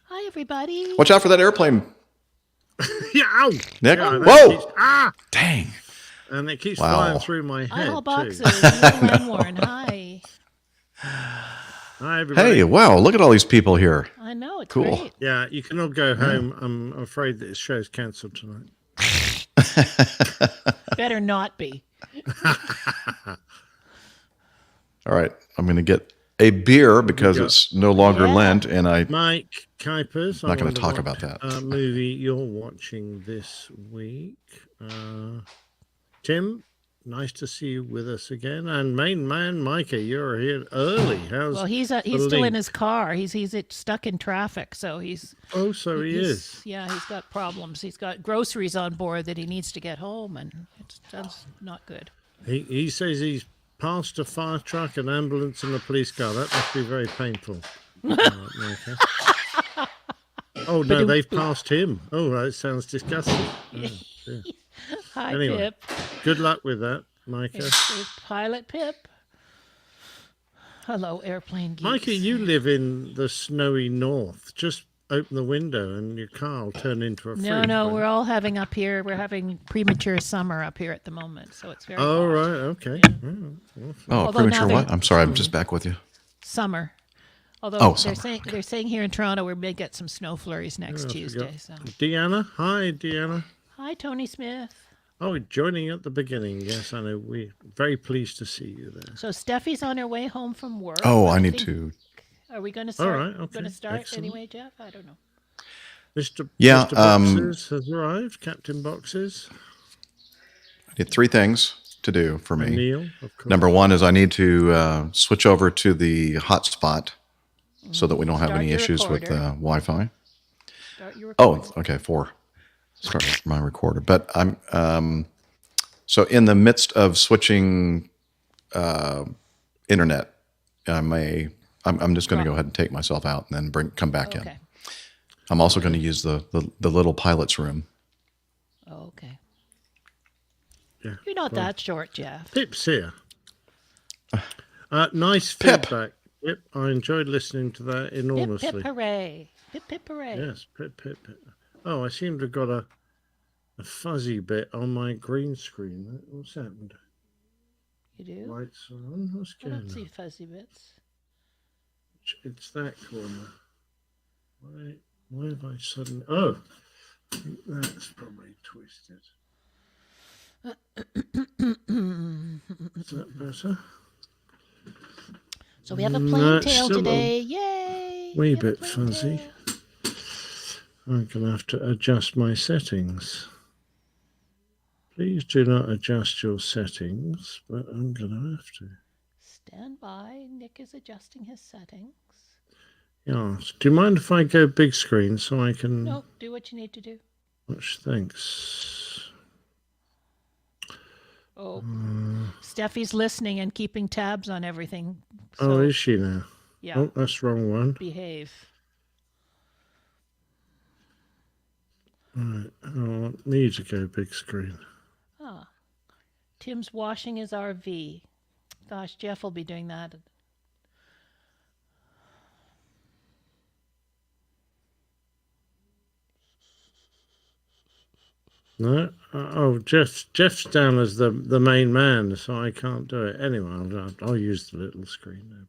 Hi, everybody. Watch out for that airplane. Yeah, ow. Nick. Yeah, Whoa. Dang. And it keeps flying through my head. Hi, all too. boxes. Langwarren. Hi. Hi, everybody. Hey, wow. Look at all these people here. I know. It's Cool. great. Yeah, you can all go home. I'm afraid that this show's cancelled tonight. Better not be. All right. I'm going to get a beer because it's no longer Lent, and Mike Kuipers. I'm not going to talk about that. Movie you're watching this week. Tim, nice to see you with us again. And main man Micah, you're here early. Well, he's still in his car. He's stuck in traffic, so he's. Oh, so he is. Yeah, he's got problems. He's got groceries on board that he needs to get home, and that's not good. He says he's passed a fire truck, an ambulance, and a police car. That must be very painful. Micah. Oh no, they've passed him. Oh, that sounds disgusting. Oh, Hi, anyway, Pip. Good luck with that, Micah. There's Pilot Pip. Hello, airplane geeks. Micah, you live in the snowy north. Just open the window and your car will turn into a freeze. No, we're all having up here. We're having premature summer up here at the moment, so it's very. Oh, hot. right, okay. Yeah. Oh, premature what? I'm sorry, I'm just back with you. Summer. Although they're summer. saying here in Toronto we may get some snow flurries next Tuesday. So. Deanna, hi, Deanna. Hi, Tony Smith. Oh, joining at the beginning. Yes, I know. We're very pleased to see you there. So Steffi's on her way home from work. Oh, I need to. Are we going to start? All right, okay. Going to start Excellent. anyway, Jeff? I don't know. Mr. Yeah, Boxes has arrived. Captain Boxes. I need 3 things to do for me. Neil, of course. Number 1 is I need to switch over to the hotspot so that we don't have any issues with Wi-Fi. Start your recorder. Oh, okay, 4. Start with my recorder. But I'm so in the midst of switching internet, I'm just going to go ahead and take myself out and then come back in. I'm also going to use the little pilot's room. Oh, okay. Yeah. You're not that short, Jeff. Pip's here. Nice Pip. feedback. Pip, I enjoyed listening to that enormously. Pip, pip, hooray. Pip, pip, hooray. Yes, pip, pip, pip. Oh, I seem to have got a fuzzy bit on my green screen. What's happened? You do? Lights on. What's I going don't see on? fuzzy bits. It's that corner. Why have I suddenly... Oh, I think that's probably twisted. Is that better? So we have a plain tail still today. Yay! Wee We have a bit plain fuzzy. tail. I'm going to have to adjust my settings. Please do not adjust your settings, but I'm going to have to. Stand by. Nick is adjusting his settings. Yes. Do you mind if I go big screen so I can No, do what you need to do. watch? Thanks. Oh, Steffi's listening and keeping tabs on everything. Oh, So, is she now? yeah, Oh, that's the wrong one. behave. Right. I want me to go big screen. Ah, Tim's washing his RV. Gosh, Jeff will be doing that. No? Oh, Jeff's down as the main man, so I can't do it. Anyway, I'll use the little screen. No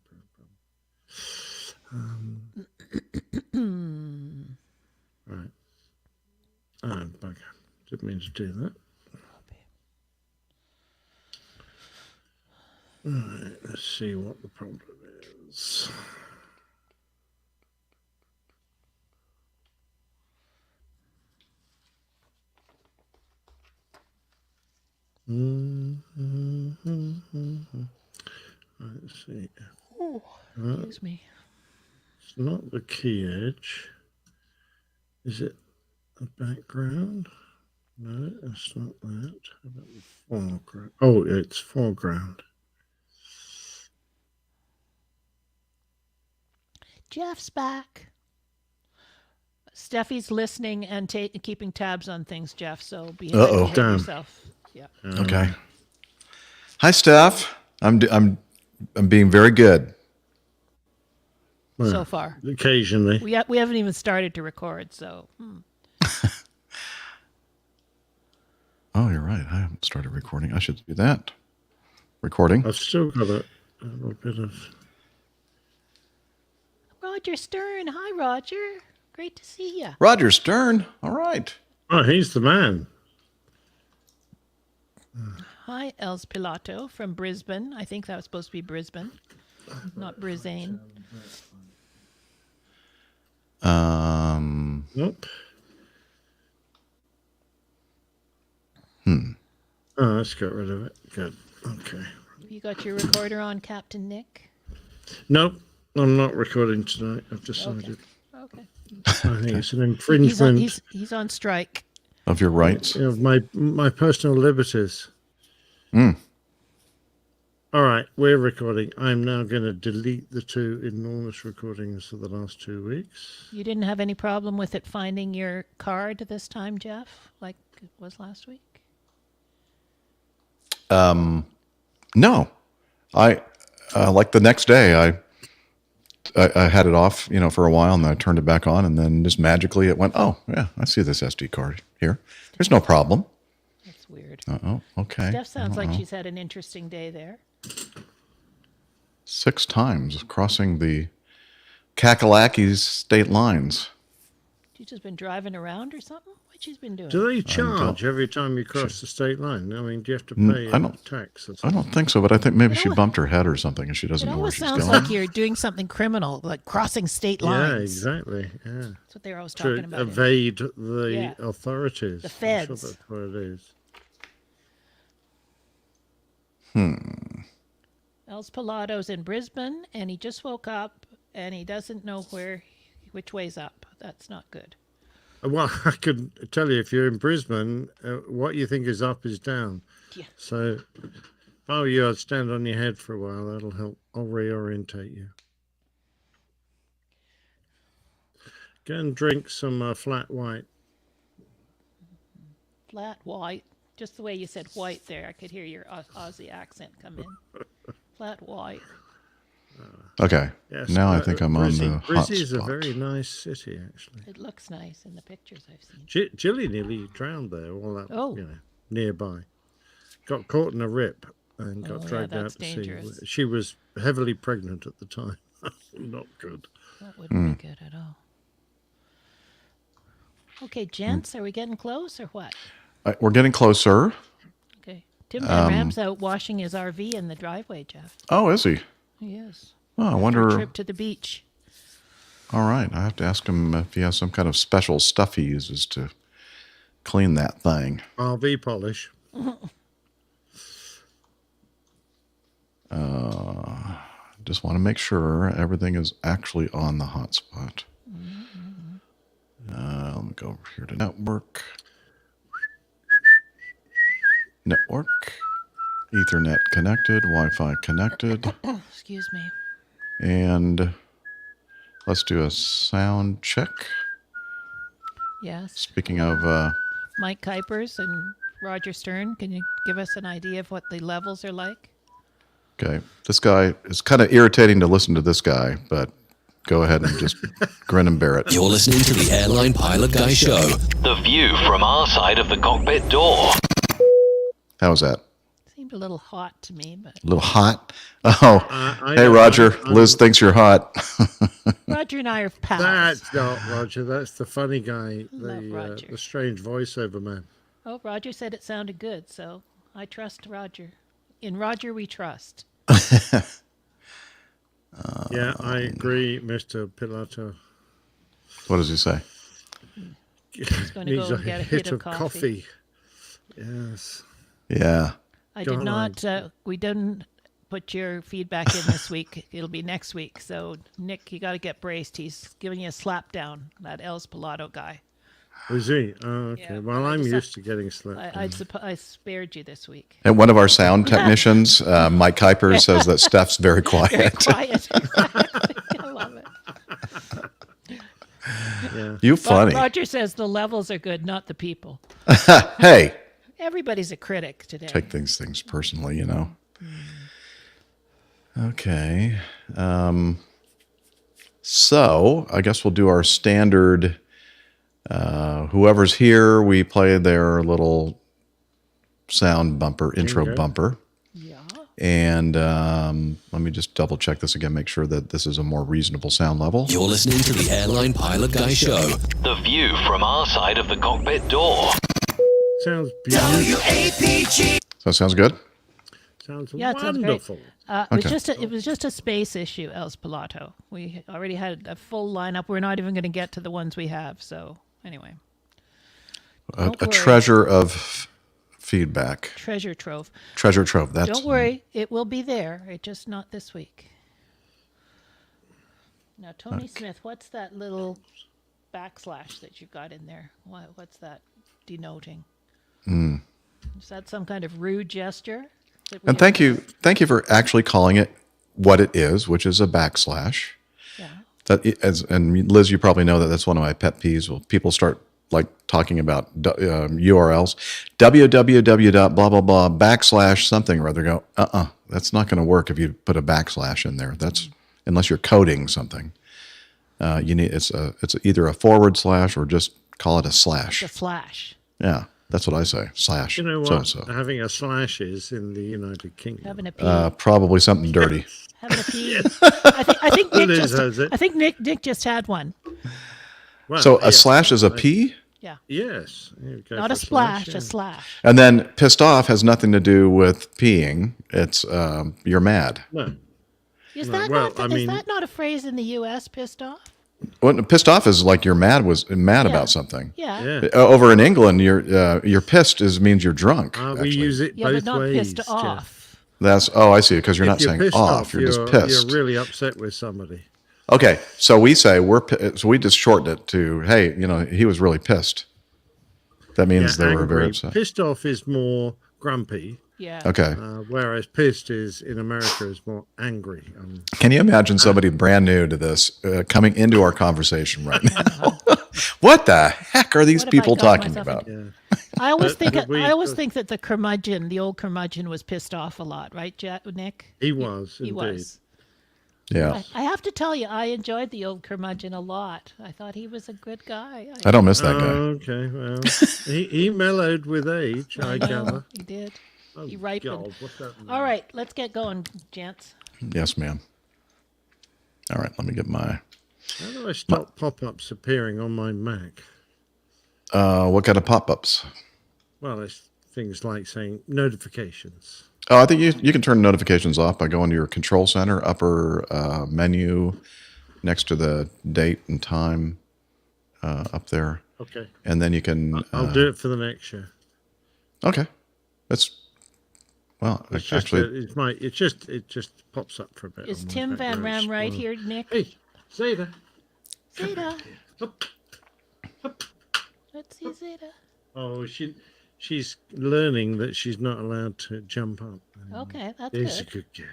problem. Right. Oh, bugger. Didn't mean to do that. Right, let's see what the problem is. Let's see. Oh, excuse me. It's not the key edge. Is it the background? No, it's not that. How about the foreground? Oh, it's foreground. Jeff's back. Steffi's listening and keeping tabs on things, Jeff. So behave yourself. Yeah. Okay. Hi, Steph. I'm being very good. so far. Occasionally. We haven't even started to record, so Oh, you're right. I haven't started recording. I should do that. Recording. I've still got a little bit of... Roger Stern. Hi, Roger. Great to see you. Roger Stern. All right. Oh, he's the man. Hi, Els Pilato from Brisbane. I think that was supposed to be Brisbane, not Brisbane. Nope. Oh, let's get rid of it. Good. Okay. You got your recorder on, Captain Nick? Nope. I'm not recording tonight. I've decided. Okay. I think it's an infringement He's on strike. Of your rights. of my personal liberties. All right, we're recording. I'm now going to delete the 2 enormous recordings of the last 2 weeks. You didn't have any problem with it finding your card this time, Jeff, like it was last week? No, I like the next day. I had it off, for a while, and then I turned it back on, and then just magically it went. Oh, yeah, I see this SD card here. There's no problem. That's weird. Oh, okay. Steph sounds like she's had an interesting day there. 6 times crossing the Kakalakis state lines. She's just been driving around or something? What she's been doing? Do they charge every time you cross the state line? I mean, do you have to pay tax or I something? don't think so, but I think maybe she bumped her head or something, and she doesn't It know where always she's sounds going. like you're doing something criminal, like crossing state Yeah, lines. exactly. Yeah. That's what they're always To talking about. evade the Yeah. authorities. The I'm feds. sure that's what it is. Els Pilato's in Brisbane, and he just woke up, and he doesn't know which way's up. That's not good. Well, I could tell you if you're in Brisbane, what you think is up is down. Yeah. So if I were you, I'd stand on your head for a while. That'll help. I'll reorientate you. Go and drink some flat white. Flat white. Just the way you said white there, I could hear your Aussie accent come in. Flat white. Okay. Yes, Now I think I'm on the hot Brizzy is a spot. very nice city, actually. It looks nice in the pictures I've seen. Jilly nearly drowned there, all that, Oh. nearby. Got caught in a rip and Oh, got yeah, dragged out that's to sea. dangerous. She was heavily pregnant at the time. Not good. That wouldn't be good at all. Okay, gents, are we getting close or what? We're getting closer. Okay. Tim Van Ram's out washing his RV in the driveway, Jeff. Oh, is he? He is. Oh, I For a wonder. trip to the beach. All right. I have to ask him if he has some kind of special stuff he uses to clean that thing. RV polish. Just want to make sure everything is actually on the hotspot. Let me go over here to network. Network. Ethernet connected. Wi-Fi connected. Excuse me. And let's do a sound check. Yes. Speaking of, Mike Kuipers and Roger Stern, can you give us an idea of what the levels are like? okay, this guy is kind of irritating to listen to this guy, but go ahead and just grin and bear it. You're listening to the Airline Pilot Guy Show. The view from our side of the cockpit door. How was that? Seemed a little hot to me, but A little hot? Oh, I hey, know, Roger. I'm- Liz thinks you're hot. Roger and I are pals. That's not Roger. That's the funny guy, Love Roger. the strange voiceover man. Oh, Roger said it sounded good, so I trust Roger. In Roger we trust. Yeah, I agree, Mr. Pilato. What does he say? He's going to Needs go a and get a hit hit of coffee. Yes. Yeah. I God. did not, we didn't put your feedback in this week. It'll be next week. So, Nick, you got to get braced. He's giving you a slap down, that Els Pilato guy. Was he? Oh, okay. Yeah, Well, I I'm just- used to getting slapped. I spared you this week. And one of our sound technicians, Mike Kuiper, says that Steph's very quiet. Very quiet. I love it. Yeah. You funny. Roger says the levels are good, not the people. Hey, Everybody's a critic today. take these things personally, you know. So I guess we'll do our standard. Whoever's here, we play their little sound bumper, intro Bingo. bumper. Yeah. And let me just double check this again, make sure that this is a more reasonable sound level. You're listening to the Airline Pilot Guy Show. The view from our side of the cockpit door. Sounds beautiful. APG. So that sounds good? Sounds Yeah, it sounds great. wonderful. It was just a space issue, El Pilato. We already had a full lineup. We're not even going to get to the ones we have. So anyway, A Don't worry. treasure of feedback. treasure trove. Treasure trove. That's Don't worry, it will be there. It's just not this week. Now, Tony Smith, what's that little backslash that you've got in there? What's that denoting? Is that some kind of rude gesture? that we And have thank you for actually calling it what it is, which is a backslash. Yeah. And Liz, you probably know that that's one of my pet peeves. Well, people start like talking about URLs, www. blah blah blah backslash something or other. Go, that's not going to work if you put a backslash in there. That's unless you're coding something. You need it's either a forward slash or just call it a slash. The slash. Yeah, that's what I say. Slash. You know what? So Having a slash is in the United Kingdom. Having a P. probably something dirty. Having a P. I think Nick Liz just. has it. I think Nick just had one. Well, So a yes, slash is a P, Yeah. Yes. You go Not for a splash, yeah. a slash. and then pissed off has nothing to do with peeing. It's you're mad. No. Is No, that well, not? I Is mean- that not a phrase in the U.S.? Pissed off? When pissed off is like you're mad Yeah. about something. Yeah. Yeah. Over in England, you're pissed means you're drunk. We actually. use it Yeah, both but not ways. pissed Jeff. off. That's I see because you're If not saying pissed off, you're just pissed. You're really upset with somebody. Okay, so we say so we just shortened it to hey, he was really pissed. That means they were very angry. upset. Pissed off is more grumpy, Yeah. Okay, whereas pissed is in America is more angry. can you imagine somebody brand new to this coming into our conversation right now? What the heck are these What have I people got talking myself about? into? I always think we- I always think that the old curmudgeon, was pissed off a lot, right, Nick? He was He indeed. was. Yeah, I have to tell you, I enjoyed the old curmudgeon a lot. I thought he was a good guy. I don't miss that guy. Okay, well, he mellowed with age, I gather. He did. Oh, He ripened. God, what's that mean? All right, let's get going, gents. Yes, ma'am. All right, let me get my. How do I stop pop-ups appearing on my Mac? What kind of pop-ups? Well, it's things like saying notifications. Oh, I think you can turn notifications off by going to your control center, upper menu, next to the date and time up there. Okay, And then you can. I'll do it for the next show. Okay. That's. Well, It's just actually. it just pops up for a bit. Is on my Tim Mac Van where it's- Ram right here, Nick? Hey, Zeta. Zeta. Let's see Zeta. Oh, she's learning that she's not allowed to jump up. Okay, that's She's a good. good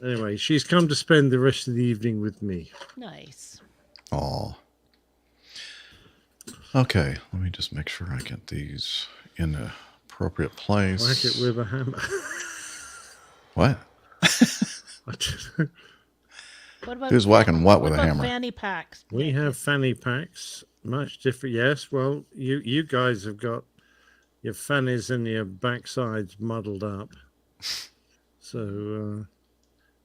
girl. Anyway, she's come to spend the rest of the evening with me. Nice. Oh. Okay. Let me just make sure I get these in the appropriate place. Whack it with a hammer. What? I don't know. What about Who's whacking what with a about hammer? fanny packs? We Nick? have fanny packs, much different. Yes, well, you guys have got your fannies and your backsides muddled up. So,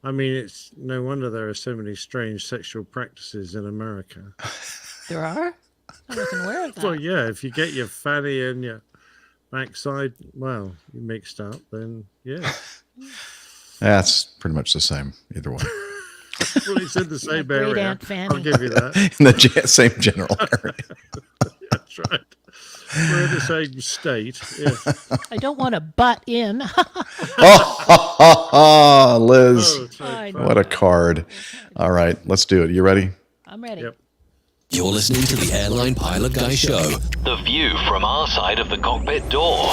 I mean, it's no wonder there are so many strange sexual practices in America. There are. I wasn't aware of that. Well, yeah, if you get your fanny and your backside, well, you mixed up, then yeah. That's pretty much the same either way. Well, it's in the same great area. Aunt Fanny. I'll give you that. In the same general area. That's right. We're in the same state. Yeah. I don't want to butt in. Liz. Oh, so I fun. What a card. All right, let's do it. You ready? I'm ready. Yep. You're listening to the Airline Pilot Guy Show. The view from our side of the cockpit door.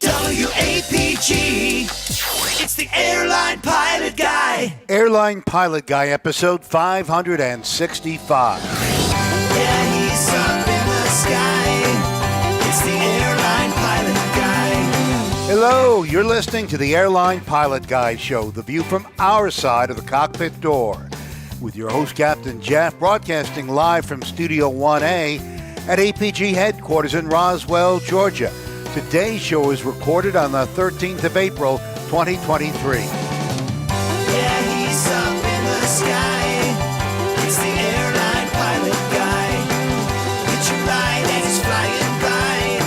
WAPG. It's the Airline Pilot Guy. Airline Pilot Guy, episode 565. Yeah, he's up in the sky. It's the Airline Pilot Guy. Hello, Hello, you're listening to the Airline Pilot Guy Show, the view from our side of the cockpit door, with your host, Captain Jeff, broadcasting live from Studio 1A at APG headquarters in Roswell, Georgia. Today's show is recorded on the 13th of April, 2023. Yeah, he's up in the sky. It's the airline pilot guy. It's your ride and he's flying by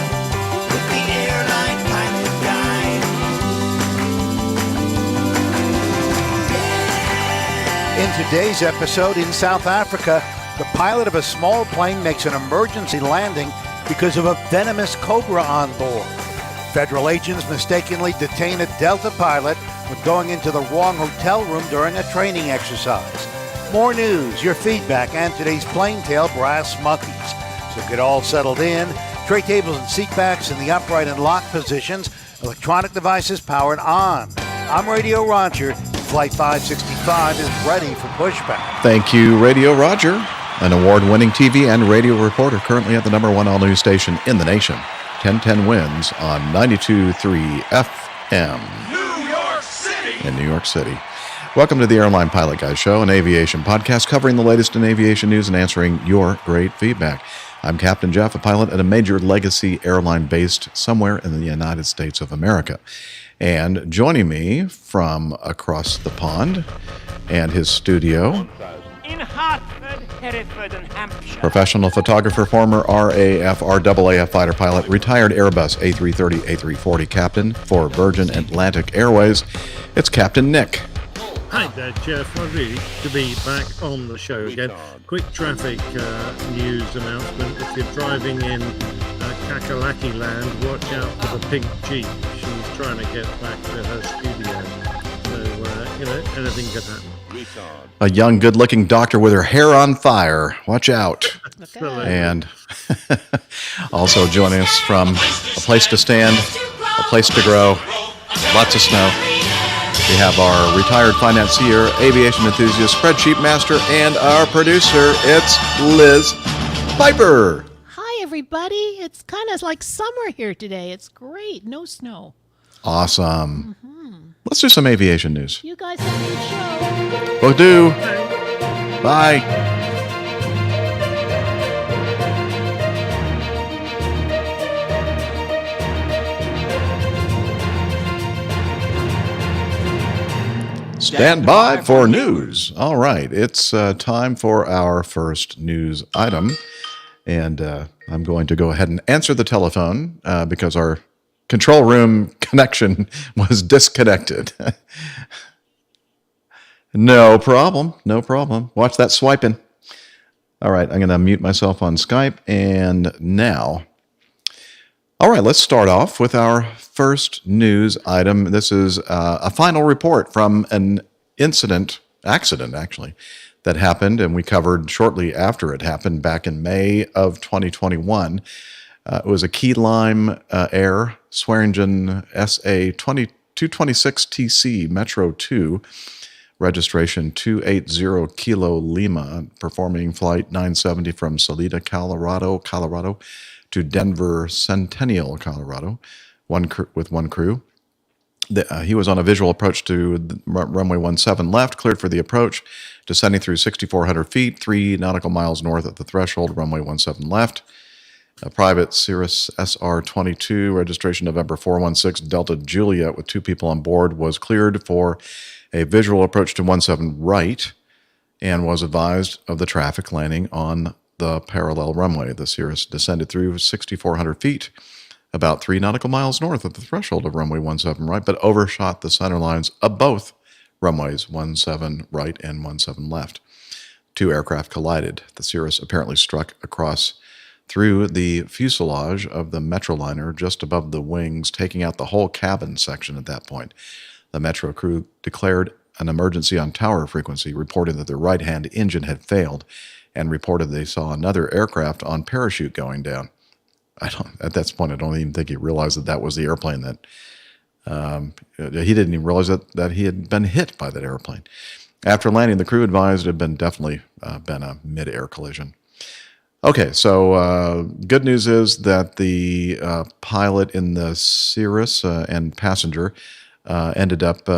with the airline pilot guy. In today's episode, in South Africa, the pilot of a small plane makes an emergency landing because of a venomous cobra on board. Federal agents mistakenly detain a Delta pilot when going into the wrong hotel room during a training exercise. More news, your feedback, and today's plain tale brass monkeys. So get all settled in. Tray tables and seat backs in the upright and locked positions. Electronic devices powered on. I'm Radio Roger. Flight 565 is ready for pushback. Thank you, Radio Roger, an award-winning TV and radio reporter currently at the number one all-news station in the nation. 1010 wins on 92.3 FM. In New York City. Welcome to the Airline Pilot Guy Show, an aviation podcast covering the latest in aviation news and answering your great feedback. I'm Captain Jeff, a pilot at a major legacy airline based somewhere in the United States of America. And joining me from across the pond and his studio, in Hartford, Hereford, and Hampshire. professional photographer, former RAAF fighter pilot, retired Airbus A330, A340 captain for Virgin Atlantic Airways, it's Captain Nick. Hi there, Jeff. Lovely to be back on the show again. Quick traffic news announcement. If you're driving in Kakalaki land, watch out for the pink Jeep. She's trying to get back to her studio. So, anything could happen. A young, good-looking doctor with her hair on fire. Watch out. And also joining us from a place to stand, a place to grow, lots of snow. We have our retired financier, aviation enthusiast, spreadsheet master, and our producer. It's Liz Piper. Hi, everybody. It's kind of like summer here today. It's great. No snow. Awesome. Let's do some aviation news. You guys have a good show. Will do. Bye. Stand by for news. All right, it's time for our first news item. And I'm going to go ahead and answer the telephone because our control room connection was disconnected. No problem. Watch that swiping. All right, I'm going to mute myself on Skype. And now, all right, let's start off with our first news item. This is a final report from an accident actually, that happened, and we covered shortly after it happened back in May of 2021. It was a Key Lime Air Swearingen SA 2226TC Metro 2, registration 280 Kilo Lima, performing flight 970 from Salida, Colorado to Denver Centennial, Colorado, with one crew. He was on a visual approach to runway 17 left, cleared for the approach, descending through 6,400 feet, 3 nautical miles north of the threshold, runway 17 left. A private Cirrus SR-22, registration November 416 Delta Juliet, with 2 people on board, was cleared for a visual approach to 17 right and was advised of the traffic landing on the parallel runway. The Cirrus descended through 6,400 feet, about 3 nautical miles north of the threshold of runway 17 right, but overshot the center lines of both runways 17 right and 17 left. 2 aircraft collided. The Cirrus apparently struck across through the fuselage of the Metroliner just above the wings, taking out the whole cabin section at that point. The Metro crew declared an emergency on tower frequency, reporting that their right-hand engine had failed, and reported they saw another aircraft on parachute going down. At that point, I don't even think he realized that was the airplane that he didn't even realize that he had been hit by that airplane. After landing, the crew advised it had definitely been a mid-air collision. Okay, so good news is that the pilot in the Cirrus and passenger ended up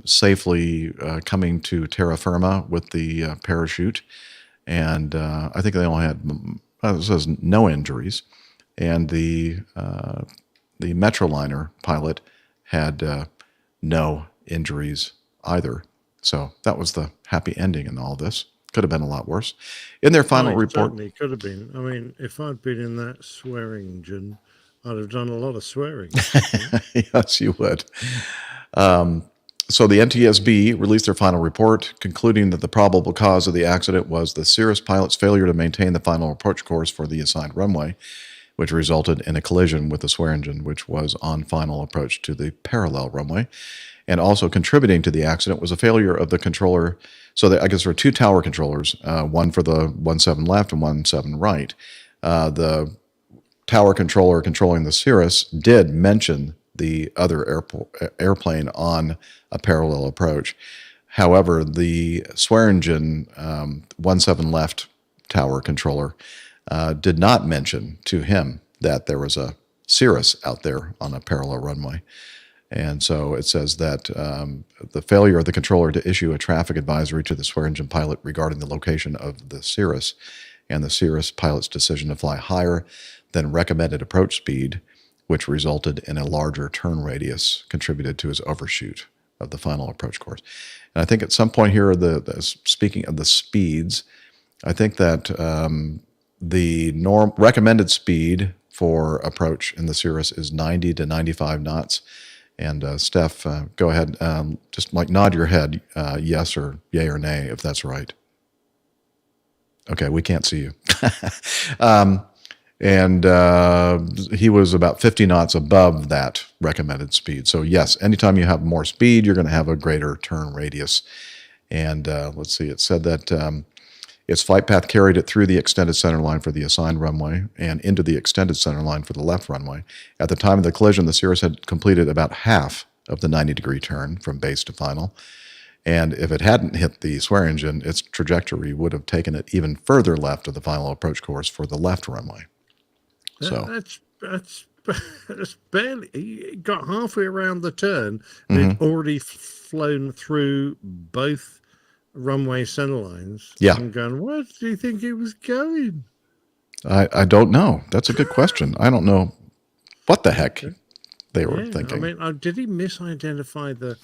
safely coming to terra firma with the parachute, and I think they only had it says no injuries, and the Metroliner pilot had no injuries either. So that was the happy ending in all this. Could have been a lot worse. In their final It report, certainly could have been. I mean, if I'd been in that swearing engine, I'd have done a lot of swearing. yes, you would. So the NTSB released their final report, concluding that the probable cause of the accident was the Cirrus pilot's failure to maintain the final approach course for the assigned runway, which resulted in a collision with the swear engine, which was on final approach to the parallel runway. And also contributing to the accident was a failure of the controller. So I guess there were two tower controllers, one for the 17 left and 17 right. The tower controller controlling the Cirrus did mention the other airplane on a parallel approach. However, the swear engine 17 left tower controller did not mention to him that there was a Cirrus out there on a parallel runway. And so it says that the failure of the controller to issue a traffic advisory to the swear engine pilot regarding the location of the Cirrus and the Cirrus pilot's decision to fly higher than recommended approach speed, which resulted in a larger turn radius, contributed to his overshoot of the final approach course. And I think at some point here, speaking of the speeds, I think that the recommended speed for approach in the Cirrus is 90 to 95 knots. And Steph, go ahead, just like nod your head, yes or yay or nay, if that's right. Okay, we can't see you. And he was about 50 knots above that recommended speed. So yes, anytime you have more speed, you're going to have a greater turn radius. And let's see, it said that its flight path carried it through the extended center line for the assigned runway and into the extended center line for the left runway. At the time of the collision, the Cirrus had completed about half of the 90-degree turn from base to final. And if it hadn't hit the swear engine, its trajectory would have taken it even further left of the final approach course for the left runway. So That's barely. He got halfway around the turn and it already flown through both runway center lines. Yeah. I'm going, where do you think he was going? I don't know. That's a good question. I don't know what the heck they were thinking. I mean, did he misidentify the?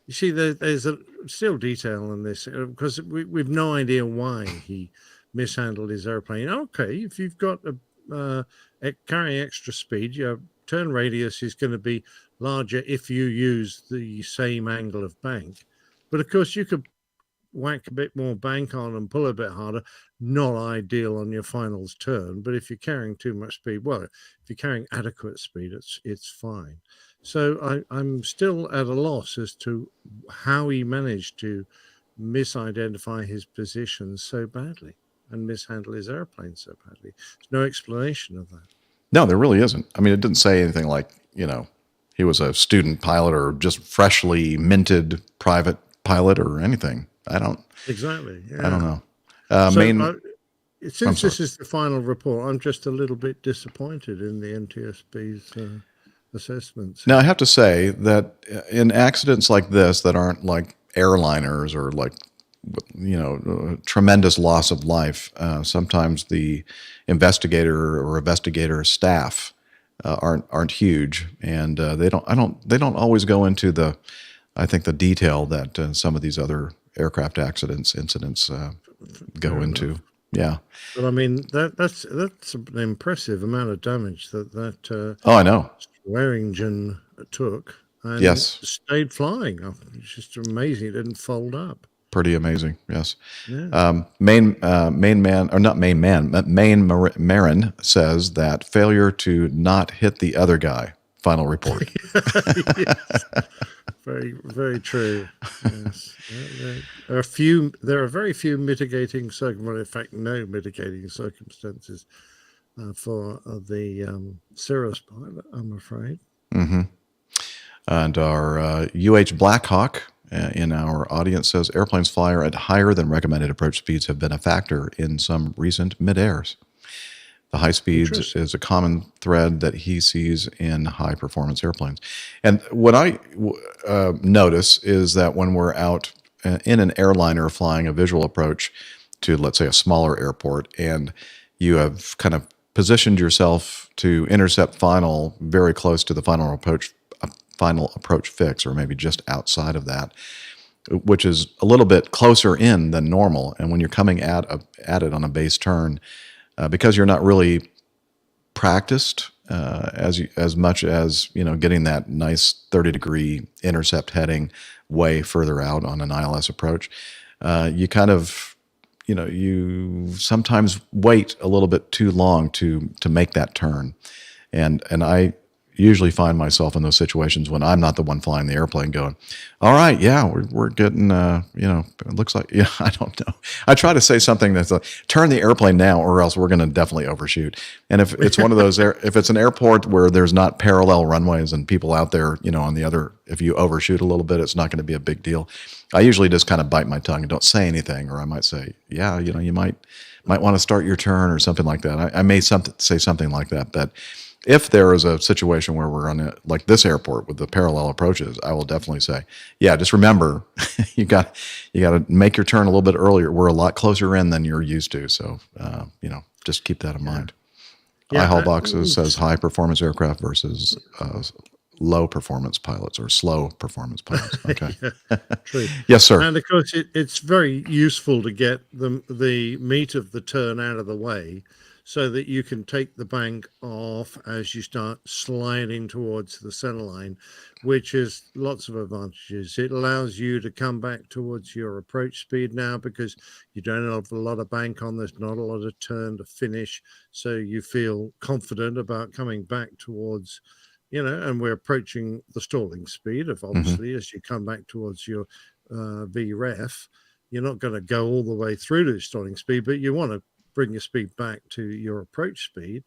You see, there's a still detail in this because we've no idea why he mishandled his airplane. Okay, if you've got carrying extra speed, your turn radius is going to be larger if you use the same angle of bank. But of course, you could whack a bit more bank on and pull a bit harder. Not ideal on your finals turn, but if you're carrying too much speed, well, if you're carrying adequate speed, it's fine. So I'm still at a loss as to how he managed to misidentify his position so badly and mishandle his airplane so badly. There's no explanation of that. No, there really isn't. I mean, it didn't say anything like, he was a student pilot or just freshly minted private pilot or anything. I don't know. Since this is the final report, I'm just a little bit disappointed in the NTSB's assessments. Now, I have to say that in accidents like this that aren't like airliners or like, tremendous loss of life, sometimes the investigator or investigator staff aren't huge, and they don't always go into the detail that some of these other aircraft incidents go into. Yeah. But I mean, that's an impressive amount of damage that I know. Swear engine took and stayed flying. It's just amazing it didn't fold up. Pretty amazing, yes. Yeah. Main Marin says that failure to not hit the other guy. Final report. Yes. Very, very true. Yes. There are very few mitigating circumstances. In fact, no mitigating circumstances for the Cirrus pilot, I'm afraid. Mm-hmm. And our UH Blackhawk in our audience says airplanes fly at higher than recommended approach speeds have been a factor in some recent mid-airs. The high speeds is a common thread that he sees in high performance airplanes. And what I notice is that when we're out in an airliner flying a visual approach to, let's say, a smaller airport, and you have kind of positioned yourself to intercept final very close to the final approach fix, or maybe just outside of that, which is a little bit closer in than normal. And when you're coming at it on a base turn, because you're not really practiced as much as getting that nice 30-degree intercept heading way further out on an ILS approach, you kind of you sometimes wait a little bit too long to make that turn, and I usually find myself in those situations when I'm not the one flying the airplane going, all right, yeah, we're getting, it looks like, yeah, I don't know. I try to say something that's like, turn the airplane now or else we're going to definitely overshoot. And if it's one of those, if it's an airport where there's not parallel runways and people out there, on the other, if you overshoot a little bit, it's not going to be a big deal. I usually just kind of bite my tongue and don't say anything, or I might say, yeah, you might want to start your turn or something like that. I may say something like that, but if there is a situation where we're on like this airport with the parallel approaches, I will definitely say, yeah, just remember, you got to make your turn a little bit earlier. We're a lot closer in than you're used to. So, just keep that in mind. Yeah, iHall boxes says high performance aircraft versus low performance pilots or slow performance pilots. Okay. True. Yes, sir. And of course, it's very useful to get the meat of the turn out of the way, so that you can take the bank off as you start sliding towards the center line, which has lots of advantages. It allows you to come back towards your approach speed now because you don't have a lot of bank on. There's not a lot of turn to finish. So you feel confident about coming back towards, and we're approaching the stalling speed of, obviously, as you come back towards your VREF, you're not going to go all the way through to stalling speed, but you want to bring your speed back to your approach speed.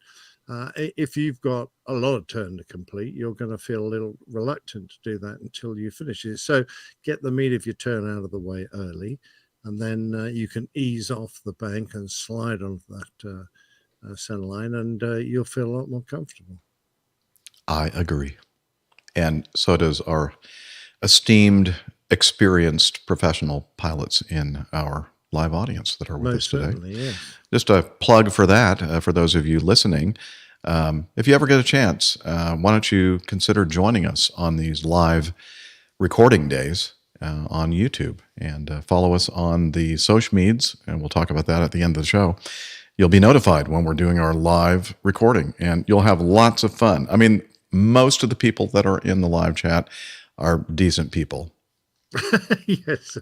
If you've got a lot of turn to complete, you're going to feel a little reluctant to do that until you finish it. So get the meat of your turn out of the way early, and then you can ease off the bank and slide onto that center line, and you'll feel a lot more comfortable. I agree. And so does our esteemed, experienced professional pilots in our live audience that are with us today. Yes. Just a plug for that, for those of you listening. If you ever get a chance, why don't you consider joining us on these live recording days on YouTube, and follow us on the social medias, and we'll talk about that at the end of the show. You'll be notified when we're doing our live recording, and you'll have lots of fun. I mean, most of the people that are in the live chat are decent people. Yes,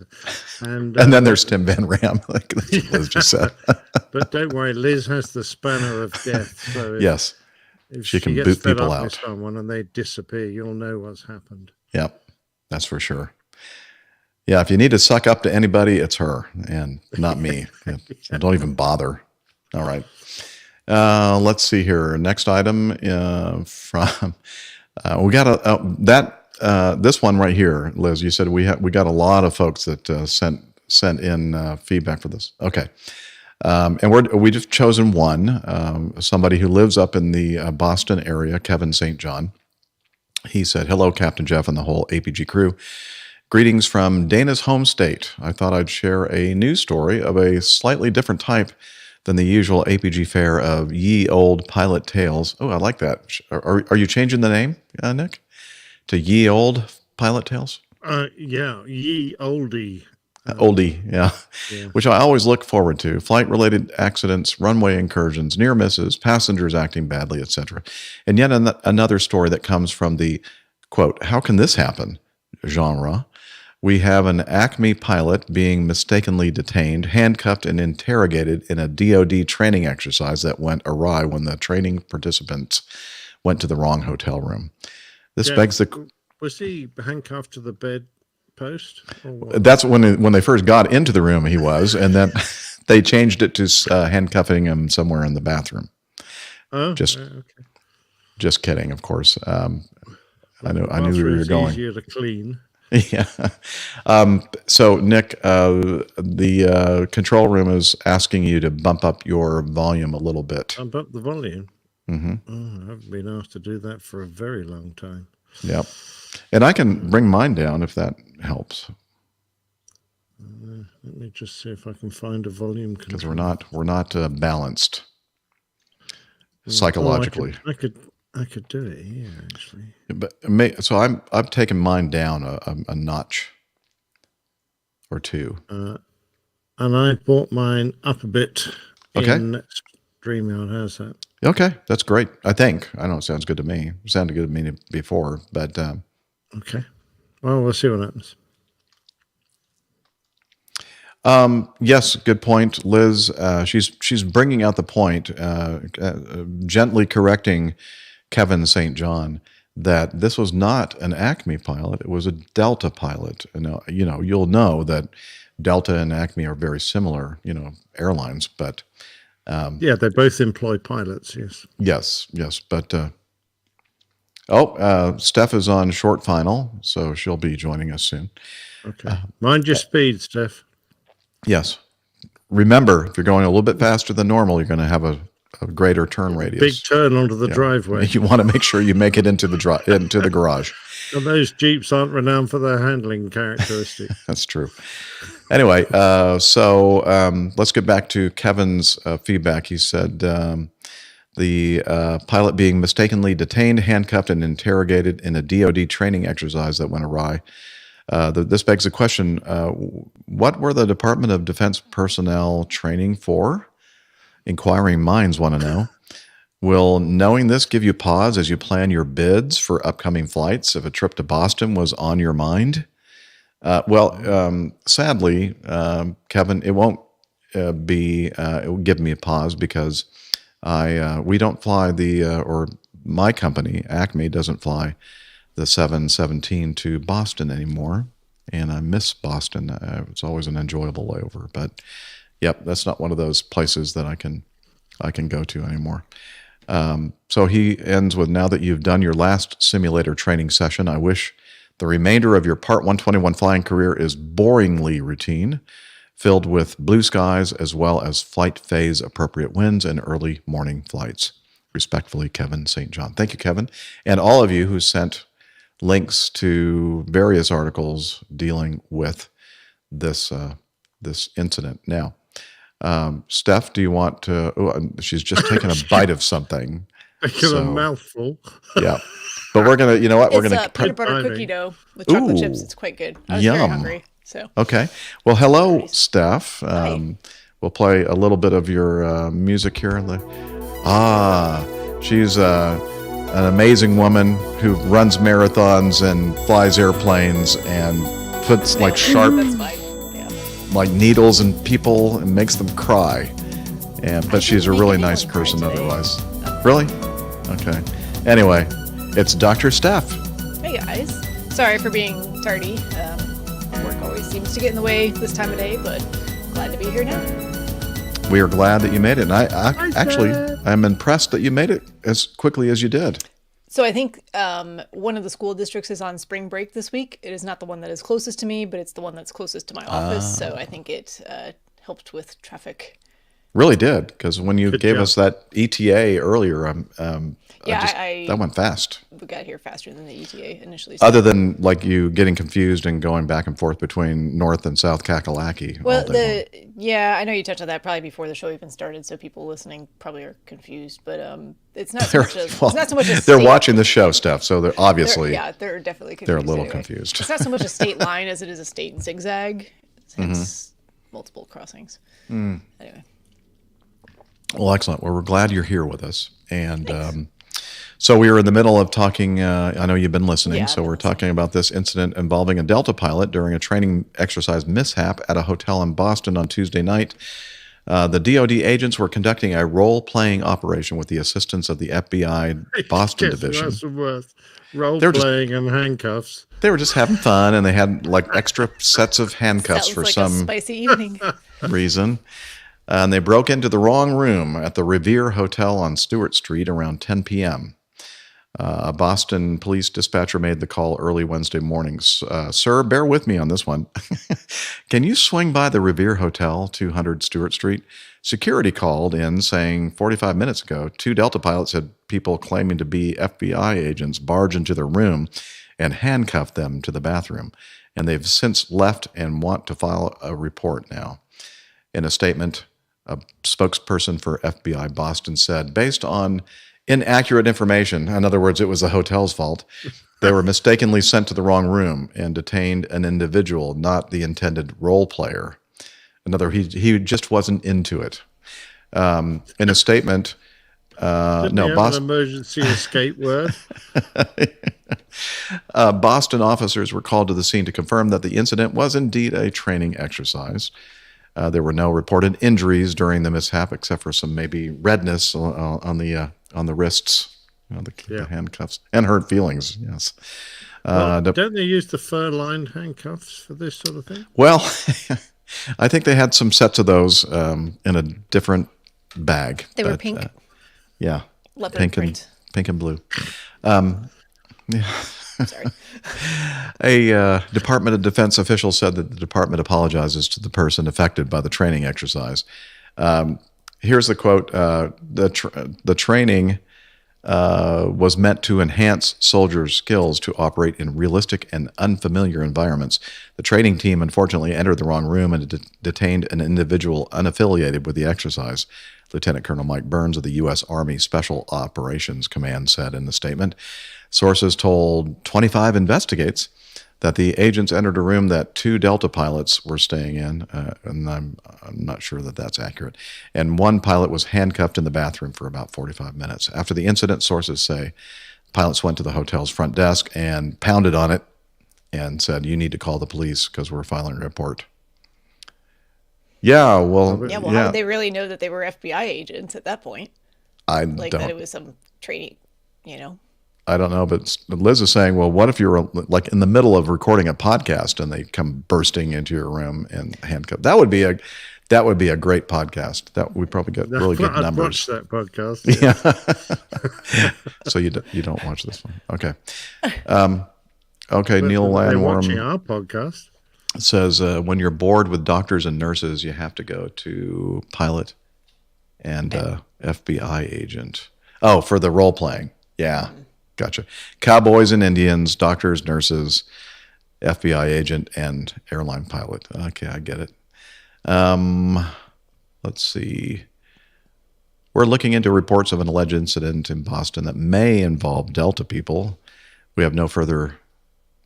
and then there's Tim Van Ram, like Liz just said. But don't worry, Liz has the spanner of death. So if she can gets boot fed people up out. with someone and they disappear, you'll know what's happened. Yep, that's for sure. Yeah, if you need to suck up to anybody, it's her and not me. So don't even bother. All right. Let's see here. Next item from we got this one right here, Liz. You said we got a lot of folks that sent in feedback for this. Okay, and we just chosen one. Somebody who lives up in the Boston area, Kevin St. John. He said, "Hello, Captain Jeff and the whole APG crew. Greetings from Dana's home state. I thought I'd share a news story of a slightly different type than the usual APG fare of ye old pilot tales." Oh, I like that. Are you changing the name, Nick, to ye old pilot tales? Yeah, ye oldie. Oldie, yeah. Which I always look forward to. Flight-related accidents, runway incursions, near misses, passengers acting badly, etc. And yet another story that comes from the, quote, "how can this happen?" genre. We have an Acme pilot being mistakenly detained, handcuffed, and interrogated in a DoD training exercise that went awry when the training participants went to the wrong hotel room. This begs the... Was he handcuffed to the bed post? Or what? That's when they first got into the room, he was, and then they changed it to handcuffing him somewhere in the bathroom. Oh, just okay. Just kidding, of course. I knew where you were It's going. easier to clean. Yeah. So, Nick, the control room is asking you to bump up your volume a little bit. Bump up the volume. Mm-hmm. Oh, I haven't been asked to do that for a very long time. Yep. And I can bring mine down if that helps, Let me just see if I can find a volume control. because we're not balanced psychologically. I could do it here actually. So I've taken mine down a notch or two. And I brought mine up a bit Okay. in StreamYard. How's that? Okay, that's great. I think. I know it sounds good to me. It sounded good to me before, but Okay. Well, we'll see what happens. yes, good point, Liz. She's bringing out the point, gently correcting Kevin St. John that this was not an Acme pilot; it was a Delta pilot. And you'll know that Delta and Acme are very similar, airlines, but. Yeah, they both employ pilots. Yes. Yes, but Steph is on short final, so she'll be joining us soon. Okay. Mind your speed, Steph. Yes. Remember, if you're going a little bit faster than normal, you're going to have a greater turn radius. Big turn onto the driveway. You want to make sure you make it into the garage. And those Jeeps aren't renowned for their handling characteristics. That's true. Anyway, so let's get back to Kevin's feedback. He said the pilot being mistakenly detained, handcuffed, and interrogated in a DoD training exercise that went awry. This begs the question, what were the Department of Defense personnel training for? Inquiring minds want to know. Will knowing this give you pause as you plan your bids for upcoming flights if a trip to Boston was on your mind? Sadly, Kevin, it won't it will give me a pause because we don't fly or my company, Acme, doesn't fly the 717 to Boston anymore. And I miss Boston. It's always an enjoyable layover, but yep, that's not one of those places that I can go to anymore. So he ends with, now that you've done your last simulator training session, I wish the remainder of your Part 121 flying career is boringly routine, filled with blue skies as well as flight phase appropriate winds and early morning flights. Respectfully, Kevin St. John. Thank you, Kevin. And all of you who sent links to various articles dealing with this incident. Now, Steph, do you want to? Oh, she's just taken a bite of something. A mouthful. Yeah, but we're gonna. You know what? We're gonna peanut butter cookie dough with chocolate chips. It's quite good. I was very hungry. So okay. Well, hello, Steph. We'll play a little bit of your music here. She's an amazing woman who runs marathons and flies airplanes and puts like sharp. That's fine. Like needles in people and makes them cry. But she's a really nice person otherwise. Really? Okay. Anyway, it's Dr. Steph. Hey guys. Sorry for being tardy. Work always seems to get in the way this time of day, but glad to be here now. We are glad that you made it. And I'm impressed that you made it as quickly as you did. So I think one of the school districts is on spring break this week. It is not the one that is closest to me, but it's the one that's closest to my office. So I think it helped with traffic. Really did, because when you gave us that ETA earlier, that went fast. We got here faster than the ETA initially. Other than like you getting confused and going back and forth between North and South Kakalaki. Well, I know you touched on that probably before the show even started, so people listening probably are confused. But it's not so much. It's not so much a they're watching the show, Steph, so they're obviously they're definitely confused. They're a little confused. It's not so much a state line as it is a state and zigzag. Hence multiple crossings. Anyway. Well, excellent. Well, we're glad you're here with us. And so we were in the middle of talking, I know you've been listening, so we're talking about this incident involving a Delta pilot during a training exercise mishap at a hotel in Boston on Tuesday night. The DoD agents were conducting a role-playing operation with the assistance of the FBI Boston Division. That's the worst. Role-playing and handcuffs. They were just having fun, and they had like extra sets of handcuffs for some a spicy evening reason. And they broke into the wrong room at the Revere Hotel on Stewart Street around 10 p.m. A Boston police dispatcher made the call early Wednesday mornings. Sir, bear with me on this one. Can you swing by the Revere Hotel, 200 Stewart Street? Security called in saying 45 minutes ago, 2 Delta pilots had people claiming to be FBI agents barge into their room and handcuff them to the bathroom. And they've since left and want to file a report now. In a statement, a spokesperson for FBI Boston said, based on inaccurate information, in other words, it was the hotel's fault, they were mistakenly sent to the wrong room and detained an individual, not the intended role player. In other words, he just wasn't into it. In a statement, Didn't no, he have an emergency escape word? Boston officers were called to the scene to confirm that the incident was indeed a training exercise. There were no reported injuries during the mishap, except for some maybe redness on the wrists, the handcuffs, and hurt feelings. Yes. Well, don't they use the fur-lined handcuffs for this sort of thing? Well, I think they had some sets of those in a different bag. They were pink. Yeah, Leopard print. Pink and blue. Sorry. A Department of Defense official said that the department apologizes to the person affected by the training exercise. Here's the quote. The training was meant to enhance soldiers' skills to operate in realistic and unfamiliar environments. The training team unfortunately entered the wrong room and detained an individual unaffiliated with the exercise. Lieutenant Colonel Mike Burns of the U.S. Army Special Operations Command said in the statement. Sources told 25 Investigates that the agents entered a room that 2 Delta pilots were staying in, and I'm not sure that that's accurate. And 1 pilot was handcuffed in the bathroom for about 45 minutes. After the incident, sources say pilots went to the hotel's front desk and pounded on it and said, "You need to call the police because we're filing a report." Yeah, well, How would they really know that they were FBI agents at that point? That it was some training, I don't know, but Liz is saying, well, what if you're like in the middle of recording a podcast and they come bursting into your room and handcuff? That would be a great podcast. That would probably get really good numbers. I'd watch that podcast. Yeah. So you don't watch this one. Okay. Okay. Neil They're watching Landworm our podcast. says, when you're bored with doctors and nurses, you have to go to pilot and FBI agent. Oh, for the role playing. Yeah. Gotcha. Cowboys and Indians, doctors, nurses, FBI agent, and airline pilot. Okay, I get it. Let's see. We're looking into reports of an alleged incident in Boston that may involve Delta people. We have nothing further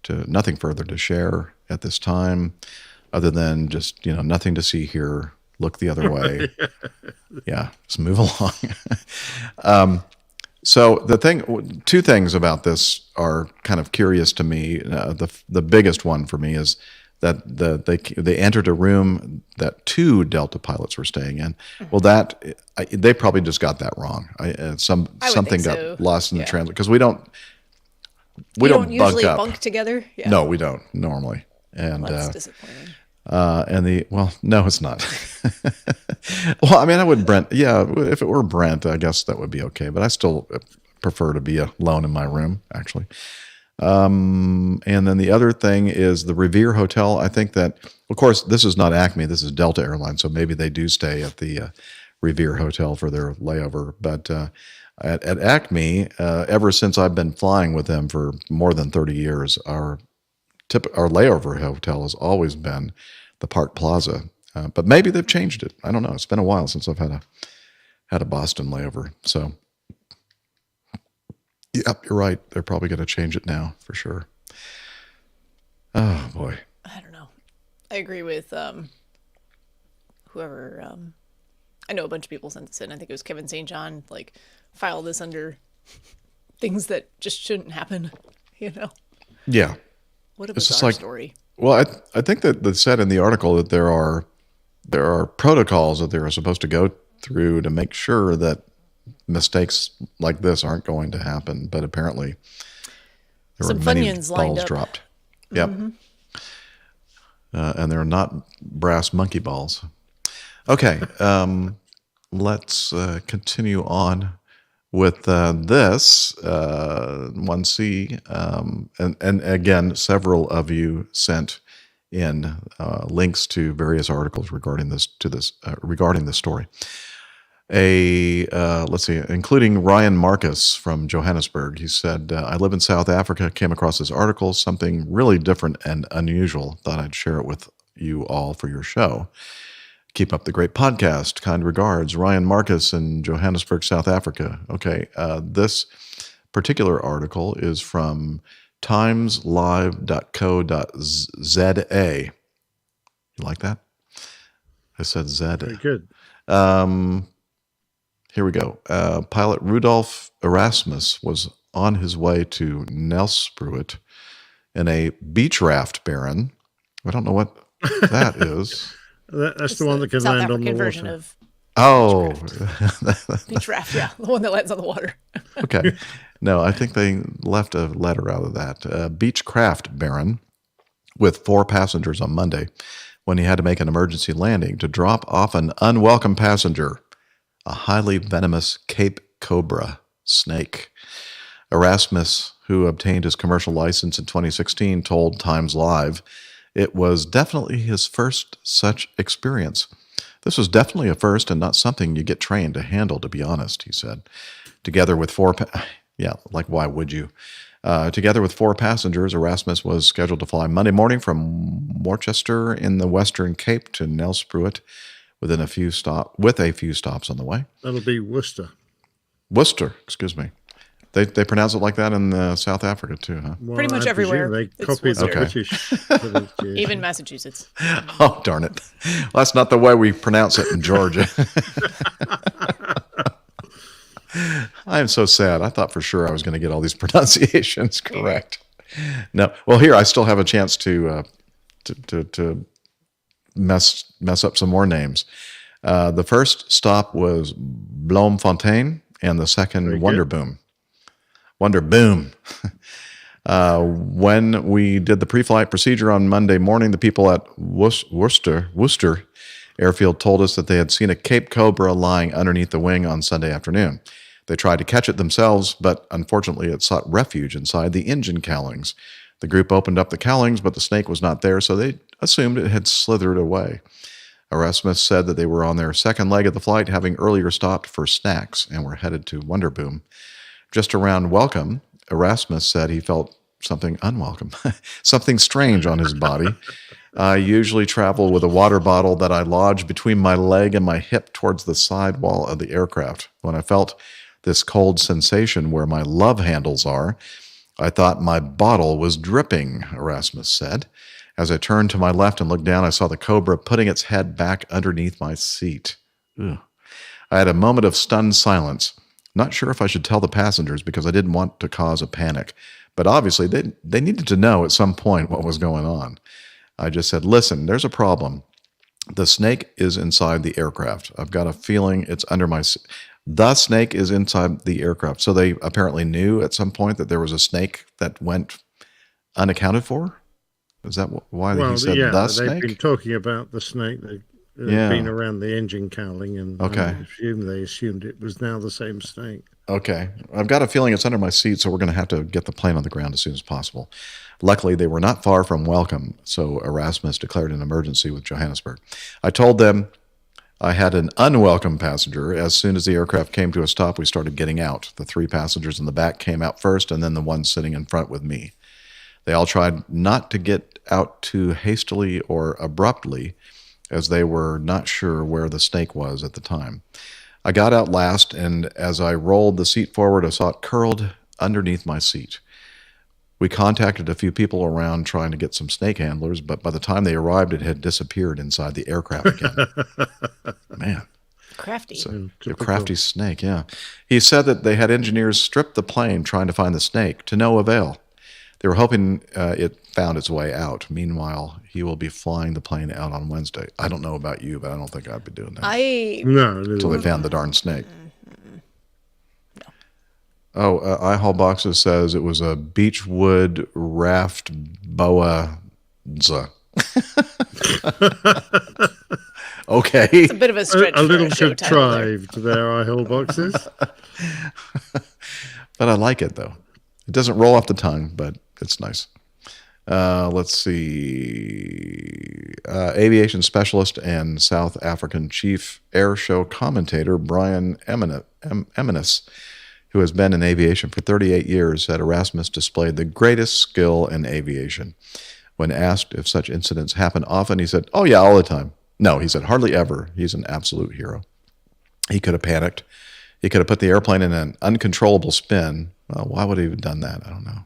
to share at this time, other than just nothing to see here. Look the other way. Yeah, let's move along. So two things about this are kind of curious to me. The biggest one for me is that they entered a room that 2 Delta pilots were staying in. Well, they probably just got that wrong. Something got lost in the translation because we don't usually bunk up. bunk together. Yeah. No, we don't normally. And that's disappointing. No, it's not. Well, I mean, I would Brent. Yeah, if it were Brent, I guess that would be okay. But I still prefer to be alone in my room, actually. And then the other thing is the Revere Hotel. I think that, of course, this is not Acme. This is Delta Airlines, so maybe they do stay at the Revere Hotel for their layover. But at Acme, ever since I've been flying with them for more than 30 years, our layover hotel has always been the Park Plaza. But maybe they've changed it. I don't know. It's been a while since I've had a Boston layover. So, yep, you're right. They're probably going to change it now for sure. Oh boy. I don't know. I agree with whoever. I know a bunch of people sent this in. I think it was Kevin St. John. File this under things that just shouldn't happen. Yeah. What a bizarre story. Well, I think that they said in the article that there are protocols that they're supposed to go through to make sure that mistakes like this aren't going to happen. But apparently, there Some were many Funyuns lined balls up. dropped. Yep. Mm-hmm. And they're not brass monkey balls. Okay, let's continue on with this 1C, and again, several of you sent in links to various articles regarding this regarding this story. Let's see, including Ryan Marcus from Johannesburg. He said, I live in South Africa, came across this article, something really different and unusual. Thought I'd share it with you all for your show. Keep up the great podcast. Kind regards, Ryan Marcus in Johannesburg, South Africa. Okay, this particular article is from timeslive.co.za. You like that? I said Z. Very good. Here we go. Pilot Rudolf Erasmus was on his way to Nelspruit in a beach raft, Baron. I don't know what that is. That's the one that can South land on the African water. version of Oh. beach raft, yeah, the one that lands on the water. Okay. No, I think they left a letter out of that. Beechcraft Baron with 4 passengers on Monday when he had to make an emergency landing to drop off an unwelcome passenger, a highly venomous Cape Cobra snake. Erasmus, who obtained his commercial license in 2016, told Times Live it was definitely his first such experience. This was definitely a first and not something you get trained to handle, to be honest, he said. Together with 4 why would you? Together with 4 passengers, Erasmus was scheduled to fly Monday morning from Worcester in the Western Cape to Nelspruit with a few stops on the way. That'll be Worcester. Worcester, excuse me. They pronounce it like that in South Africa too, huh? Well, Pretty much I everywhere. presume They It's copied the Worcester. British pronunciation. Even Massachusetts. Oh, darn it. Well, that's not the way we pronounce it in Georgia. I am so sad. I thought for sure I was going to get all these pronunciations correct. No. Well, here I still have a chance to mess up some more names. The first stop was Bloemfontein, and the second Wonderboom. Wonderboom. When we did the pre-flight procedure on Monday morning, the people at Worcester Airfield told us that they had seen a Cape Cobra lying underneath the wing on Sunday afternoon. They tried to catch it themselves, but unfortunately it sought refuge inside the engine cowlings. The group opened up the cowlings, but the snake was not there, so they assumed it had slithered away. Erasmus said that they were on their second leg of the flight, having earlier stopped for snacks, and were headed to Wonderboom. Just around welcome, Erasmus said he felt something unwelcome, something strange on his body. I usually travel with a water bottle that I lodge between my leg and my hip towards the side wall of the aircraft. When I felt this cold sensation where my love handles are, I thought my bottle was dripping, Erasmus said. As I turned to my left and looked down, I saw the cobra putting its head back underneath my seat. Ugh. I had a moment of stunned silence. Not sure if I should tell the passengers because I didn't want to cause a panic. But obviously, they needed to know at some point what was going on. I just said, listen, there's a problem. The snake is inside the aircraft. I've got a feeling it's under my seat. The snake is inside the aircraft. So they apparently knew at some point that there was a snake that went unaccounted for? Is that why he said the snake? They've been talking about the snake. They've been around the engine cowling, and I assume they assumed it was now the same snake. Okay. I've got a feeling it's under my seat, so we're going to have to get the plane on the ground as soon as possible. Luckily, they were not far from welcome, so Erasmus declared an emergency with Johannesburg. I told them I had an unwelcome passenger. As soon as the aircraft came to a stop, we started getting out. The 3 passengers in the back came out first, and then the one sitting in front with me. They all tried not to get out too hastily or abruptly, as they were not sure where the snake was at the time. I got out last, and as I rolled the seat forward, I saw it curled underneath my seat. We contacted a few people around trying to get some snake handlers, but by the time they arrived, it had disappeared inside the aircraft again. Man. Crafty. A crafty snake, yeah. He said that they had engineers strip the plane trying to find the snake, to no avail. They were hoping it found its way out. Meanwhile, he will be flying the plane out on Wednesday. I don't know about you, but I don't think I'd be doing that. Until they found the darn snake. Oh, iHaul Boxes says it was a beechwood raft boa. Okay. It's a bit of a stretch. A little for a show title there. contrived there, I hill boxes. But I like it, though. It doesn't roll off the tongue, but it's nice. Let's see. Aviation specialist and South African chief air show commentator Brian Eminis, who has been in aviation for 38 years, said Erasmus displayed the greatest skill in aviation. When asked if such incidents happen often, he said, "Oh, yeah, all the time." No, he said, hardly ever. He's an absolute hero. He could have panicked. He could have put the airplane in an uncontrollable spin. Well, why would he have done that? I don't know.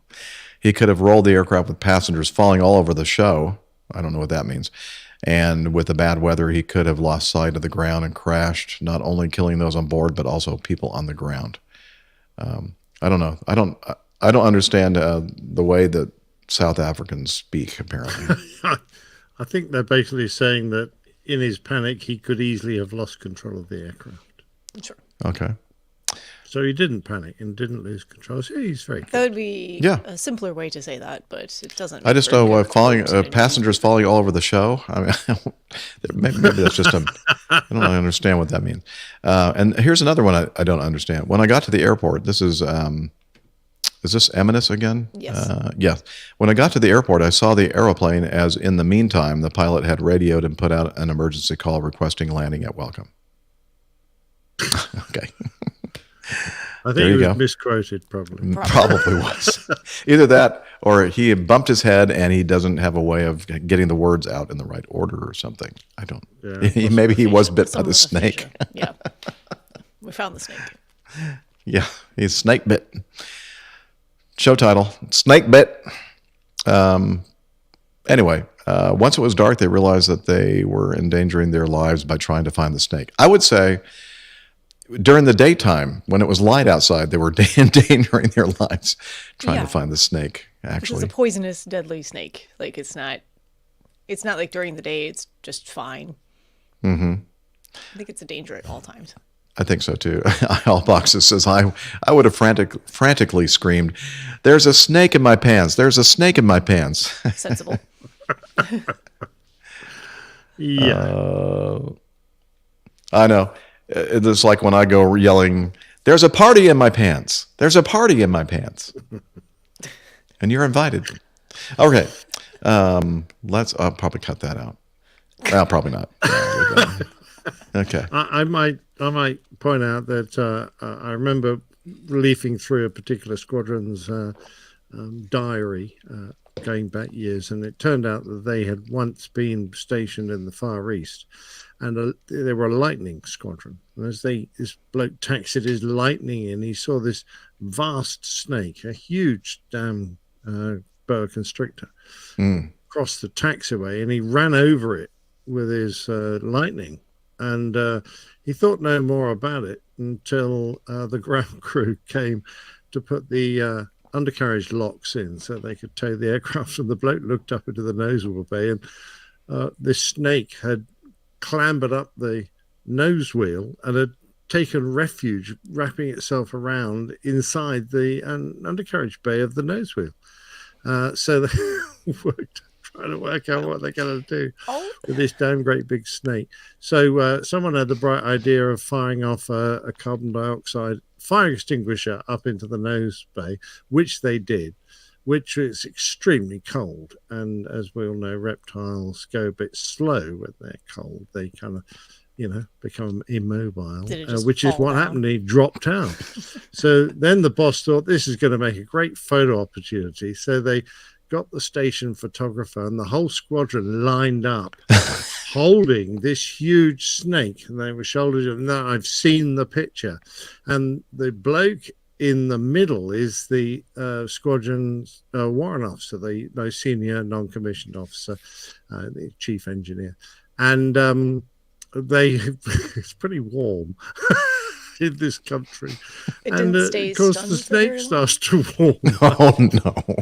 He could have rolled the aircraft with passengers falling all over the show. I don't know what that means. And with the bad weather, he could have lost sight of the ground and crashed, not only killing those on board, but also people on the ground. I don't know. I don't understand the way that South Africans speak, apparently. I think they're basically saying that in his panic, he could easily have lost control of the aircraft. Sure. Okay. So he didn't panic and didn't lose control. So he's very good. That would be Yeah. a simpler way to say that, but it doesn't. I just make for know a good quote. passengers falling all over the show. I mean, maybe that's just I don't understand what that means. And here's another one I don't understand. When I got to the airport, this is this Eminis again? Yes. Yes. When I got to the airport, I saw the aeroplane as in the meantime, the pilot had radioed and put out an emergency call requesting landing at welcome. Okay. I think There he you was go. misquoted, probably. Probably was. Either that or he had bumped his head and he doesn't have a way of getting the words out in the right order or something. I don't. Yeah, Maybe he was bit by Some the of snake. feature. Yeah. We found the snake. Yeah, he's snake bit. Show title, Snake Bit. Anyway, once it was dark, they realized that they were endangering their lives by trying to find the snake. I would say during the daytime, when it was light outside, they were endangering their lives trying to find the snake, This is actually. a poisonous, deadly snake. Like it's not like during the day. It's just fine. Mm-hmm. I think it's a danger at all times. I think so, too. All Boxes says, I would have frantically screamed, "There's a snake in my pants. There's a snake in my pants." Sensible. Yeah. I know. It's like when I go yelling, "There's a party in my pants. There's a party in my pants." And you're invited. Okay. I'll probably cut that out. Well, probably not. Okay. I might point out that I remember leafing through a particular squadron's diary going back years, and it turned out that they had once been stationed in the Far East, and they were a lightning squadron. And as this bloke taxied his lightning in, he saw this vast snake, a huge boa constrictor, cross the taxiway, and he ran over it with his lightning. And he thought no more about it until the ground crew came to put the undercarriage locks in so they could tow the aircraft. And the bloke looked up into the nose wheel bay, and this snake had clambered up the nose wheel and had taken refuge, wrapping itself around inside the undercarriage bay of the nose wheel. So they worked trying to work out what they're going to do with this damn great big snake. So someone had the bright idea of firing off a carbon dioxide fire extinguisher up into the nose bay, which they did, which is extremely cold. And as we all know, reptiles go a bit slow when they're cold. They kind of, become immobile, which is what happened. He dropped out. So then the boss thought this is going to make a great photo opportunity. So they got the station photographer and the whole squadron lined up holding this huge snake, and they were shoulders. And now I've seen the picture, and the bloke in the middle is the squadron's warrant officer, the most senior non-commissioned officer, the chief engineer, and it's pretty warm in this country. It And didn't stay of course stunned the for very snake long? starts to warm Oh, no.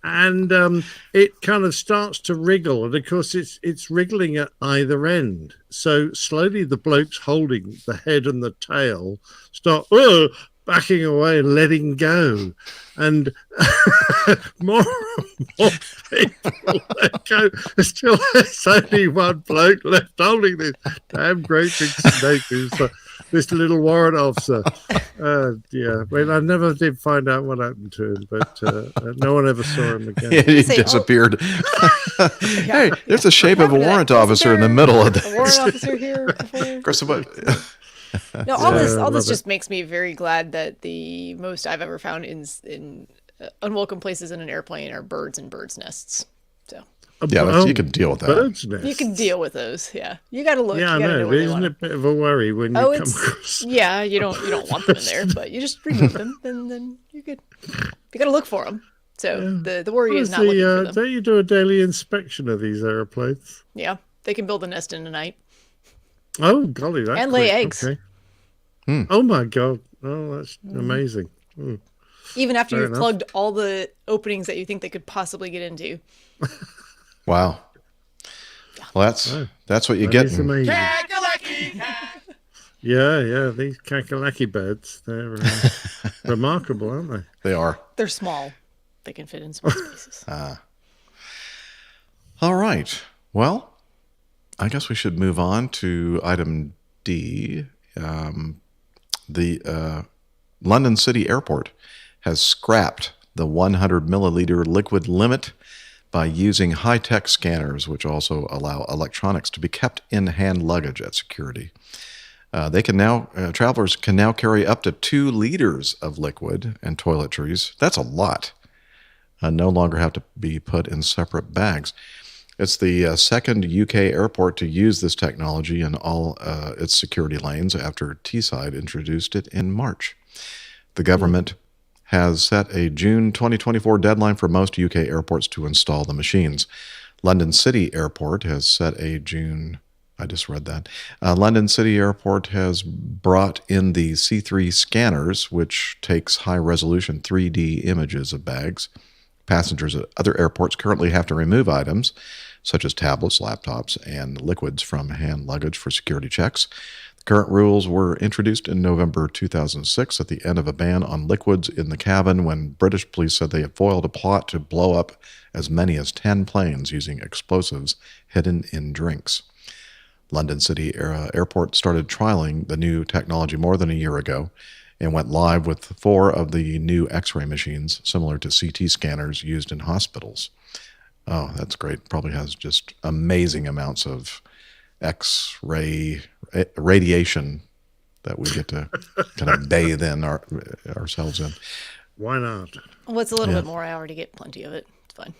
and it kind of starts to wriggle, and of course it's wriggling at either end. So slowly the blokes holding the head and the tail start backing away and letting go. And more and more people let go. There's only one bloke left holding this damn great big snake. Who's this little warrant officer. Yeah, I never did find out what happened to him, but no one ever saw him again. He disappeared. Hey, there's the shape of a warrant officer in the middle of the warrant officer here before. Of course, No, all this just makes me very glad that the most I've ever found in unwelcome places in an airplane are birds and birds' nests. So yeah, you can deal with that. Birds' nests. you can deal with those. Yeah, you got to look. Yeah, I know. But isn't it a bit of a worry when you come across? Yeah, you don't want them in there, but you just remove them, and then you're good. You got to look for them. So the worry is not looking for them. Don't you do a daily inspection of these airplanes? Yeah, they can build a nest in a night. Oh, golly. That's and lay quick. eggs. Okay. Oh, my God. Oh, that's amazing. Even after Fair you've enough. plugged all the openings that you think they could possibly get into. Wow. Well, that's what you get. It's amazing. Yeah, these kakalaki birds, they're remarkable, aren't they? They are. They're small. They can fit in small spaces. All right. Well, I guess we should move on to item D. The London City Airport has scrapped the 100 milliliter liquid limit by using high-tech scanners, which also allow electronics to be kept in hand luggage at security. Travelers can now carry up to 2 liters of liquid and toiletries. That's a lot. No longer have to be put in separate bags. It's the second UK airport to use this technology in all its security lanes after Teesside introduced it in March. The government has set a June 2024 deadline for most UK airports to install the machines. London City Airport has set a June... I just read that. London City Airport has brought in the C3 scanners, which takes high-resolution 3D images of bags. Passengers at other airports currently have to remove items, such as tablets, laptops, and liquids from hand luggage for security checks. The current rules were introduced in November 2006 at the end of a ban on liquids in the cabin when British police said they had foiled a plot to blow up as many as 10 planes using explosives hidden in drinks. London City Airport started trialing the new technology more than a year ago and went live with 4 of the new X-ray machines, similar to CT scanners used in hospitals. Oh, that's great. Probably has just amazing amounts of X-ray radiation that we get to kind of bathe in ourselves in. Why not? Well, it's a little bit more. I already get plenty of it. It's fine.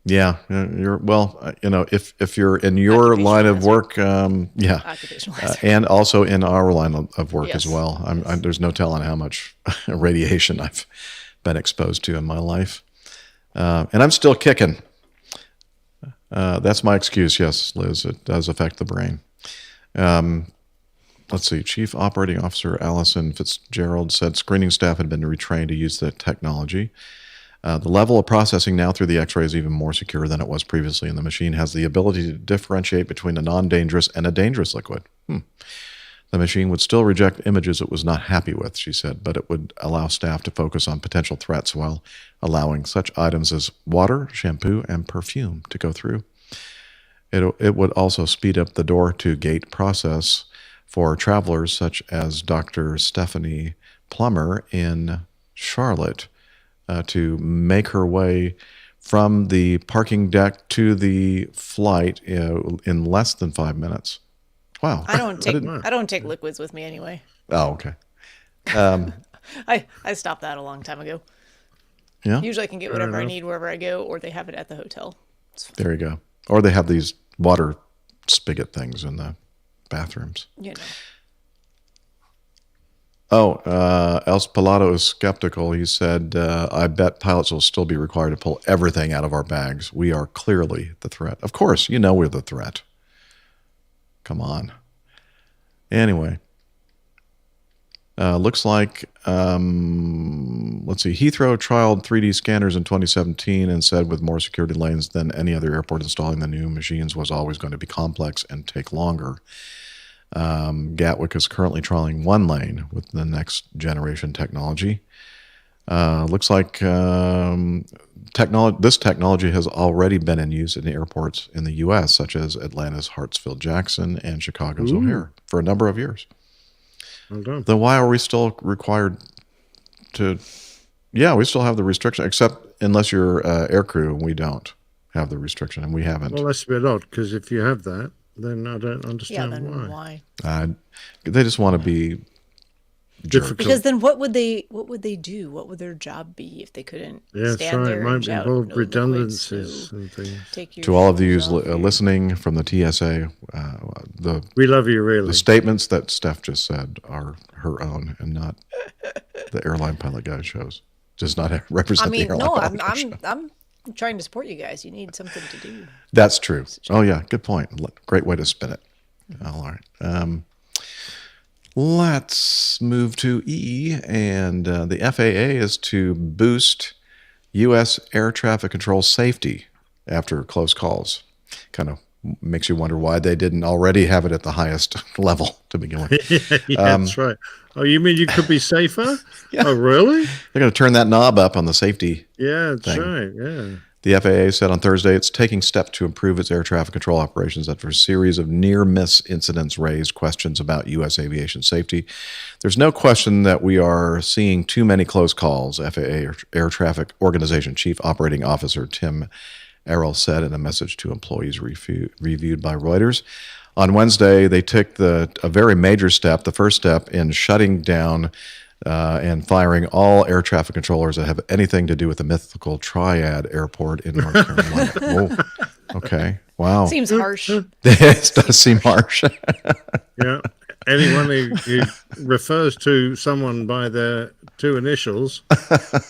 Yeah, if you're in your line of work, and also in our line of work as well. There's no telling how much radiation I've been exposed to in my life, and I'm still kicking. That's my excuse. Yes, Liz, it does affect the brain. Let's see. Chief Operating Officer Alison Fitzgerald said screening staff had been retrained to use the technology. The level of processing now through the X-ray is even more secure than it was previously, and the machine has the ability to differentiate between a non-dangerous and a dangerous liquid. The machine would still reject images it was not happy with, she said, but it would allow staff to focus on potential threats while allowing such items as water, shampoo, and perfume to go through. It would also speed up the door-to-gate process for travelers such as Dr. Stephanie Plummer in Charlotte, to make her way from the parking deck to the flight in less than 5 minutes. Wow! I don't take liquids with me anyway. Oh, okay. I stopped that a long time ago. Yeah. Usually I can get whatever I need wherever I go, or they have it at the hotel. There you go. Or they have these water spigot things in the bathrooms. You know. Oh, El Spalato is skeptical. He said, I bet pilots will still be required to pull everything out of our bags. We are clearly the threat. Of course, we're the threat. Come on. Anyway. Looks like, let's see, Heathrow trialed 3D scanners in 2017 and said with more security lanes than any other airport, installing the new machines was always going to be complex and take longer. Gatwick is currently trialing 1 lane with the next generation technology. Looks like this technology has already been in use in airports in the U.S., such as Atlanta's Hartsfield-Jackson and Chicago's O'Hare, for a number of years. Well done. Then why are we still required to? Yeah, we still have the restriction, except unless you're aircrew, and we don't have the restriction, and we haven't. Well, that's a bit odd, because if you have that, then I don't Yeah, understand then why. why? They just want to be jerks. Because then what would they do? What would their job be if they couldn't Yeah, that's stand right. there It and might shout, involve "No liquids, redundancies no, and things. take your To all of you shoes off your-" listening from the TSA, We love you, really. the statements that Steph just said are her own and not the Airline Pilot Guy shows. Does not represent I mean, the Airline no, Pilot Guy show. I'm trying to support you guys. You need something to do. That's true. Oh, yeah. Good point. Great way to spin it. All right. Let's move to E. And the FAA is to boost U.S. air traffic control safety after close calls. Kind of makes you wonder why they didn't already have it at the highest level to begin with. Yeah, that's right. Oh, you mean you could be safer? Yeah. Oh, really? They're going to turn that knob up on the safety. Yeah, that's thing. right. Yeah. The FAA said on Thursday it's taking steps to improve its air traffic control operations after a series of near-miss incidents raised questions about U.S. aviation safety. There's no question that we are seeing too many close calls, FAA Air Traffic Organization Chief Operating Officer Tim Errol said in a message to employees reviewed by Reuters. On Wednesday, they took a very major step, the first step in shutting down and firing all air traffic controllers that have anything to do with the mythical Triad Airport in North Carolina. Whoa. Okay. Wow. Seems harsh. It does seem harsh. Yeah. Anyone who refers to someone by their two initials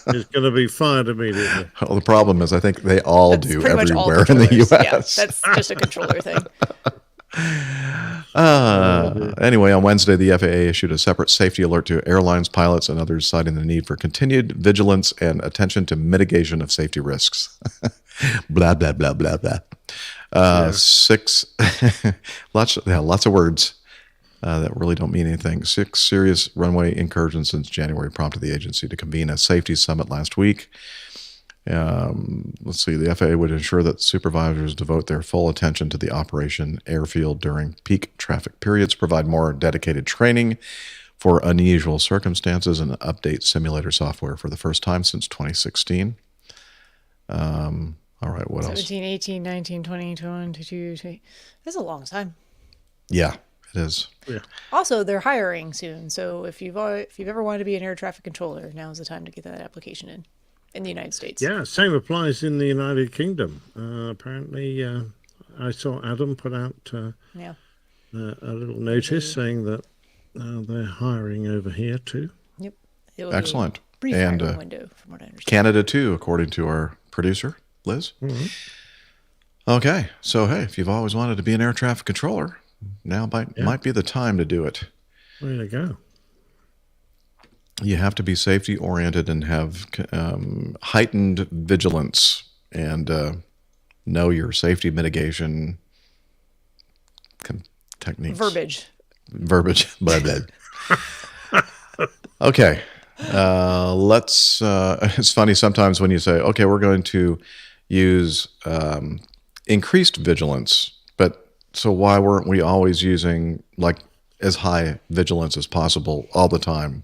is going to be fired immediately. Well, the problem is I think they all That's do pretty much all everywhere in the controllers. U.S. Yeah, that's just a controller thing. Anyway, on Wednesday, the FAA issued a separate safety alert to airlines, pilots, and others, citing the need for continued vigilance and attention to mitigation of safety risks. Blah, blah, blah, blah, blah. Six, lots of words that really don't mean anything. 6 serious runway incursions since January prompted the agency to convene a safety summit last week. Let's see, the FAA would ensure that supervisors devote their full attention to the operation airfield during peak traffic periods, provide more dedicated training for unusual circumstances, and update simulator software for the first time since 2016. All right, what 17, 18, 19, 20, 21, 22, 23. That's a long time. Yeah, it is. Yeah. Also, they're hiring soon, so if you've ever wanted to be an air traffic controller, now's the time to get that application in the United States. Yeah, same applies in the United Kingdom. Apparently, I saw Adam put out a little notice saying that they're hiring over here too. Yep. It will be a Excellent. brief And hiring window, from what I understand. Canada too, according to our producer, Liz. Mm-hmm. Okay, so hey, if you've always wanted to be an air traffic controller, now might be the time to do it. Way to go. You have to be safety oriented and have heightened vigilance and know your safety mitigation techniques. Verbiage. Blah, blah. Okay. Let's. It's funny sometimes when you say, okay, we're going to use increased vigilance, but so why weren't we always using like as high vigilance as possible all the time?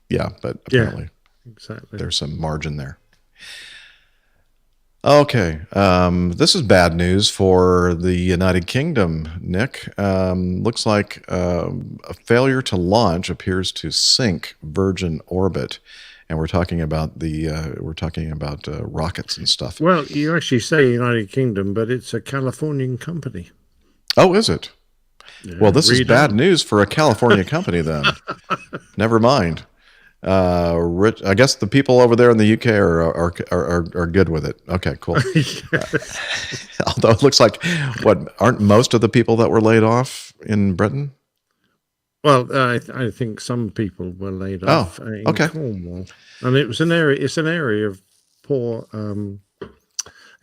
Yeah, but apparently exactly. There's some margin there. Okay, this is bad news for the United Kingdom, Nick. Looks like a failure to launch appears to sink Virgin Orbit, and we're talking about rockets and stuff. Well, you actually say United Kingdom, but it's a Californian company. Oh, is it? Yeah, Well, this is read bad on. news for a California company then. Never mind. I guess the people over there in the UK are good with it. Okay, cool. Although it looks like, aren't most of the people that were laid off in Britain? Well, I think some people were laid off in okay. Cornwall, and it was an area. It's an area of poor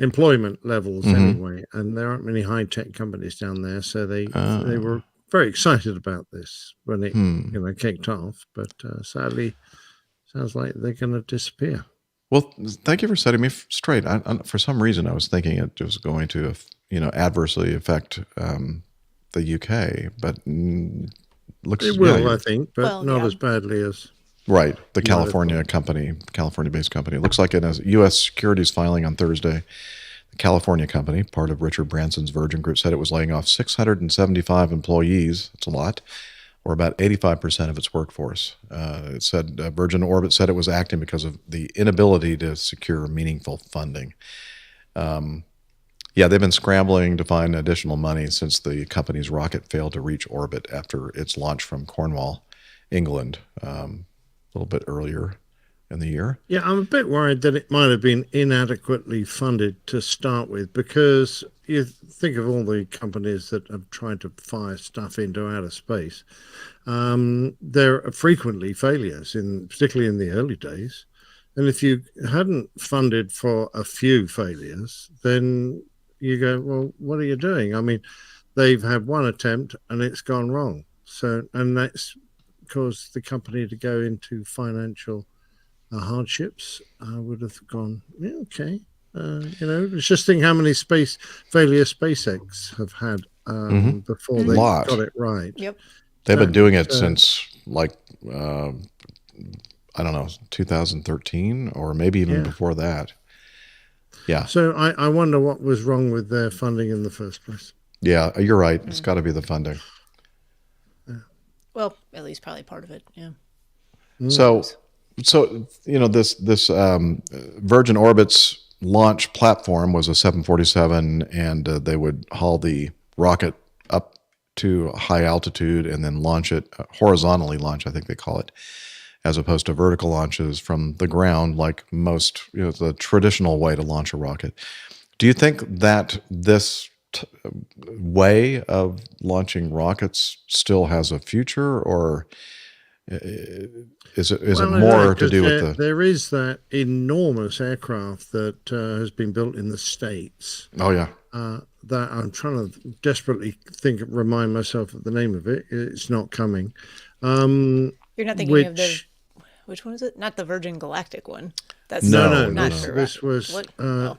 employment levels anyway, and there aren't many high tech companies down there, so they were very excited about this when it kicked off, but sadly, sounds like they're going to disappear. Well, thank you for setting me straight. For some reason, I was thinking it was going to, adversely affect the UK, but looks It will, yeah, I think, but not as badly as right. The California-based company. It looks like in a U.S. securities filing on Thursday, the California company, part of Richard Branson's Virgin Group, said it was laying off 675 employees. That's a lot. Or about 85% of its workforce. It said Virgin Orbit said it was acting because of the inability to secure meaningful funding. They've been scrambling to find additional money since the company's rocket failed to reach orbit after its launch from Cornwall, England, a little bit earlier in the year. Yeah, I'm a bit worried that it might have been inadequately funded to start with, because you think of all the companies that have tried to fire stuff into outer space. There are frequently failures, particularly in the early days. And if you hadn't funded for a few failures, then you go, well, what are you doing? I mean, they've had one attempt and it's gone wrong. And that's caused the company to go into financial hardships. I would have gone, yeah, okay. Just think how many space failures SpaceX have had before they got it right. Yep. They've been doing it since 2013 or maybe even before that. Yeah. So I wonder what was wrong with their funding in the first place. Yeah, you're right. It's got to be the funding. Yeah. Well, at least probably part of it. Yeah. So this Virgin Orbit's launch platform was a 747, and they would haul the rocket up to high altitude and then launch it horizontally launch, I think they call it, as opposed to vertical launches from the ground, like most, the traditional way to launch a rocket. Do you think that this way of launching rockets still has a future, or is it more to do with there is that enormous aircraft that has been built in the States. Oh yeah. That I'm trying to desperately remind myself of the name of it. It's not coming. You're not thinking of which one is it? Not the Virgin Galactic one. That's no. Not this was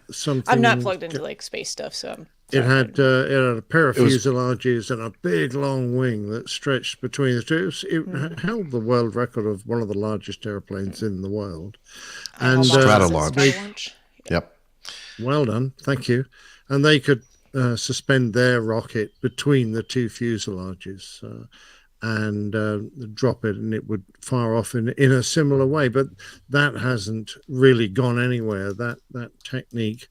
something. I'm not plugged into space stuff, so I'm It had a pair of fuselages and a big long wing that stretched between the two. It held the world record of one of the largest airplanes in the world. And Stratolaunch. Yep. Well done, thank you. And they could suspend their rocket between the two fuselages and drop it, and it would fire off in a similar way. But that hasn't really gone anywhere. That technique.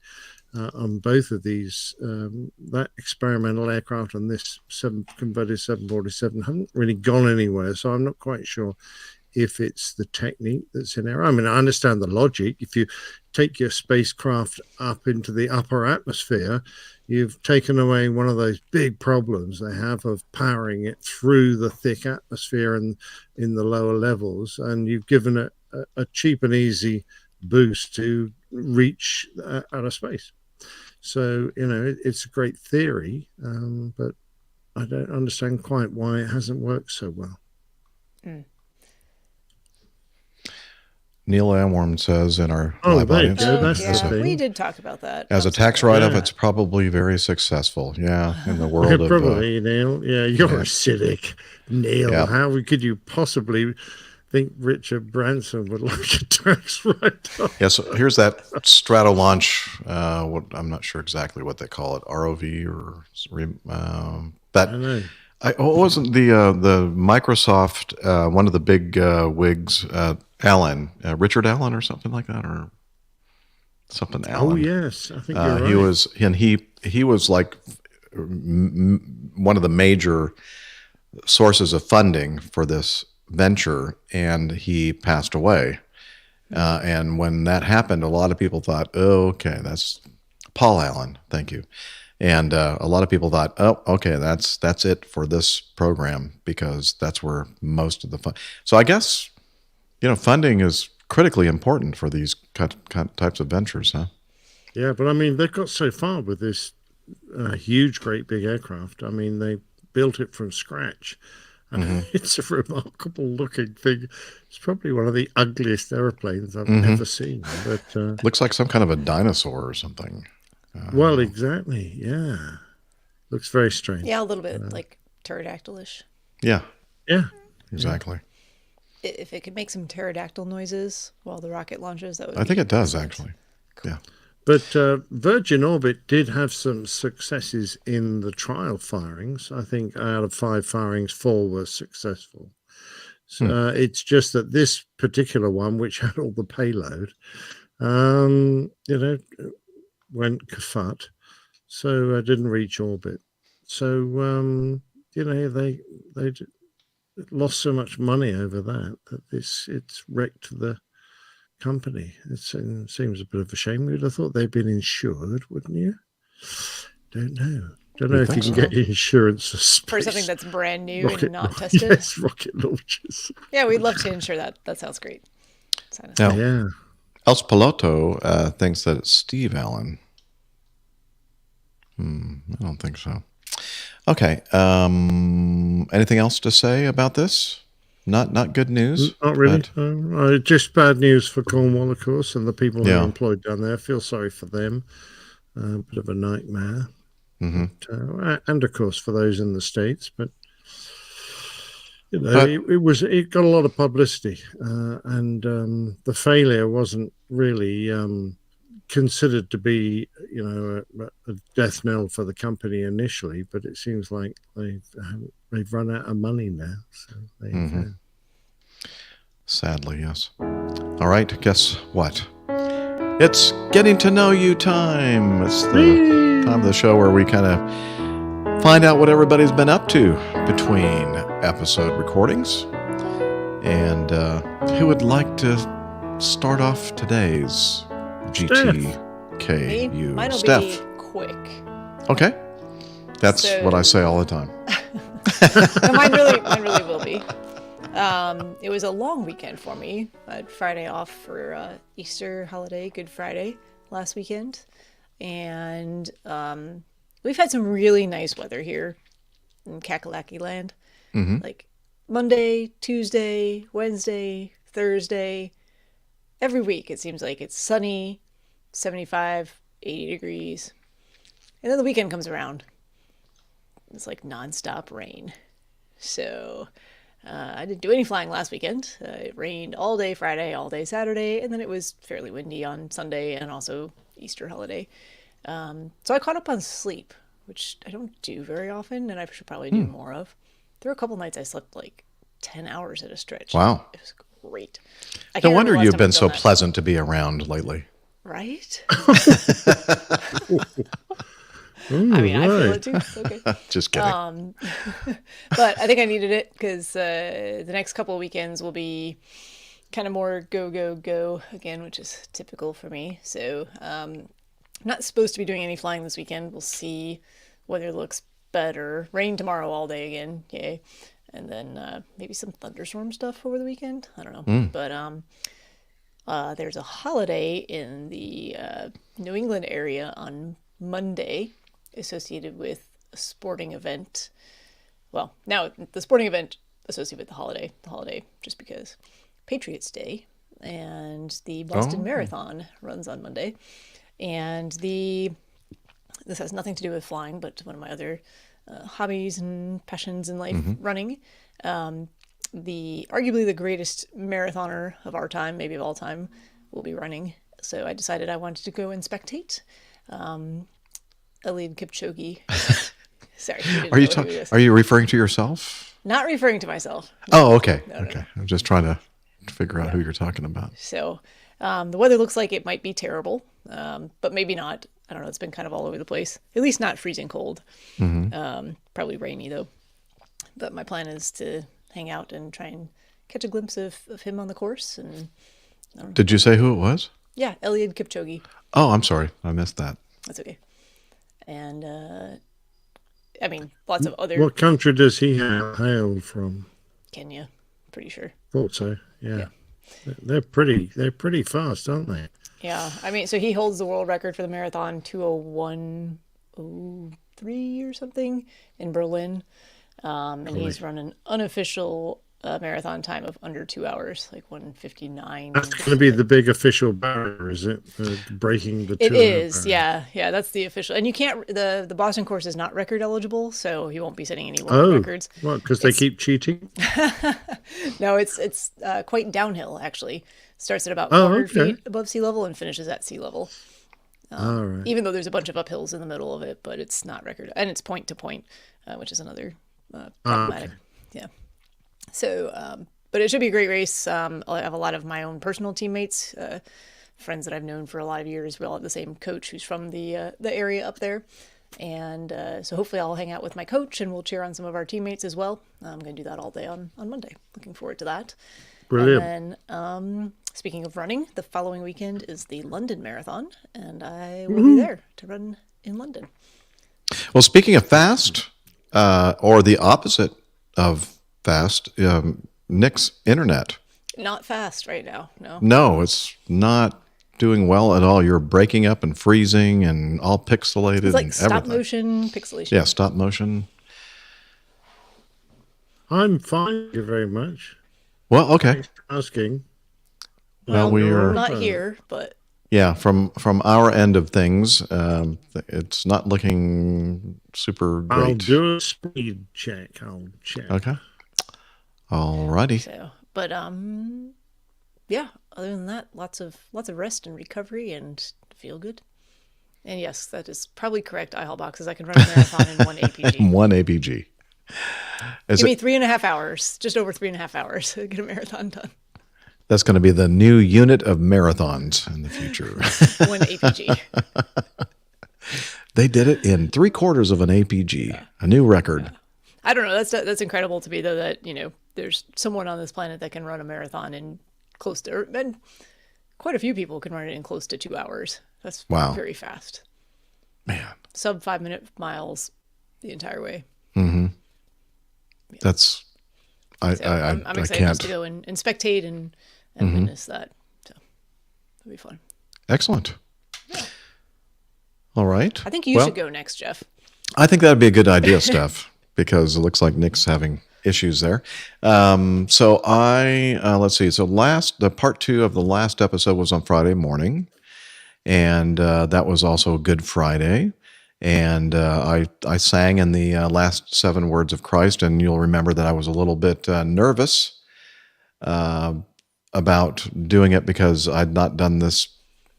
On both of these, that experimental aircraft and this converted 747 haven't really gone anywhere. So I'm not quite sure if it's the technique that's in there. I mean, I understand the logic. If you take your spacecraft up into the upper atmosphere, you've taken away one of those big problems they have of powering it through the thick atmosphere and in the lower levels. And you've given it a cheap and easy boost to reach outer space. So, it's a great theory, but I don't understand quite why it hasn't worked so well. Neil Anworm says in our live audience. We did talk about that. As a tax write-off, it's probably very successful. Yeah, in the world of... Probably, Neil. Yeah, you're a cynic, Neil. Yeah. How could you possibly... think Richard Branson would like a tax write-off? Yeah, so here's that Stratolaunch. I'm not sure exactly what they call it, ROV or that. I know. Wasn't the Microsoft one of the big wigs, Allen, Richard Allen or something like that, or something Allen? Oh yes, I think you're right. He was like one of the major sources of funding for this venture, and he passed away. And when that happened, a lot of people thought, oh, okay, that's Paul Allen. Thank you. And a lot of people thought, oh, okay, that's it for this program, because that's where most of the fun. So I guess, funding is critically important for these types of ventures, huh? Yeah, but I mean, they've got so far with this huge, great big aircraft. I mean, they built it from scratch. And it's a remarkable looking thing. It's probably one of the ugliest airplanes I've ever seen. But Looks like some kind of a dinosaur or something. well, exactly. Yeah. Looks very strange. Yeah, a little bit like pterodactylish. Yeah, Yeah. exactly. If it could make some pterodactyl noises while the rocket launches, that would I think be it does, excellent. actually. Yeah. But Virgin Orbit did have some successes in the trial firings. I think out of 5 firings, 4 were successful. So it's just that this particular one, which had all the payload, went kafut. So I didn't reach orbit. So, they lost so much money over that it's wrecked the company. It seems a bit of a shame. You'd have thought they'd been insured, wouldn't you? Don't know. Don't know if you can get insurance for space. For something that's brand new rocket and not launch- tested. Yes, rocket launches. Yeah, we'd love to insure that. That sounds great. Sign us Now, up. Yeah. Els Piloto thinks that it's Steve Allen. I don't think so. Okay. Anything else to say about this? Not good news. Not really. but- Just bad news for Cornwall, of course, and the people who Yeah. are employed down there. I feel sorry for them. Bit of a nightmare. But, and of course for those in the States. But But- it got a lot of publicity, and the failure wasn't really considered to be, a death knell for the company initially. But it seems like they've run out of money now. So they've. Sadly, yes. All right, guess what? It's getting to know you time. It's the time of the show where we kind of find out what everybody's been up to between episode recordings. And who would like to start off today's GTKU? Mine will Steph. be quick. Okay. That's So- what I say all the time. No, mine really will be. It was a long weekend for me. I had Friday off for Easter holiday, Good Friday last weekend, and we've had some really nice weather here in Kakalaki land. Like Monday, Tuesday, Wednesday, Thursday, every week it seems like it's sunny, 75, 80 degrees, and then the weekend comes around. It's like nonstop rain. So I didn't do any flying last weekend. It rained all day Friday, all day Saturday, and then it was fairly windy on Sunday and also Easter holiday. So I caught up on sleep, which I don't do very often, and I should probably do more of. There were a couple nights I slept like 10 hours at a stretch. Wow. It was great. I No can't wonder remember the you've last time been I've so done that. pleasant to be around lately. Right? I mean, I feel it too. It's okay. Just kidding. But I think I needed it because the next couple of weekends will be kind of more go, go, go again, which is typical for me. So I'm not supposed to be doing any flying this weekend. We'll see. Weather looks better. Rain tomorrow all day again. Yay. And then maybe some thunderstorm stuff over the weekend. I don't know. But there's a holiday in the New England area on Monday associated with a sporting event. Well, now the sporting event associated with the holiday just because Patriots Day, and the Boston Marathon runs on Monday. And this has nothing to do with flying, but one of my other hobbies and passions in life, running. Arguably the greatest marathoner of our time, maybe of all time, will be running. So I decided I wanted to go and spectate. Eliud Kipchoge. Sorry. you didn't know who he was. Are you referring to yourself? Not referring to myself. Oh, okay. no. Okay. I'm just trying to figure out who you're talking about. So the weather looks like it might be terrible, but maybe not. I don't know. It's been kind of all over the place. At least not freezing cold. Probably rainy though. But my plan is to hang out and try and catch a glimpse of him on the course. And Did you say who it was? yeah, Eliud Kipchoge. Oh, I'm sorry. I missed that. That's okay. And I mean, lots of other What country does he hail from? Kenya, pretty sure. Thought so. Yeah. They're pretty fast, aren't they? Yeah, I mean, so he holds the world record for the marathon, 2:01:03 or something in Berlin. And he's run an unofficial marathon time of under 2 hours, like 1:59. That's going to be the big official barrier, is it? Breaking the 2 It hour is, barrier. yeah. That's the official, and you can't. The Boston course is not record eligible, so he won't be setting any world records. What? Because they keep cheating? No, it's quite downhill actually. Starts at about Oh, 400 okay. feet above sea level and finishes at sea level. All right. Even though there's a bunch of uphills in the middle of it, but it's not record, and it's point to point, which is another problematic. Yeah. So, but it should be a great race. I have a lot of my own personal teammates, friends that I've known for a lot of years. We all have the same coach who's from the area up there, and so hopefully I'll hang out with my coach and we'll cheer on some of our teammates as well. I'm going to do that all day on Monday. Looking forward to that. Brilliant. And then, speaking of running, the following weekend is the London Marathon, and I will be there to run in London. Well, speaking of fast, or the opposite of fast, Nick's internet. Not fast right now, no. No, it's not doing well at all. You're breaking up and freezing and all pixelated It's like and stop everything. motion pixelation. Yeah, stop motion. I'm fine, thank you very much. Well, okay. Thanks for asking. Well, we are. Not here, but Yeah, from our end of things, it's not looking super I'll great. do a speed check. I'll check. Okay. Alrighty. so, but yeah. Other than that, lots of rest and recovery and feel good. And yes, that is probably correct. IHOL boxes. I can run a marathon in one APG. One APG. Is Give me it, 3.5 hours, just over 3.5 hours to get a marathon done. that's going to be the new unit of marathons in the future. One APG. They did it in 3/4 of an APG, a new record. I don't know. That's incredible to me, though, that, there's someone on this planet that can run a marathon in close to, and quite a few people can run it in close to 2 hours. That's Wow. very fast. Man, Sub 5-minute miles the entire way. that's I So I'm I excited can't. just to go and spectate and witness that. So it'll be fun. Excellent. All right. I think you Well, should go next, Jeff. I think that'd be a good idea, Steph, because it looks like Nick's having issues there. So let's see. So the part 2 of the last episode was on Friday morning, and that was also Good Friday. And I sang in the last 7 words of Christ, and you'll remember that I was a little bit nervous about doing it because I'd not done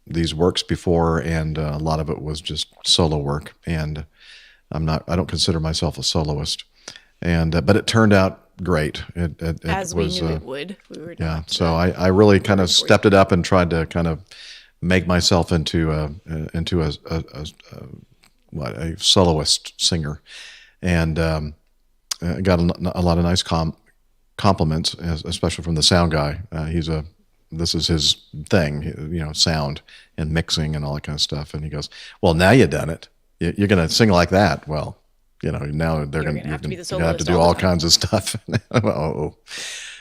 these works before, and a lot of it was just solo work, and I don't consider myself a soloist, and but it turned out great. It As was, we knew it would. We were yeah. not, So I really kind of stepped it up and tried to kind of make myself into a soloist singer, and I got a lot of nice compliments, especially from the sound guy. This is his thing, sound and mixing and all that kind of stuff. And he goes, "Well, now you've done it. You're going to sing like that." Well, now they're going to have to be the you're gonna have to soloist do all the all time. kinds of stuff. Oh.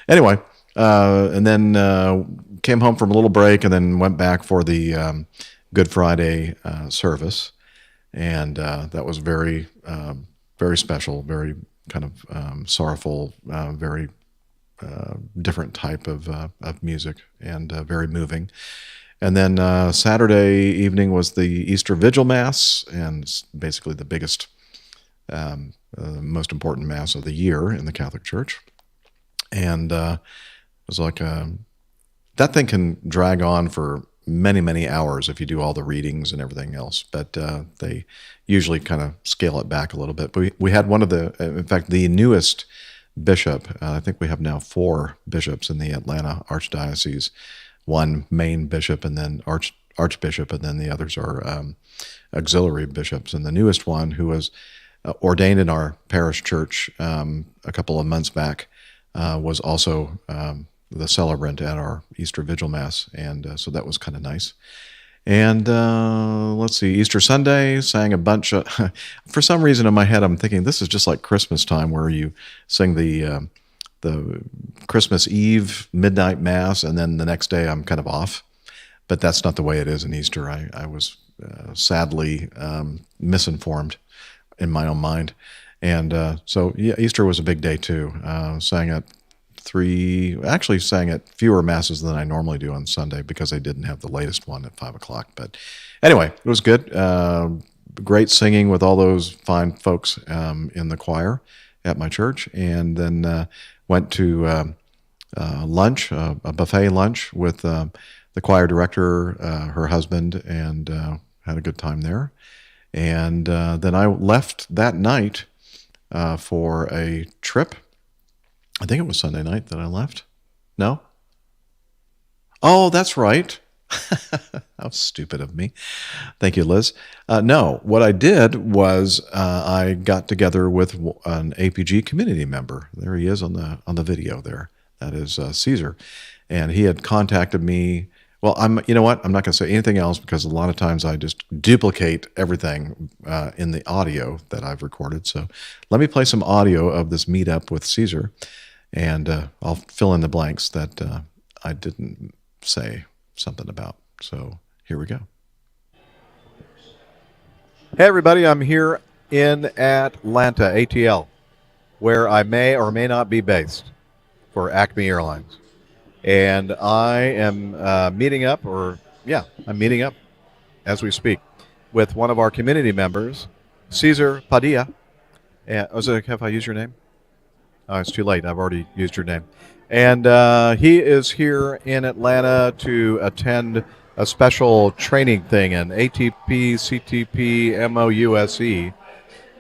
Anyway, and then came home from a little break, and then went back for the Good Friday service, and that was very, very special, very kind of sorrowful, very different type of music, and very moving. And then Saturday evening was the Easter Vigil Mass, and it's basically the biggest, most important Mass of the year in the Catholic Church. And it was like that thing can drag on for many, many hours if you do all the readings and everything else. But they usually kind of scale it back a little bit. But we had one of in fact, the newest bishop. I think we have now 4 bishops in the Atlanta Archdiocese. One main bishop, and then archbishop, and then the others are auxiliary bishops. And the newest one, who was ordained in our parish church a couple of months back, was also the celebrant at our Easter Vigil Mass, and so that was kind of nice. And let's see, Easter Sunday, sang a bunch of, for some reason in my head I'm thinking this is just like Christmas time, where you sing the Christmas Eve midnight Mass, and then the next day I'm kind of off. But that's not the way it is in Easter. I was sadly misinformed in my own mind. And so yeah, Easter was a big day too. Sang at fewer masses than I normally do on Sunday because I didn't have the latest one at 5:00. But anyway, it was good. Great singing with all those fine folks in the choir at my church, and then went to lunch, a buffet lunch with the choir director, her husband, and had a good time there. And then I left that night for a trip. I think it was Sunday night that I left. No? Oh, that's right. How stupid of me. Thank you, Liz. No, what I did was I got together with an APG community member. There he is on the video there. That is Caesar. And he had contacted me. Well, you know what? I'm not going to say anything else because a lot of times I just duplicate everything in the audio that I've recorded. So let me play some audio of this meetup with Caesar, and I'll fill in the blanks that I didn't say something about. So here we go. Hey, everybody. I'm here in Atlanta, ATL, where I may or may not be based for Acme Airlines. And I am meeting up as we speak with one of our community members, Cesar Padilla. Have I used your name? Oh, it's too late. I've already used your name. And he is here in Atlanta to attend a special training thing in ATP, CTP, MOUSE,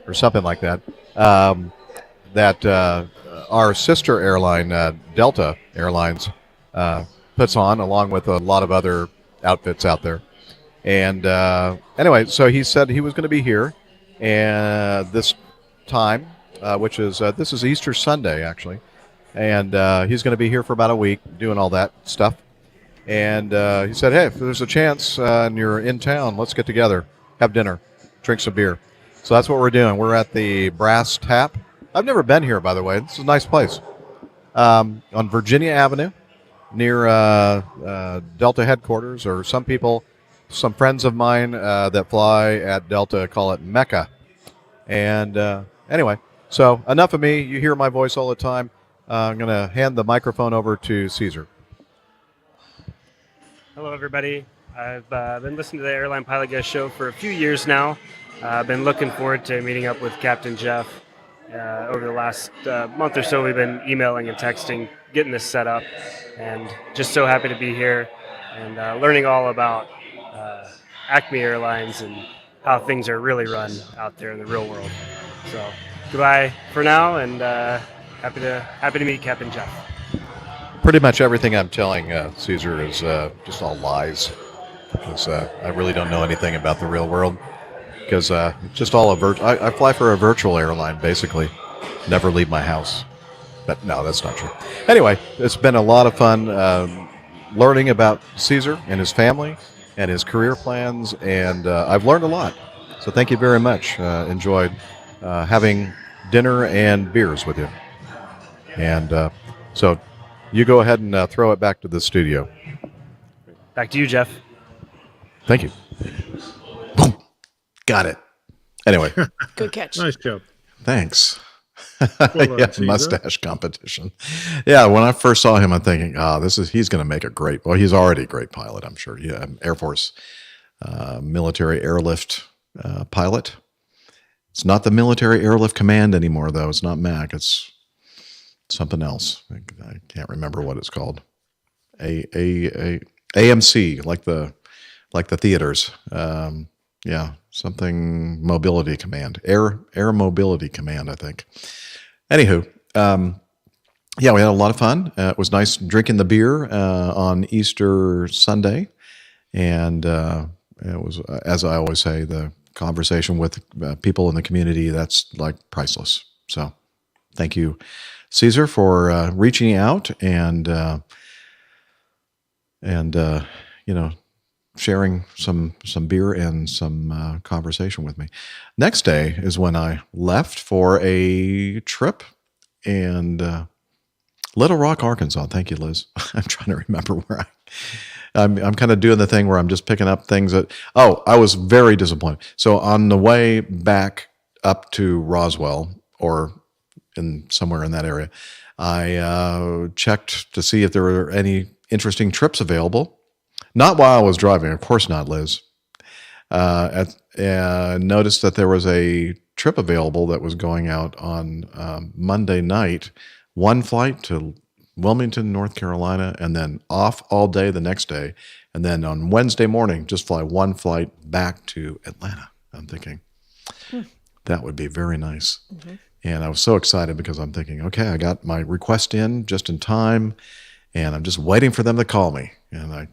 or something like that, that our sister airline, Delta Airlines, puts on, along with a lot of other outfits out there. And anyway, so he said he was going to be here and this time, which is this is Easter Sunday, actually. And he's going to be here for about a week doing all that stuff. And he said, hey, if there's a chance and you're in town, let's get together, have dinner, drink some beer. So that's what we're doing. We're at the Brass Tap. I've never been here, by the way. This is a nice place. On Virginia Avenue, near Delta headquarters, or some friends of mine that fly at Delta call it Mecca. And anyway, so enough of me. You hear my voice all the time. I'm going to hand the microphone over to Caesar. Hello, everybody. I've been listening to the Airline Pilot Guest Show for a few years now. I've been looking forward to meeting up with Captain Jeff. Over the last month or so, we've been emailing and texting, getting this set up, and just so happy to be here and learning all about Acme Airlines and how things are really run out there in the real world. So goodbye for now, and happy to meet Captain Jeff. Pretty much everything I'm telling Caesar is just all lies, because I really don't know anything about the real world. Because it's just all I fly for a virtual airline, basically. Never leave my house. But no, that's not true. Anyway, it's been a lot of fun learning about Caesar and his family and his career plans, and I've learned a lot. So thank you very much. Enjoyed having dinner and beers with you. And so you go ahead and throw it back to the studio. Back to you, Jeff. Thank you. Boom. Got it. Anyway. Good catch. Nice job. Thanks. Well, yeah, mustache competition. Yeah, when I first saw him, I'm thinking, he's going to make a great, well, he's already a great pilot, I'm sure. Yeah, Air Force military airlift pilot. It's not the military airlift command anymore, though. It's not MAC. It's something else. I can't remember what it's called. AMC, like the theaters. Yeah, something mobility command, air mobility command, I think. Anywho, yeah, we had a lot of fun. It was nice drinking the beer on Easter Sunday, and it was, as I always say, the conversation with people in the community, that's like priceless. So, thank you, Caesar, for reaching out and sharing some beer and some conversation with me. Next day is when I left for a trip in Little Rock, Arkansas. Thank you, Liz. I'm trying to remember where I'm kind of doing the thing where I'm just picking up things that, I was very disappointed. So on the way back up to Roswell, or in somewhere in that area. I checked to see if there were any interesting trips available. Not while I was driving, of course not, Liz. Noticed that there was a trip available that was going out on Monday night, one flight to Wilmington, North Carolina, and then off all day the next day. And then on Wednesday morning, just fly one flight back to Atlanta. I'm thinking that would be very nice. Mm-hmm. And I was so excited because I'm thinking, okay, I got my request in just in time, and I'm just waiting for them to call me. And I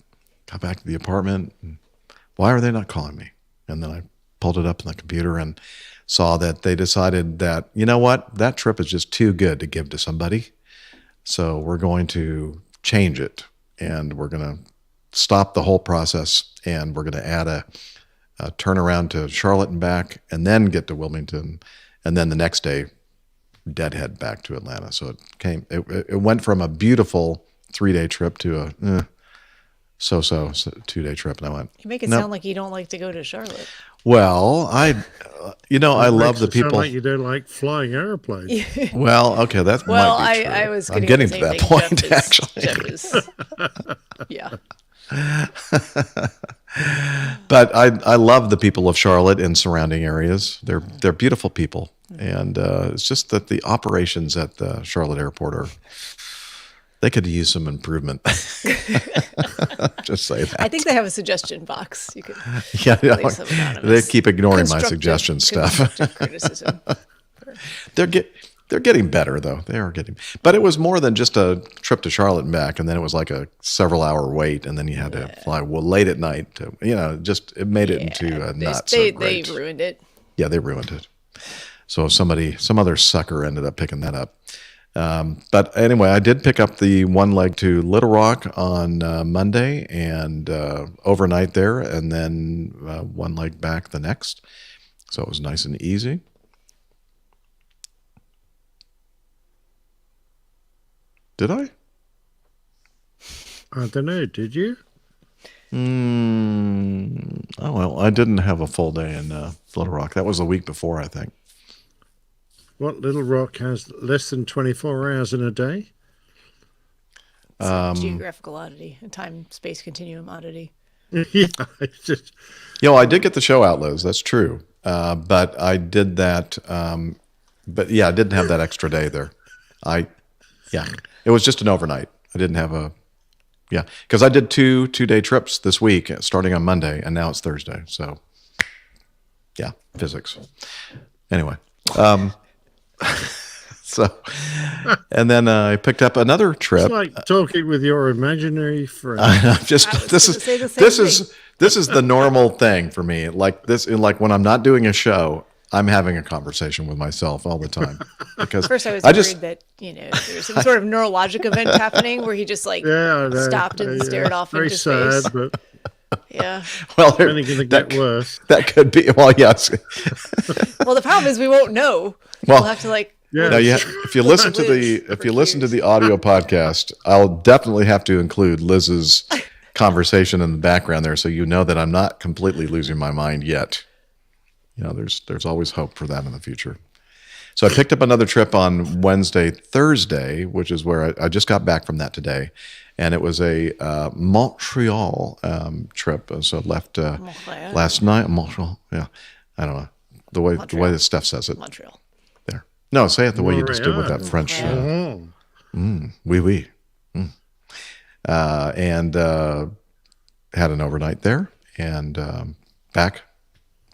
got back to the apartment. And why are they not calling me? And then I pulled it up on the computer and saw that they decided that, you know what, that trip is just too good to give to somebody. So we're going to change it, and we're going to stop the whole process, and we're going to add a turnaround to Charlotte and back, and then get to Wilmington, and then the next day, deadhead back to Atlanta. So it went from a beautiful 3-day trip to a so-so 2-day trip, and I went. You make it sound like you don't like to go to Charlotte. Well, I love the people. Sound like you don't like flying airplanes. Well, okay, that's well, might be true. I was I'm getting to that point, Jeff actually. Yeah. But I love the people of Charlotte and surrounding areas. They're beautiful people, and it's just that the operations at the Charlotte airport they could use some improvement. Just say that. I think they have a suggestion box. You could they keep ignoring my suggestion stuff. Criticism. They're getting better though. They are getting. But it was more than just a trip to Charlotte and back, and then it was like a several-hour wait, and then you had to fly late at night. It made it into a not so great. They ruined it. Yeah, they ruined it. So some other sucker ended up picking that up. But anyway, I did pick up the one leg to Little Rock on Monday and overnight there, and then one leg back the next. So it was nice and easy. Did I? I don't know. Did you? Oh, well, I didn't have a full day in Little Rock. That was the week before, I think. What, Little Rock has less than 24 hours in a day? Geographical oddity, a time-space continuum oddity. Yeah, it's just... I did get the show out, Liz. That's true. But I did that. I didn't have that extra day there. It was just an overnight. I didn't have because I did two-day trips this week, starting on Monday, and now it's Thursday. So, physics. Anyway. And then I picked up another trip. It's like talking with your imaginary friend. This is the normal thing for me. Like when I'm not doing a show, I'm having a conversation with myself all the time. Because first I was worried that there's some sort of neurologic event happening where he just stopped and stared off into space. But... Yeah. Well, they're only going to get worse. That could be. Well, yes. Well, the problem is we won't know. We'll have to if you listen to the audio podcast, I'll definitely have to include Liz's conversation in the background there, so you know that I'm not completely losing my mind yet. There's always hope for that in the future. So I picked up another trip on Thursday, which is where I just got back from that today. And it was a Montreal trip. So I left last night. Montreal. Yeah. I don't know. The way that Steph says it. Montreal. There. No, say it the way you just did with that French. Oui, oui. And had an overnight there and back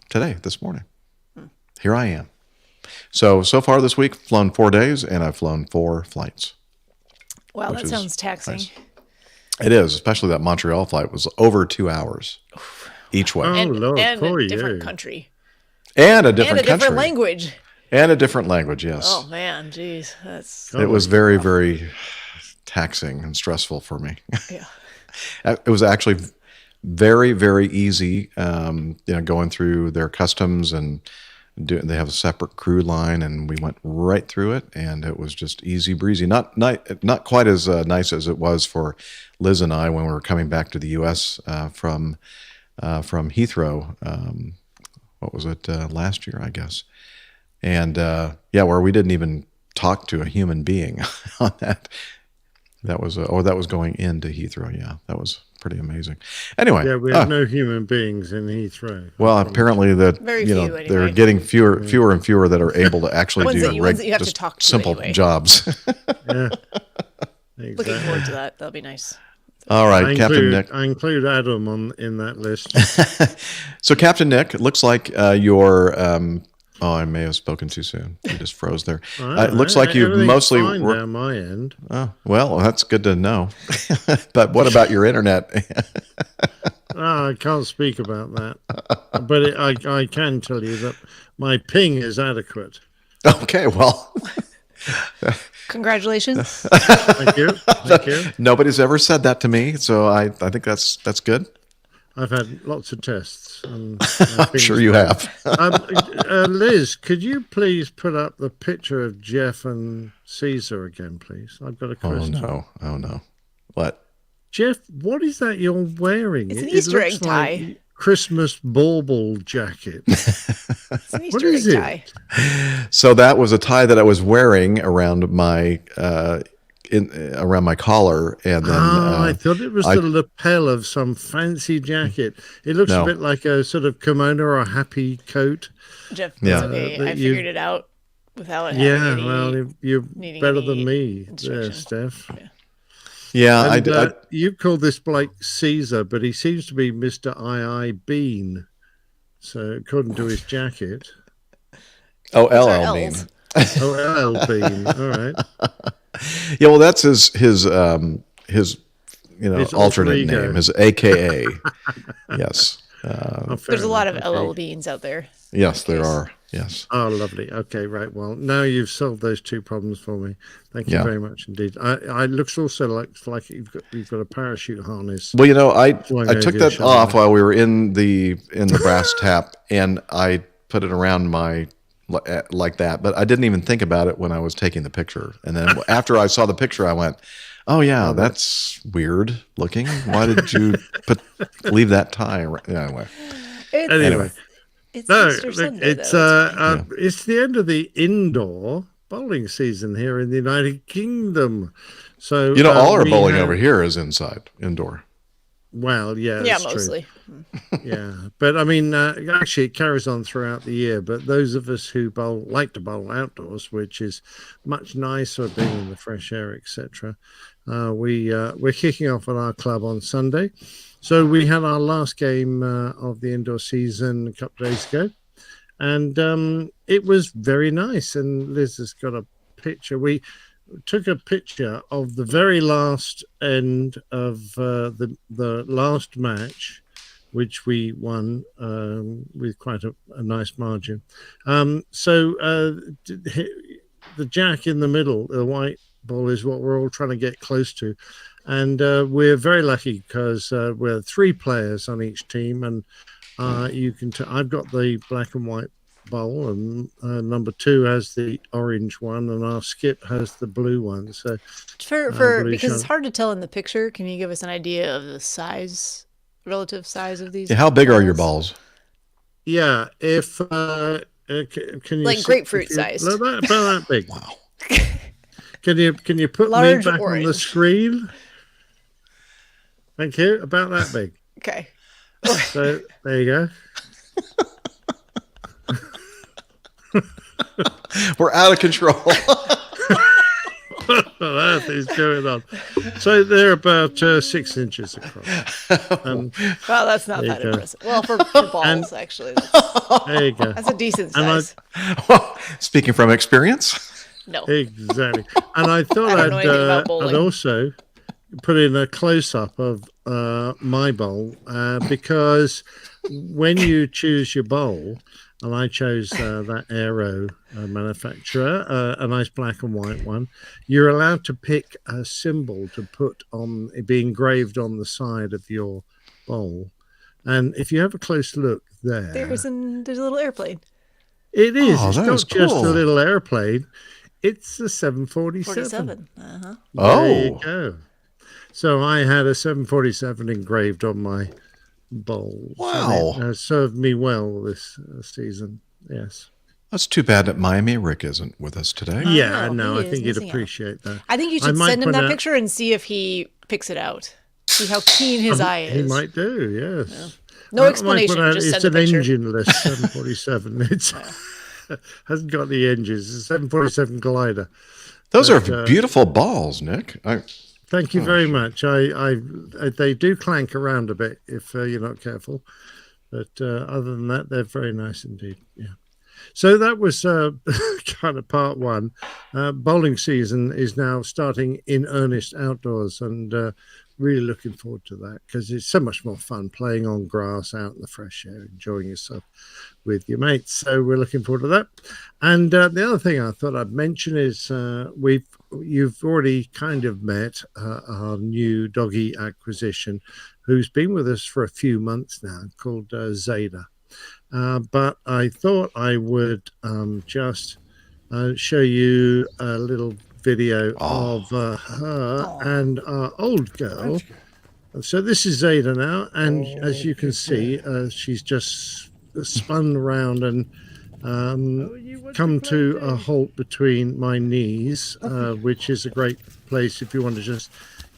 today, this morning. Here I am. So far this week, flown 4 days, and I've flown 4 flights. Wow, that sounds taxing. Nice. It is, especially that Montreal flight was over 2 hours each way. And a different country. And a different country. Different language. And a different language, yes. Oh, man, geez. It was very, very taxing and stressful for me. Yeah. It was actually very, very easy, going through their customs and they have a separate crew line, and we went right through it, and it was just easy breezy. Not quite as nice as it was for Liz and I when we were coming back to the U.S. From Heathrow. What was it, last year, I guess? And where we didn't even talk to a human being on that. That was going into Heathrow. Yeah, that was pretty amazing. Anyway, Yeah, we have no human beings in Heathrow. well, apparently that Very few, they're anyway. getting fewer and fewer that are able to actually Ones do that you have to just talk to simple anyway. jobs. Yeah. Looking Exactly. forward to that. That'll be nice. All right, Captain Nick. I include Adam in that list. So, Captain Nick, it looks like your. I may have spoken too soon. You just froze there. It looks like you Everything's mostly. fine down my end. Oh, well, that's good to know. But what about your internet? I can't speak about that, but I can tell you that my ping is adequate. Okay, well. Congratulations. Thank you. Thank you. Nobody's ever said that to me, so I think that's good. I've had lots of tests. And I'm sure you have. Liz, could you please put up the picture of Jeff and Caesar again, please? I've got a question. Oh no. What? Jeff, what is that you're wearing? It's an Easter egg tie. Like Christmas bauble jacket. It's an Easter egg tie. So that was a tie that I was wearing around my around my collar, and then I thought it was the lapel of some fancy jacket. It looks a bit like a sort of kimono or a happy coat. Jeff, that's okay. I figured it out without having any you're better than me there, Steph. Yeah, and, you call this Blake Caesar, but he seems to be Mr. II Bean. So according to his jacket. Oh, LL Bean. Oh, LL Bean. All right. Yeah, well, that's his alternate name, his AKA. Yes. There's a lot of LL Beans out there. Yes, there are. Yes. Oh, lovely. Okay, right. Well, now you've solved those two problems for me. Thank you very much indeed. I looks also like you've got a parachute harness. Well, I took that off while we were in the brass tap, and I put it around my like that, but I didn't even think about it when I was taking the picture. And then after I saw the picture, I went, "Oh yeah, that's weird looking. Why did you leave that tie?" Anyway. It's no, Easter Sunday, it's the end of the indoor bowling season here in the United Kingdom. So all our bowling over here is indoor. Well, yeah, yeah, that's mostly. True. Yeah, but I mean, actually, it carries on throughout the year. But those of us who like to bowl outdoors, which is much nicer, being in the fresh air, etc., we're kicking off at our club on Sunday. So we had our last game of the indoor season a couple of days ago, and it was very nice. And Liz has got a picture. We took a picture of the very last end of the last match, which we won with quite a nice margin. So the jack in the middle, the white ball, is what we're all trying to get close to. And we're very lucky because we're 3 players on each team, and you can. I've got the black and white bowl, and number 2 has the orange one, and our skip has the blue one. So because it's hard to tell in the picture, can you give us an idea of the relative size of these? Yeah, how big are your balls? Yeah, if can you like grapefruit sized? About that big. Wow. Can you put Large me back orange. on the screen? Thank you. About that big. Okay. So there you go. We're out of control. What on earth is going on? So they're about 6 inches across. Well, that's not that impressive. Well, for balls, actually. There you go. That's a decent size. Speaking from experience. No. Exactly. And I thought I don't know anything about I'd bowling. also put in a close-up of my bowl because when you choose your bowl, and I chose that Aero manufacturer, a nice black and white one, you're allowed to pick a symbol to put on, be engraved on the side of your bowl. And if you have a close look there, there's a little airplane. It is. Oh, it's that not is just cool. a little airplane. It's a 747. 47. Uh-huh. There you go. So I had a 747 engraved on my bowl. Wow. So it served me well this season. Yes. That's too bad that Miami Rick isn't with us today. Yeah, I know, know. he I is think he'd missing out. appreciate that. I think you I should might send him point that out- picture and see if he picks it out. See how keen his eye is. He might do, yes. No I might explanation, point out just it's send the an picture. engine-less 747. It's hasn't got any engines. It's a 747 glider. Those But, are beautiful balls, Nick. Thank you very much. I they do clank around a bit if you're not careful, but other than that, they're very nice indeed. Yeah. So that was kind of part one. Bowling season is now starting in earnest outdoors, and really looking forward to that because it's so much more fun playing on grass out in the fresh air, enjoying yourself with your mates. So we're looking forward to that. And the other thing I thought I'd mention is you've already kind of met our new doggy acquisition, who's been with us for a few months now, called Zeta. But I thought I would just show you a little video of her and our old girl. So this is Zeta now, and as you can see, she's just spun around and come to a halt between my knees, which is a great place if you want to just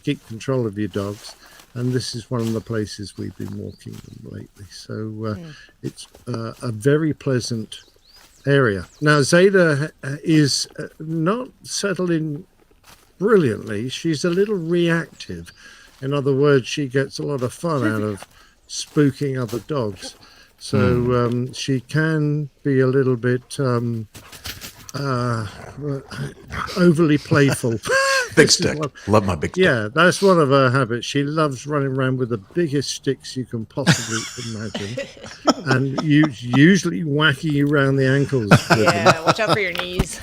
keep control of your dogs. And this is one of the places we've been walking them lately. So it's a very pleasant area. Now, Zeta is not settling brilliantly. She's a little reactive. In other words, she gets a lot of fun out of spooking other dogs. So she can be a little bit overly playful. Big stick. Love my big stick. Yeah, that's one of her habits. She loves running around with the biggest sticks you can possibly imagine, and usually whacking you around the ankles. Yeah, watch out for your knees.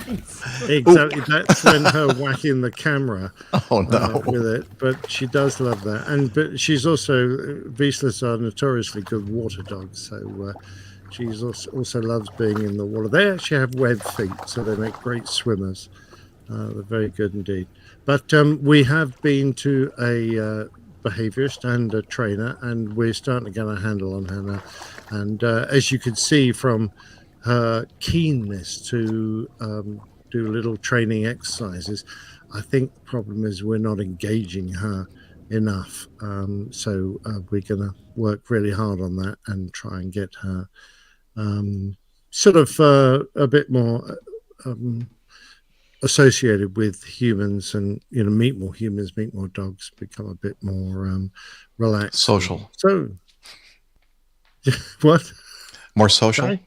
Exactly. That's when her whacking the camera with it. But she does love that, but she's also Vizslas are notoriously good water dogs, so. She's also loves being in the water. They actually have webbed feet, so they make great swimmers. They're very good indeed. But we have been to a behaviorist and a trainer, and we're starting to get a handle on her now. And as you can see from her keenness to do little training exercises, I think the problem is we're not engaging her enough. So we're going to work really hard on that and try and get her sort of a bit more associated with humans, and meet more humans, meet more dogs, become a bit more relaxed, social. So what? More social? Sorry?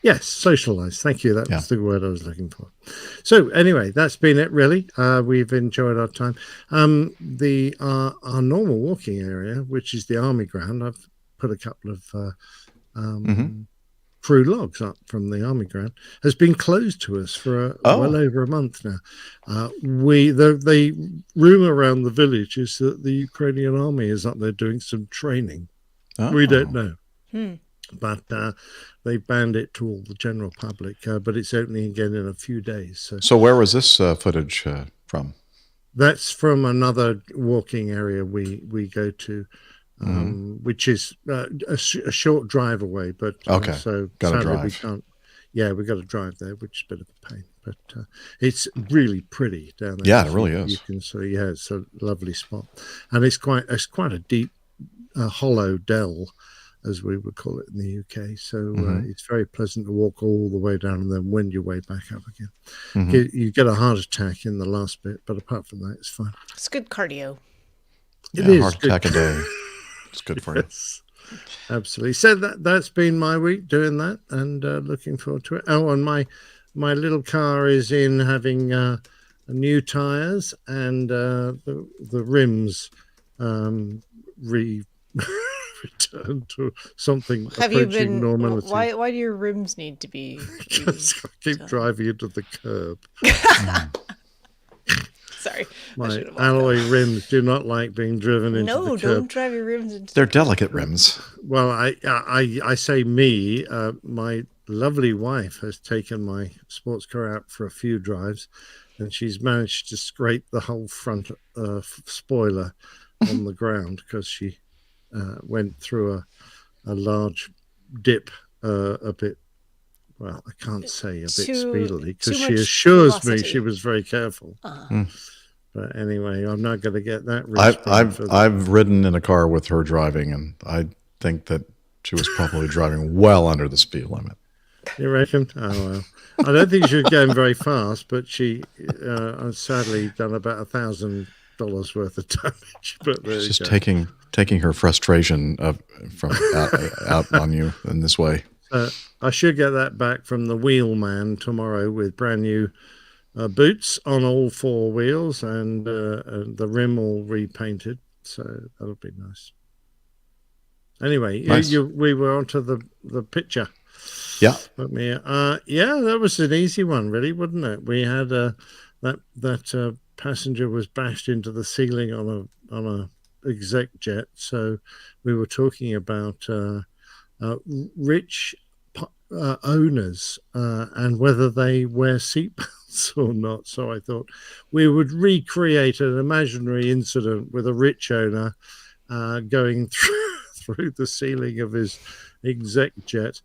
Yes, socialize. Thank you. That's the word I was looking for. So anyway, that's been it really. We've enjoyed our time. Our normal walking area, which is the army ground, I've put a couple of crew logs up from the army ground, has been closed to us for well over a month now. The rumor around the village is that the Ukrainian army is up there doing some training. We don't know. But they banned it to all the general public, but it's opening again in a few days. So where was this footage from? That's from another walking area we go to, which is a short drive away. But so gotta sadly drive. we can't. Yeah, we got to drive there, which is a bit of a pain. But it's really pretty down there. Yeah, it really is. You can see, it's a lovely spot, and it's quite a deep, hollow dell, as we would call it in the UK. So it's very pleasant to walk all the way down and then wend your way back up again. You get a heart attack in the last bit, but apart from that, it's fine. It's good cardio. It is heart attack a day. It's good for you. Absolutely. So that's been my week doing that, and looking forward to it. Oh, and my little car is in having new tires and the rims return to something approaching normality. Why do your rims need to be? Because I keep driving into the curb. Sorry. My alloy rims do not like being driven into the curb. No, don't drive your rims into They're delicate rims. Well, I say me. My lovely wife has taken my sports car out for a few drives, and she's managed to scrape the whole front spoiler on the ground because she went through a large dip a bit well, I can't say a bit Too- speedily because too she much assures me velocity. she was very careful. Uh-huh. But anyway, I'm not going to get that. respect for that. I've ridden in a car with her driving, and I think that she was probably driving well under the speed limit. You reckon? Oh well, I don't think she was going very fast, but she sadly done about $1,000 worth of damage. But there She's you just go. taking her frustration from out on you in this way. I should get that back from the wheelman tomorrow with brand new boots on all four wheels and the rim all repainted. So that'll be nice. Anyway, Nice. we were onto the picture. Yeah. Yeah, that was an easy one, really, wasn't it? We had that passenger was bashed into the ceiling on a exec jet. So we were talking about rich owners and whether they wear seatbelts or not. So I thought we would recreate an imaginary incident with a rich owner going through the ceiling of his exec jet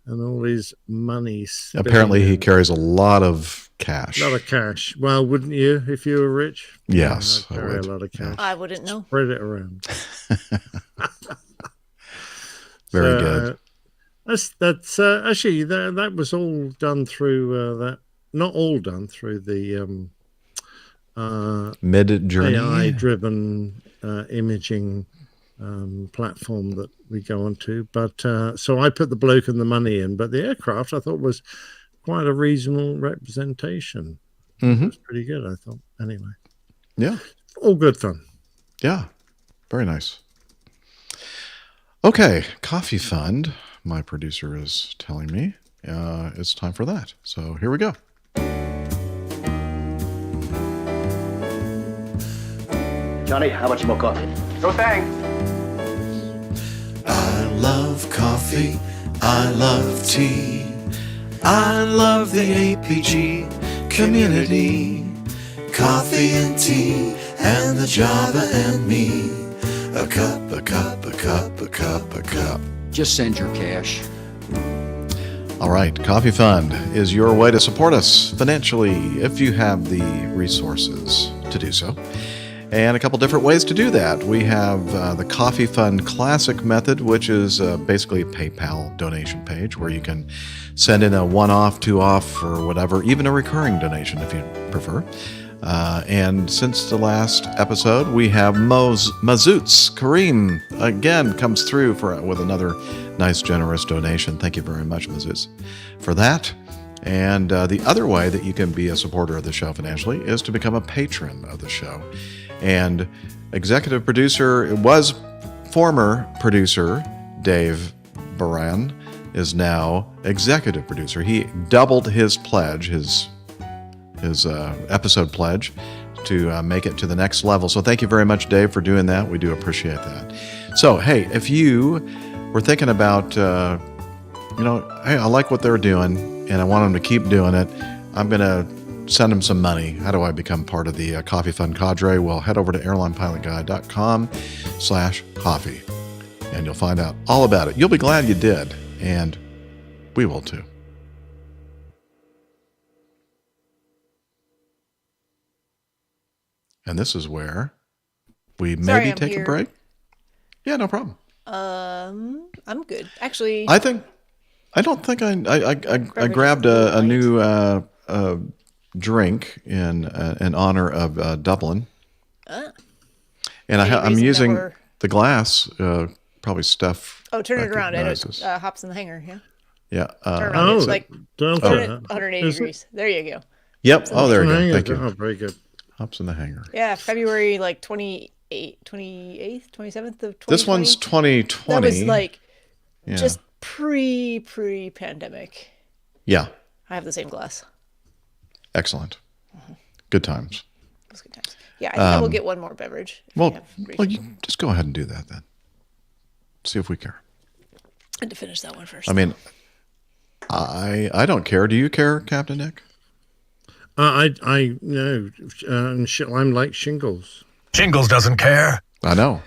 and all his money. Apparently, he carries a lot of cash. A lot of cash. Well, wouldn't you if you were rich? Yes, I'd I carry would. a lot of cash. I wouldn't know. Spread it around. Very good. That's actually that was all done through that. Not all done through the Mid-journey. AI-driven imaging platform that we go onto. But so I put the bloke and the money in, but the aircraft I thought was quite a reasonable representation. Mm-hmm. It was pretty good, I thought. Anyway, Yeah. all good fun. Yeah. Very nice. Okay. Coffee Fund, my producer is telling me it's time for that. So here we go. Johnny, how much more coffee? No thanks. I love coffee. I love tea. I love the APG community. Coffee and tea and the Java and me. A cup, a cup, a cup, a cup, a cup. Just send your cash. All right. Coffee Fund is your way to support us financially if you have the resources to do so. And a couple different ways to do that. We have the Coffee Fund Classic method, which is basically a PayPal donation page where you can send in a one-off, two-off, or whatever, even a recurring donation if you prefer. And since the last episode, we have Mazoots. Kareem, again, comes through with another nice, generous donation. Thank you very much, Mazoots, for that. And the other way that you can be a supporter of the show financially is to become a patron of the show. And executive producer, was former producer Dave Baran, is now executive producer. He doubled his pledge, his episode pledge, to make it to the next level. So thank you very much, Dave, for doing that. We do appreciate that. So, hey, if you were thinking about, hey, I like what they're doing and I want them to keep doing it, I'm going to send them some money. How do I become part of the Coffee Fund cadre? Well, head over to airlinepilotguy.com/coffee and you'll find out all about it. You'll be glad you did, and we will too. And this is where we maybe take a break. Yeah, no problem. I'm good. Actually, I don't think I grabbed a new drink in honor of Dublin. And I'm using the glass, probably Steph. Oh, turn it around. And it recognizes. hops in the hanger. Yeah. Yeah. Turn around. It's like don't turn do it that. 180 degrees. There you go. Yep. Oh, there you go. Hanger. Thank you. Oh, very good. Hops in the hanger. Yeah, February like 28th, 27th of 2020. This one's 2020. That was like Yeah. just pre-pandemic. Yeah. I have the same glass. Excellent. Good times. It was good times. Yeah, I think I will get one more beverage. Well, you just go ahead and do that then. See if we care. And to finish that one first. I mean, I don't care. Do you care, Captain Nick? I know. I'm like Shingles. Shingles doesn't care. I know.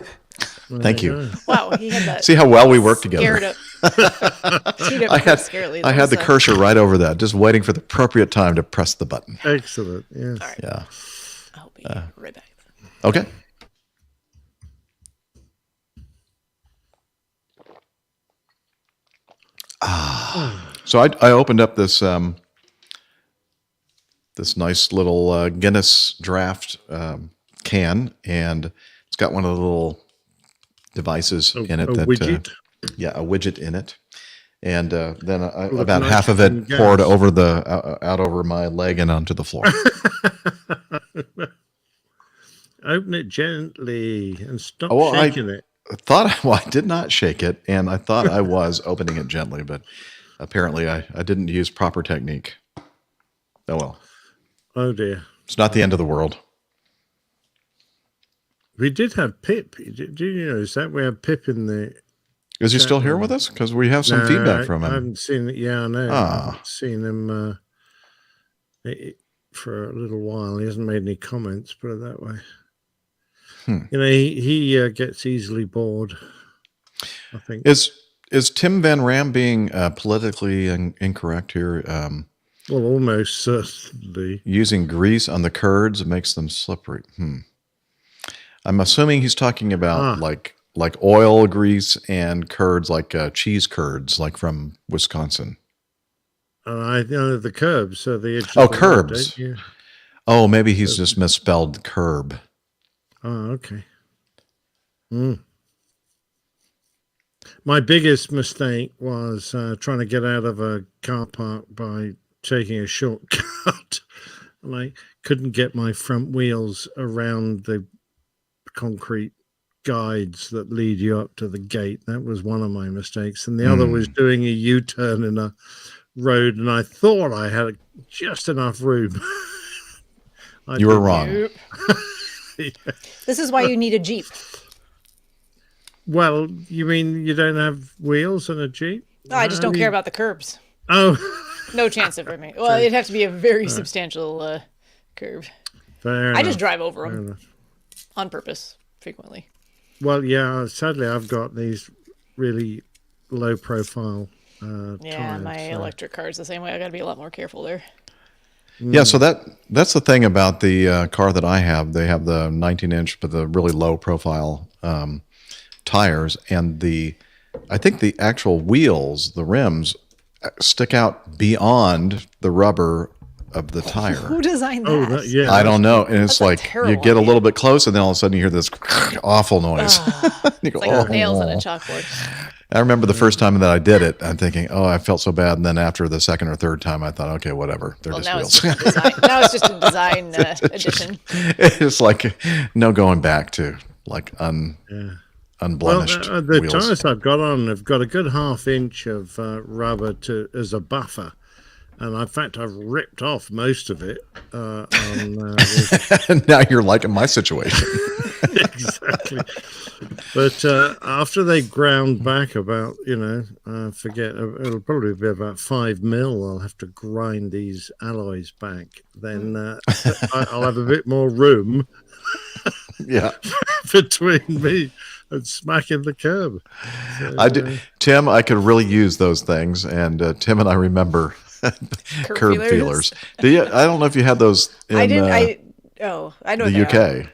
Thank you. Wow, he had that. See how well we work together. I had the cursor right over that, just waiting for the appropriate time to press the button. Excellent. Yes. All right. Yeah. I'll be right back. Okay. So I opened up this this nice little Guinness draft can, and it's got one of the little devices in it. A widget? A widget in it. And then about half of it poured over out over my leg and onto the floor. Open it gently and stop shaking it. I did not shake it, and I thought I was opening it gently, but apparently I didn't use proper technique. Oh well. Oh dear. It's not the end of the world. We did have Pip. Did you notice that? We had Pip in the... Is he still here with us? Because we have some feedback from him. I haven't seen it. Yeah, I know. I haven't seen him for a little while. He hasn't made any comments, put it that way. You know, he gets easily bored, I think. Is Tim Van Ram being politically incorrect here? Well, almost certainly. Using grease on the curds makes them slippery. I'm assuming he's talking about like oil grease and curds, like cheese curds, like from Wisconsin. I know the curbs. So the curbs. Oh, maybe he's just misspelled curb. Oh, okay. My biggest mistake was trying to get out of a car park by taking a shortcut. And I couldn't get my front wheels around the concrete guides that lead you up to the gate. That was one of my mistakes. And the other was doing a U-turn in a road, and I thought I had just enough room. You were wrong. Yeah. This is why you need a Jeep. Well, you mean you don't have wheels on a Jeep? No, I just don't care about the curbs. Oh. No chance of it for me. Well, it'd have to be a very substantial curb. I just drive over them on purpose frequently. Well, yeah, sadly, I've got these really low profile tires, my electric car is the same way. I got to be a lot more careful there. Yeah, so that's the thing about the car that I have. They have the 19-inch, but the really low profile tires, and I think the actual wheels, the rims, stick out beyond the rubber of the tire. Who designed that? I don't know. And it's like you get a little bit close, and then all of a sudden you hear this awful noise. You go, like nails on a chalkboard. I remember the first time that I did it, I'm thinking, oh, I felt so bad. And then after the second or third time, I thought, okay, whatever. They're just wheels. Now it's just a design addition. It's like no going back to like unblemished the wheels. tires I've got on have got a good half-inch of rubber as a buffer. And in fact, I've ripped off most of it. Now you're like in my situation. Exactly. But after they ground back about, forget, it'll probably be about 5 mil. I'll have to grind these alloys back. Then I'll have a bit more room. Between me and smacking the curb. So, Tim, I could really use those things. And Tim and I remember curb feelers. I don't know if you had those in I know the UK.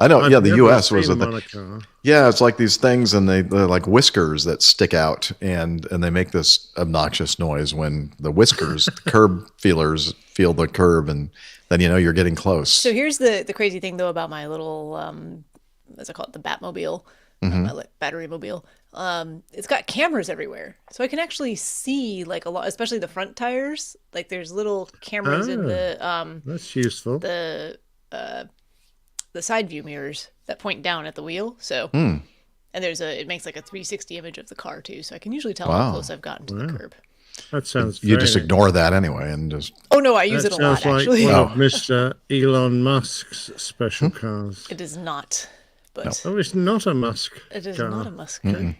I know, the US was a thing. Yeah, it's like these things, and they're like whiskers that stick out, and they make this obnoxious noise when the whiskers, curb feelers, feel the curb, and then you're getting close. So here's the crazy thing, though, about my little, as I call it, the Batmobile, my battery mobile. It's got cameras everywhere, so I can actually see like a lot, especially the front tires. Like there's little cameras in the that's useful. The side view mirrors that point down at the wheel. So, and it makes like a 360 image of the car too. So I can usually tell how close I've gotten to the curb. That sounds. You just ignore that anyway, and just. Oh no, I use it a lot actually. One of Mr. Elon Musk's special cars. It is not. But no. Oh, it's not a Musk. It is not a Musk car.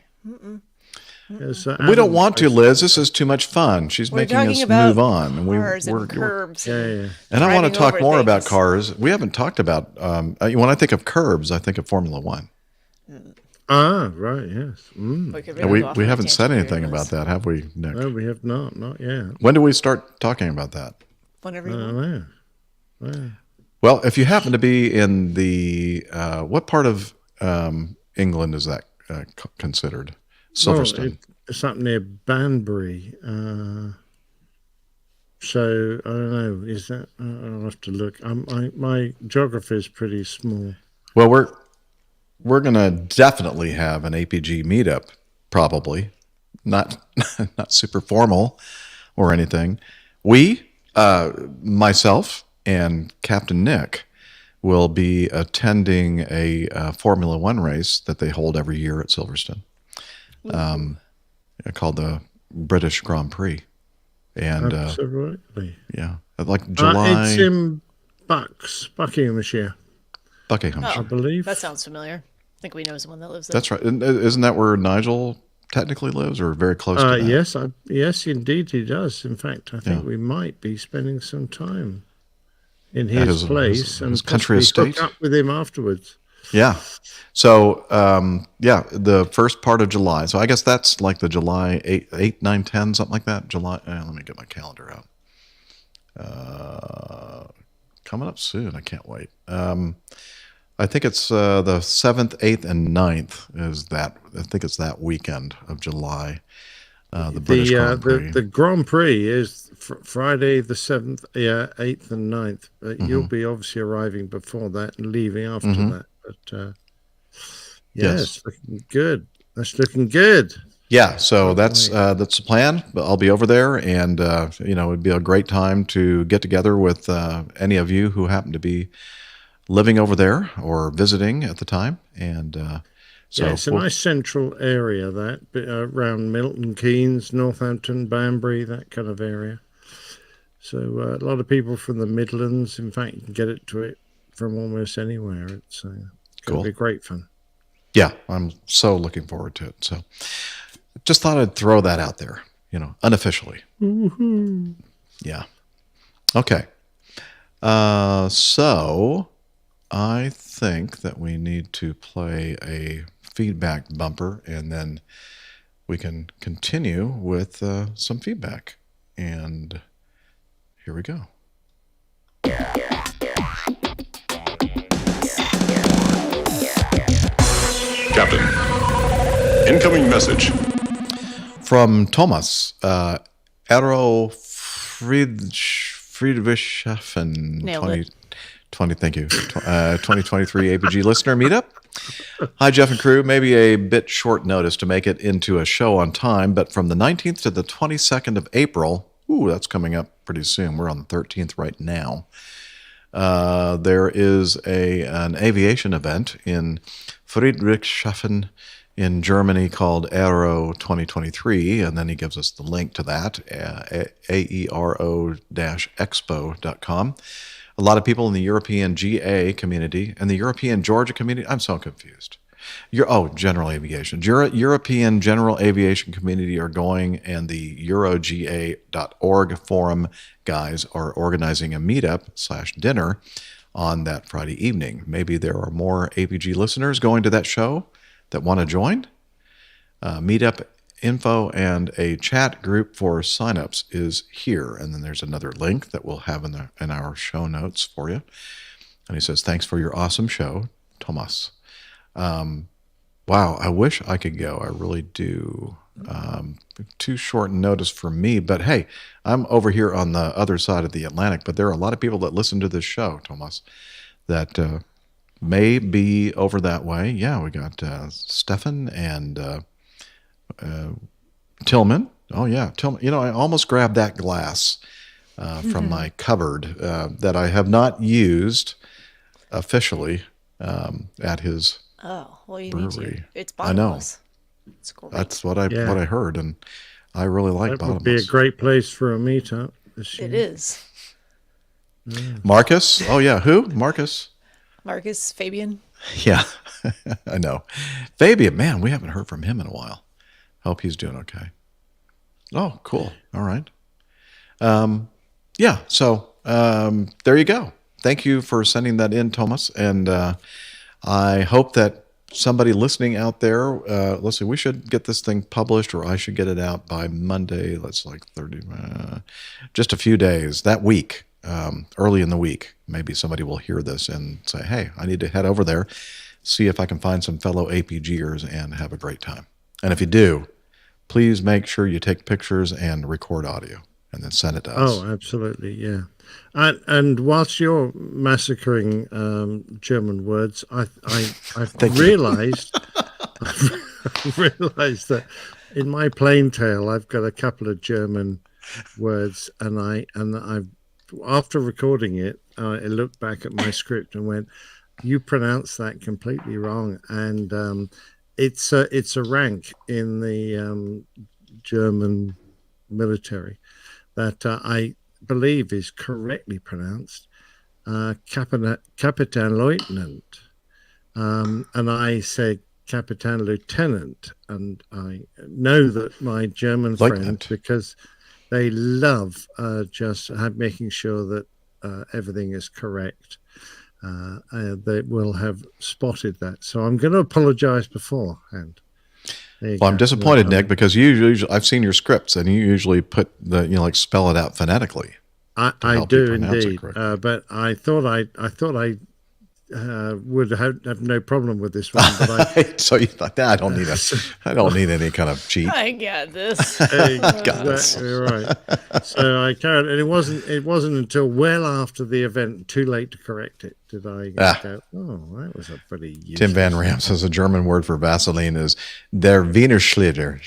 We don't want to, Liz. This is too much fun. She's making us move on. Cars and curbs. Yeah. And I want to talk more about cars. We haven't talked about. When I think of curbs, I think of Formula One. Ah, right, yes. Mm. We could Yeah, really go off we on a haven't said tangent here, anything Liz. about that, have we, Nick? No, we have not yet. When do we start talking about that? Whenever I you don't want. know. Yeah. Well, if you happen to be in the what part of England is that considered? Silverstone. Well, it's up near Banbury. So I don't know. Is that? I'll have to look. My geography is pretty small. Well, we're gonna definitely have an APG meetup, probably not not super formal or anything. We, myself and Captain Nick, will be attending a Formula One race that they hold every year at Silverstone, called the British Grand Prix, and Absolutely. yeah, like July. It's in Buckinghamshire, Buckinghamshire. I believe. That sounds familiar. I think we know someone that lives there. That's right. Isn't that where Nigel technically lives, or very close to that? Yes, indeed he does. In fact, I think we might be spending some time in his place and his country possibly estate. hook up with him afterwards. Yeah. So, the first part of July. So I guess that's like the July 8, 9, 10, something like that. July. Let me get my calendar out. Coming up soon. I can't wait. I think it's the 7th, 8th, and 9th is that. I think it's that weekend of July. The British Grand Prix. The Grand Prix is Friday the 7th, 8th, and 9th. You'll be obviously arriving before that and leaving after that. But Yes. looking good. That's looking good. Yeah, so that's the plan. But I'll be over there, and it'd be a great time to get together with any of you who happen to be living over there or visiting at the time. And so it's a nice central area, that around Milton Keynes, Northampton, Banbury, that kind of area. So a lot of people from the Midlands. In fact, you can get to it from almost anywhere. It's going to be great fun. Yeah, I'm so looking forward to it. So just thought I'd throw that out there, unofficially. Woohoo. Yeah. Okay. So I think that we need to play a feedback bumper, and then we can continue with some feedback. And here we go. Captain, incoming message. From Thomas, Aero Friedrichshafen. Nailed it. 20, thank you. 2023 APG listener meetup. Hi, Jeff and crew. Maybe a bit short notice to make it into a show on time, but from the 19th to the 22nd of April, that's coming up pretty soon. We're on the 13th right now. There is an aviation event in Friedrichshafen in Germany called Aero 2023, and then he gives us the link to that, aero-expo.com. A lot of people in the European GA community and the European Georgia community. I'm so confused. General aviation. European general aviation community are going, and the euroga.org forum guys are organizing a meetup/dinner on that Friday evening. Maybe there are more APG listeners going to that show that want to join. Meetup info and a chat group for signups is here, and then there's another link that we'll have in our show notes for you. And he says, "Thanks for your awesome show, Thomas." Wow, I wish I could go. I really do. Too short notice for me, but hey, I'm over here on the other side of the Atlantic, but there are a lot of people that listen to this show, Thomas, that may be over that way. Yeah, we got Stefan and Tillman. Oh yeah, Tillman. I almost grabbed that glass from my cupboard that I have not used officially at his you brewery. need to. It's bottomless. It's great. That's what I heard, and I really like That bottomless. would be a great place for a meetup this year. It is. Marcus? Oh yeah, who? Marcus? Marcus, Fabian. Yeah, I know. Fabian, man, we haven't heard from him in a while. Hope he's doing okay. Oh, cool. All right. So there you go. Thank you for sending that in, Thomas. And I hope that somebody listening out there, let's see, we should get this thing published, or I should get it out by Monday. Let's like 30, just a few days that week, early in the week. Maybe somebody will hear this and say, hey, I need to head over there, see if I can find some fellow APGers and have a great time. And if you do, please make sure you take pictures and record audio and then send it to us. Oh, absolutely, yeah. And whilst you're massacring German words, I've realised that in my plain tale I've got a couple of German words, and I've after recording it, I looked back at my script and went, "You pronounced that completely wrong," and it's a rank in the German military that I believe is correctly pronounced Kapitänleutnant, and I say Kapitän Lieutenant, and I know that my German friends, because they love just making sure that everything is correct, they will have spotted that. So I'm going to apologize beforehand. Well, I'm disappointed, Nick, because I've seen your scripts, and you usually put like spell it out phonetically. I do indeed, but I thought I would have no problem with this one. But so you thought, I don't need any kind of cheat. I got this. Exactly right. So I carried, and it wasn't until well after the event, too late to correct it, did I go, oh, that was a pretty useless. Tim Van Ram says a German word for Vaseline is der Wiener Schleider.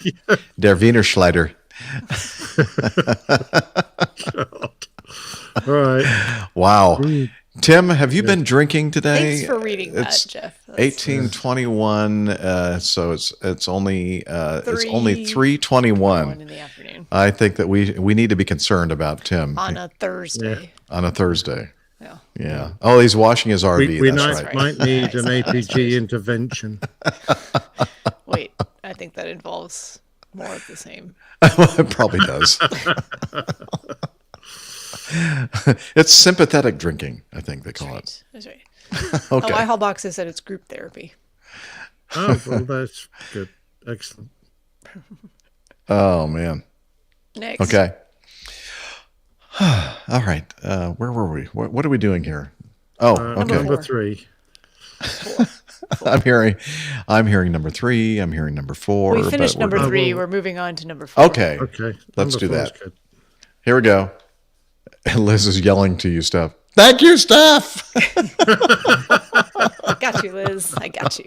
Yeah. Der Wiener Schleider. All right. Wow. Tim, have you been drinking today? Thanks for reading that, Jeff. That's 18:21, so it's only 3:21 in the afternoon. I think that we need to be concerned about Tim On a Thursday. On a Thursday. Yeah. Yeah. Oh, he's washing his RV. We That's right. might need an APG intervention. Wait, I think that involves more of the same. It probably does. It's sympathetic drinking, I think they call it. That's right. Okay. My box said it's group therapy. Oh, well, that's good. Excellent. Oh, man. Next. Okay. All right. Where were we? What are we doing here? Oh, okay. Number 3. I'm hearing number 3. I'm hearing number 4. We finished number 3. We're moving on to number 4. Okay. Let's do that. Good. Here we go. And Liz is yelling to you, Steph. Thank you, Steph. I got you, Liz. I got you.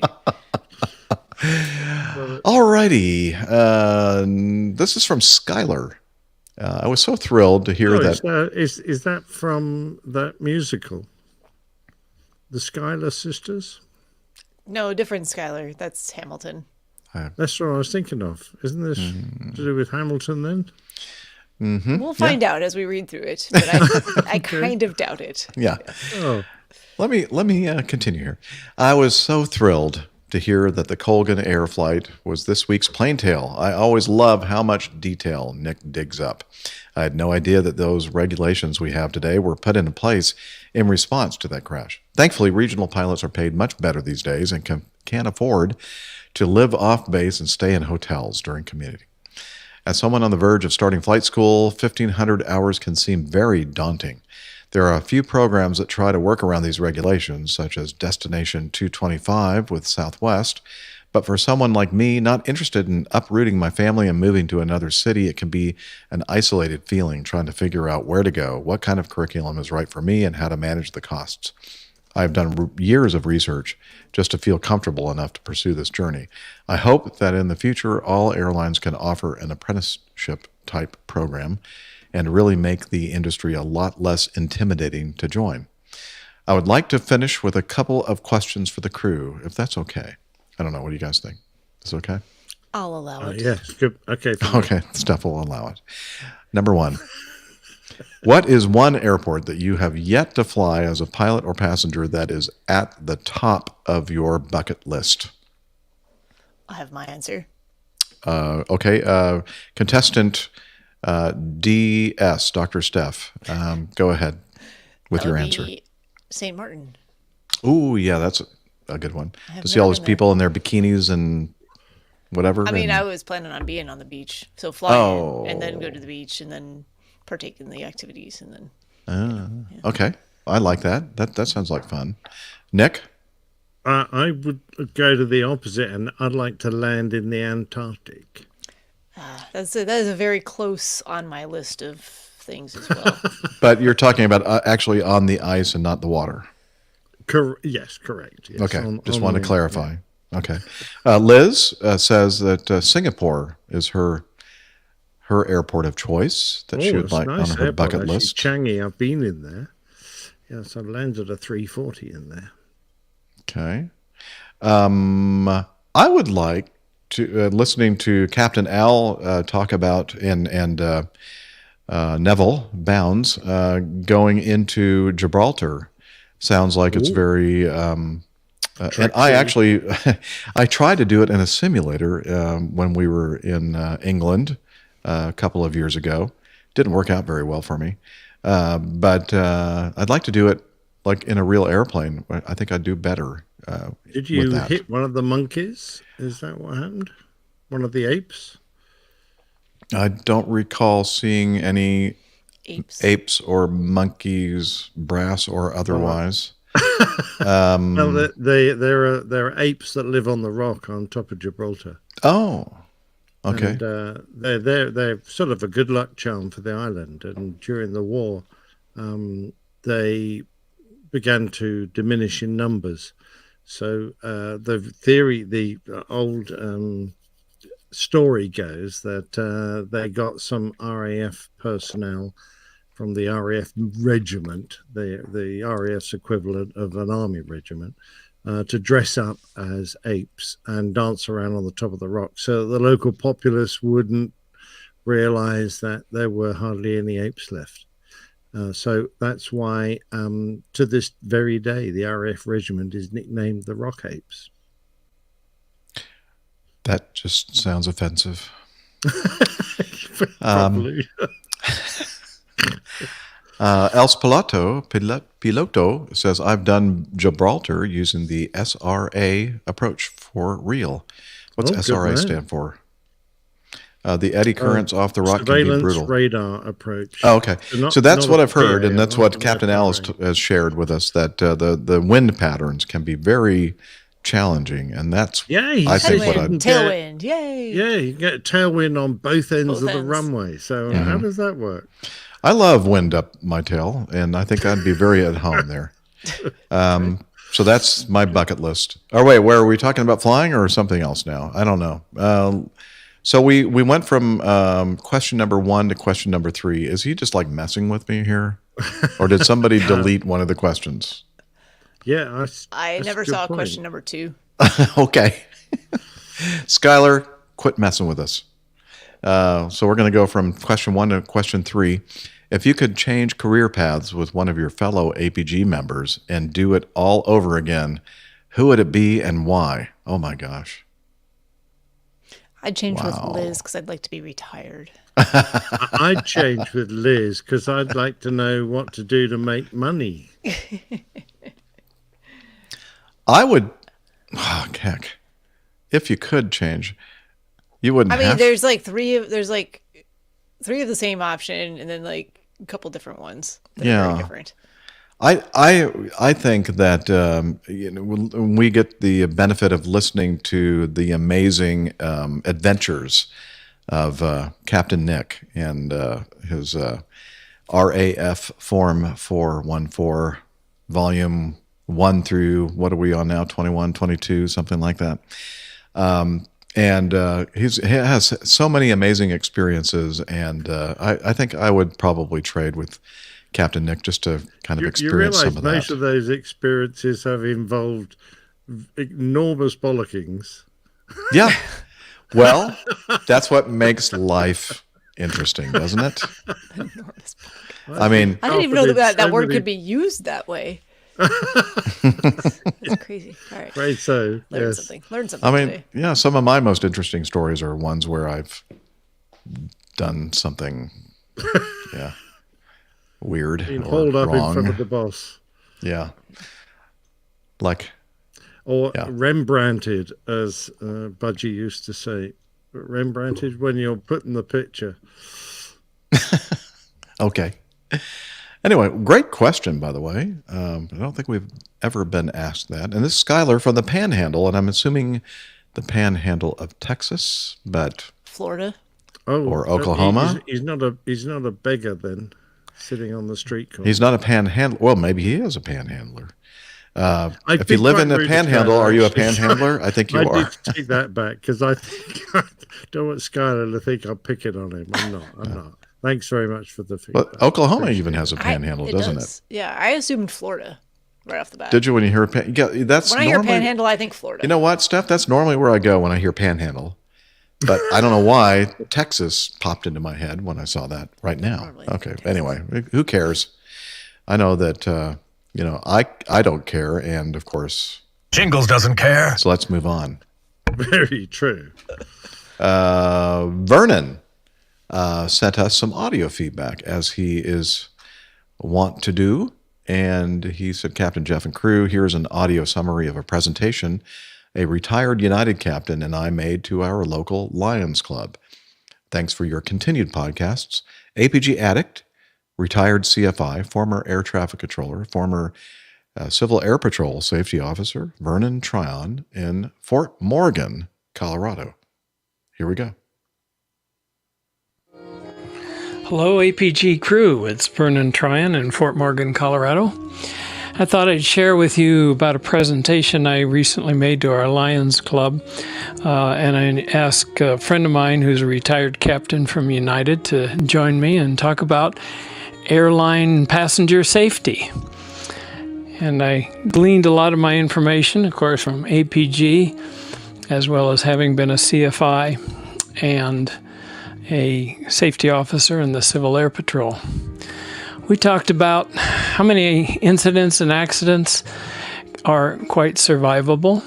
All righty. This is from Skylar. I was so thrilled to hear that. Is that from that musical? The Schuyler Sisters? No, different Skylar. That's Hamilton. That's what I was thinking of. Isn't this to do with Hamilton then? Mm-hmm. We'll find out as we read through it, but I kind of doubt it. Yeah. Oh. Let me continue here. I was so thrilled to hear that the Colgan Air flight was this week's plane tale. I always love how much detail Nick digs up. I had no idea that those regulations we have today were put into place in response to that crash. Thankfully, regional pilots are paid much better these days and can afford to live off base and stay in hotels during commuting. As someone on the verge of starting flight school, 1,500 hours can seem very daunting. There are a few programs that try to work around these regulations, such as Destination 225 with Southwest. But for someone like me, not interested in uprooting my family and moving to another city, it can be an isolated feeling trying to figure out where to go, what kind of curriculum is right for me, and how to manage the costs. I have done years of research just to feel comfortable enough to pursue this journey. I hope that in the future, all airlines can offer an apprenticeship type program and really make the industry a lot less intimidating to join. I would like to finish with a couple of questions for the crew, if that's okay. I don't know. What do you guys think? Is it okay? I'll allow it. Yes, good. Okay. Okay, Steph will allow it. Number 1. What is one airport that you have yet to fly as a pilot or passenger that is at the top of your bucket list? I have my answer. Okay. Contestant DS, Dr. Steph, go ahead with your answer. St. Martin. Oh, yeah, that's a good one. have To see all never those been people in their bikinis and whatever. I mean, and- I was planning on being on the beach, so fly in and then go to the beach and then partake in the activities and then. Okay. I like that. That sounds like fun. Nick? I would go to the opposite, and I'd like to land in the Antarctic. That is a very close on my list of things as well. But you're talking about actually on the ice and not the water. Yes, correct. Yes, Okay. Just on want to the- clarify. Okay. Liz says that Singapore is her airport of choice that she would it's like nice on her airport, bucket actually. list. Changi, I've been in there. Yes, I've landed a 340 in there. Okay. I would like to listening to Captain Al talk about and Neville Bounds going into Gibraltar. Sounds like it's very. And I actually, I tried to do it in a simulator when we were in England a couple of years ago. Didn't work out very well for me, but I'd like to do it like in a real airplane. I think I'd do better. Did with you that. hit one of the monkeys? Is that what happened? One of the apes? I don't recall seeing any apes or monkeys, brass or otherwise. Well, there are apes that live on the rock on top of Gibraltar. Oh, okay. And they're sort of a good luck charm for the island. And during the war, they began to diminish in numbers. So the old story goes that they got some RAF personnel from the RAF regiment, the RAF's equivalent of an army regiment, to dress up as apes and dance around on the top of the rock so that the local populace wouldn't realize that there were hardly any apes left. So that's why, to this very day, the RAF regiment is nicknamed the Rock Apes. That just sounds offensive. Probably. Piloto says, I've done Gibraltar using the SRA approach for real. What's Oh, good SRA man. stand for? The eddy currents off the rock can be Surveillance brutal. radar approach. Oh, okay. Not- So that's not what a I've heard, theory, and that's not what an Captain Alice FRA. has shared with us, that the wind patterns can be very challenging, and that's Yeah, he I think says what you I'd can Tailwind, yay! Yeah, you get tailwind on both ends Both of the ends. runway. So Mm-hmm. how does that work? I love wind up my tail, and I think I'd be very at home there. So that's my bucket list. Oh, wait, where are we talking about flying or something else now? I don't know. So we went from question number 1 to question number 3. Is he just like messing with me here? Or did somebody delete one of the questions? Yeah, I that's never a good saw point. question number 2. Okay. Skylar, quit messing with us. So we're going to go from question 1 to question 3. If you could change career paths with one of your fellow APG members and do it all over again, who would it be and why? Oh my gosh. I'd change Wow. with Liz because I'd like to be retired. I'd change with Liz because I'd like to know what to do to make money. I would, oh, heck, if you could change, you wouldn't I mean, have there's three of the same option, and then like a couple different ones that are Yeah. very different. I think that when we get the benefit of listening to the amazing adventures of Captain Nick and his RAF Form 414, Volume 1 through, what are we on now, 21, 22, something like that. And he has so many amazing experiences, and I think I would probably trade with Captain Nick just to kind of You experience realize some of most that. of those experiences have involved enormous bollockings. Yeah. Well, that's what makes life interesting, doesn't it? I mean, I didn't even know that so word many- could be used that way. It's crazy. All right. Right, so Learn yes. something. Learn something I mean, today. yeah, some of my most interesting stories are ones where I've done something, yeah, weird Being or hauled up wrong. in front of the boss. Yeah. Like, or Rembrandted, as Budgie used to say. Rembrandted when you're putting the picture. Okay. Anyway, great question, by the way. I don't think we've ever been asked that. And this is Skylar from the Panhandle, and I'm assuming the Panhandle of Texas, but Florida. Or Oklahoma. He's not a beggar then, sitting on the street corner. He's not a panhandler. Well, maybe he is a panhandler. If you think live in quite the rude Panhandle, to are you a actually. panhandler? I think you are. I need to take that back because I think I don't want Skylar to think I'm picking on him. I'm not. Thanks very much for the feedback. But Oklahoma even has a panhandle, doesn't it? Yeah, I assumed Florida right off the bat. Did you when you hear that's when I hear panhandle, I think Florida. You know what, Steph? That's normally where I go when I hear panhandle. But I don't know why Texas popped into my head when I saw that right now. Okay. Anyway, who cares? I know that, I don't care. And of course, Jingles doesn't care. So let's move on. Very true. Vernon sent us some audio feedback, as he is wont to do. And he said, Captain Jeff and crew, here's an audio summary of a presentation a retired United captain and I made to our local Lions Club. Thanks for your continued podcasts. APG addict, retired CFI, former air traffic controller, former Civil Air Patrol safety officer, Vernon Tryon in Fort Morgan, Colorado. Here we go. Hello, APG crew. It's Vernon Tryon in Fort Morgan, Colorado. I thought I'd share with you about a presentation I recently made to our Lions Club, and I asked a friend of mine who's a retired captain from United to join me and talk about airline passenger safety. And I gleaned a lot of my information, of course, from APG, as well as having been a CFI and a safety officer in the Civil Air Patrol. We talked about how many incidents and accidents are quite survivable,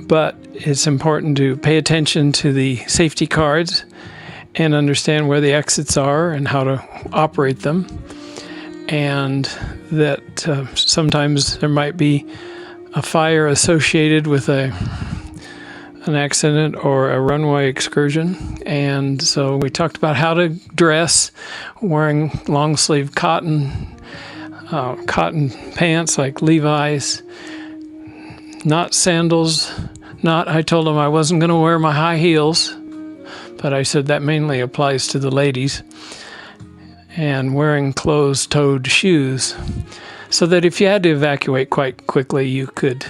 but it's important to pay attention to the safety cards and understand where the exits are and how to operate them, and that sometimes there might be a fire associated with an accident or a runway excursion. And so we talked about how to dress, wearing long sleeve cotton pants like Levi's, not sandals, I told them I wasn't going to wear my high heels, but I said that mainly applies to the ladies, and wearing closed-toed shoes so that if you had to evacuate quite quickly, you could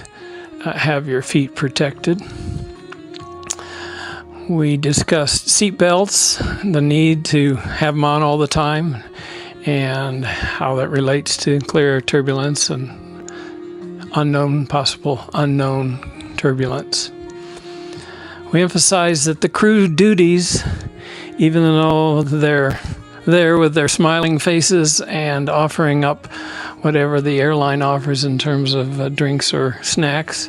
have your feet protected. We discussed seat belts, the need to have them on all the time, and how that relates to clear turbulence and possible unknown turbulence. We emphasized that the crew duties, even though they're there with their smiling faces and offering up whatever the airline offers in terms of drinks or snacks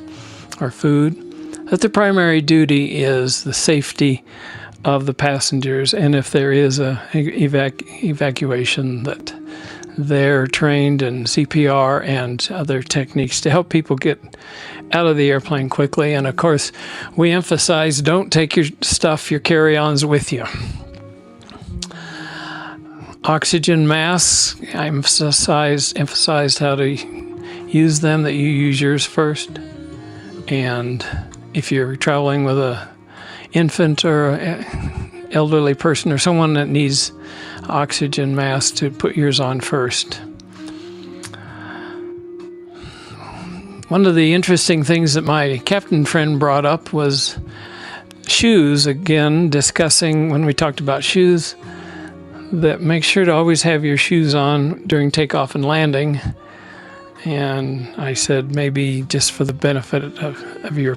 or food, that the primary duty is the safety of the passengers, and if there is a evacuation, that they're trained in CPR and other techniques to help people get out of the airplane quickly. And of course, we emphasize don't take your stuff, your carry-ons with you. Oxygen masks, I emphasized how to use them, that you use yours first. And if you're traveling with an infant or an elderly person or someone that needs oxygen mask, to put yours on first. One of the interesting things that my captain friend brought up was shoes. Again, discussing when we talked about shoes, that make sure to always have your shoes on during takeoff and landing. And I said maybe just for the benefit of your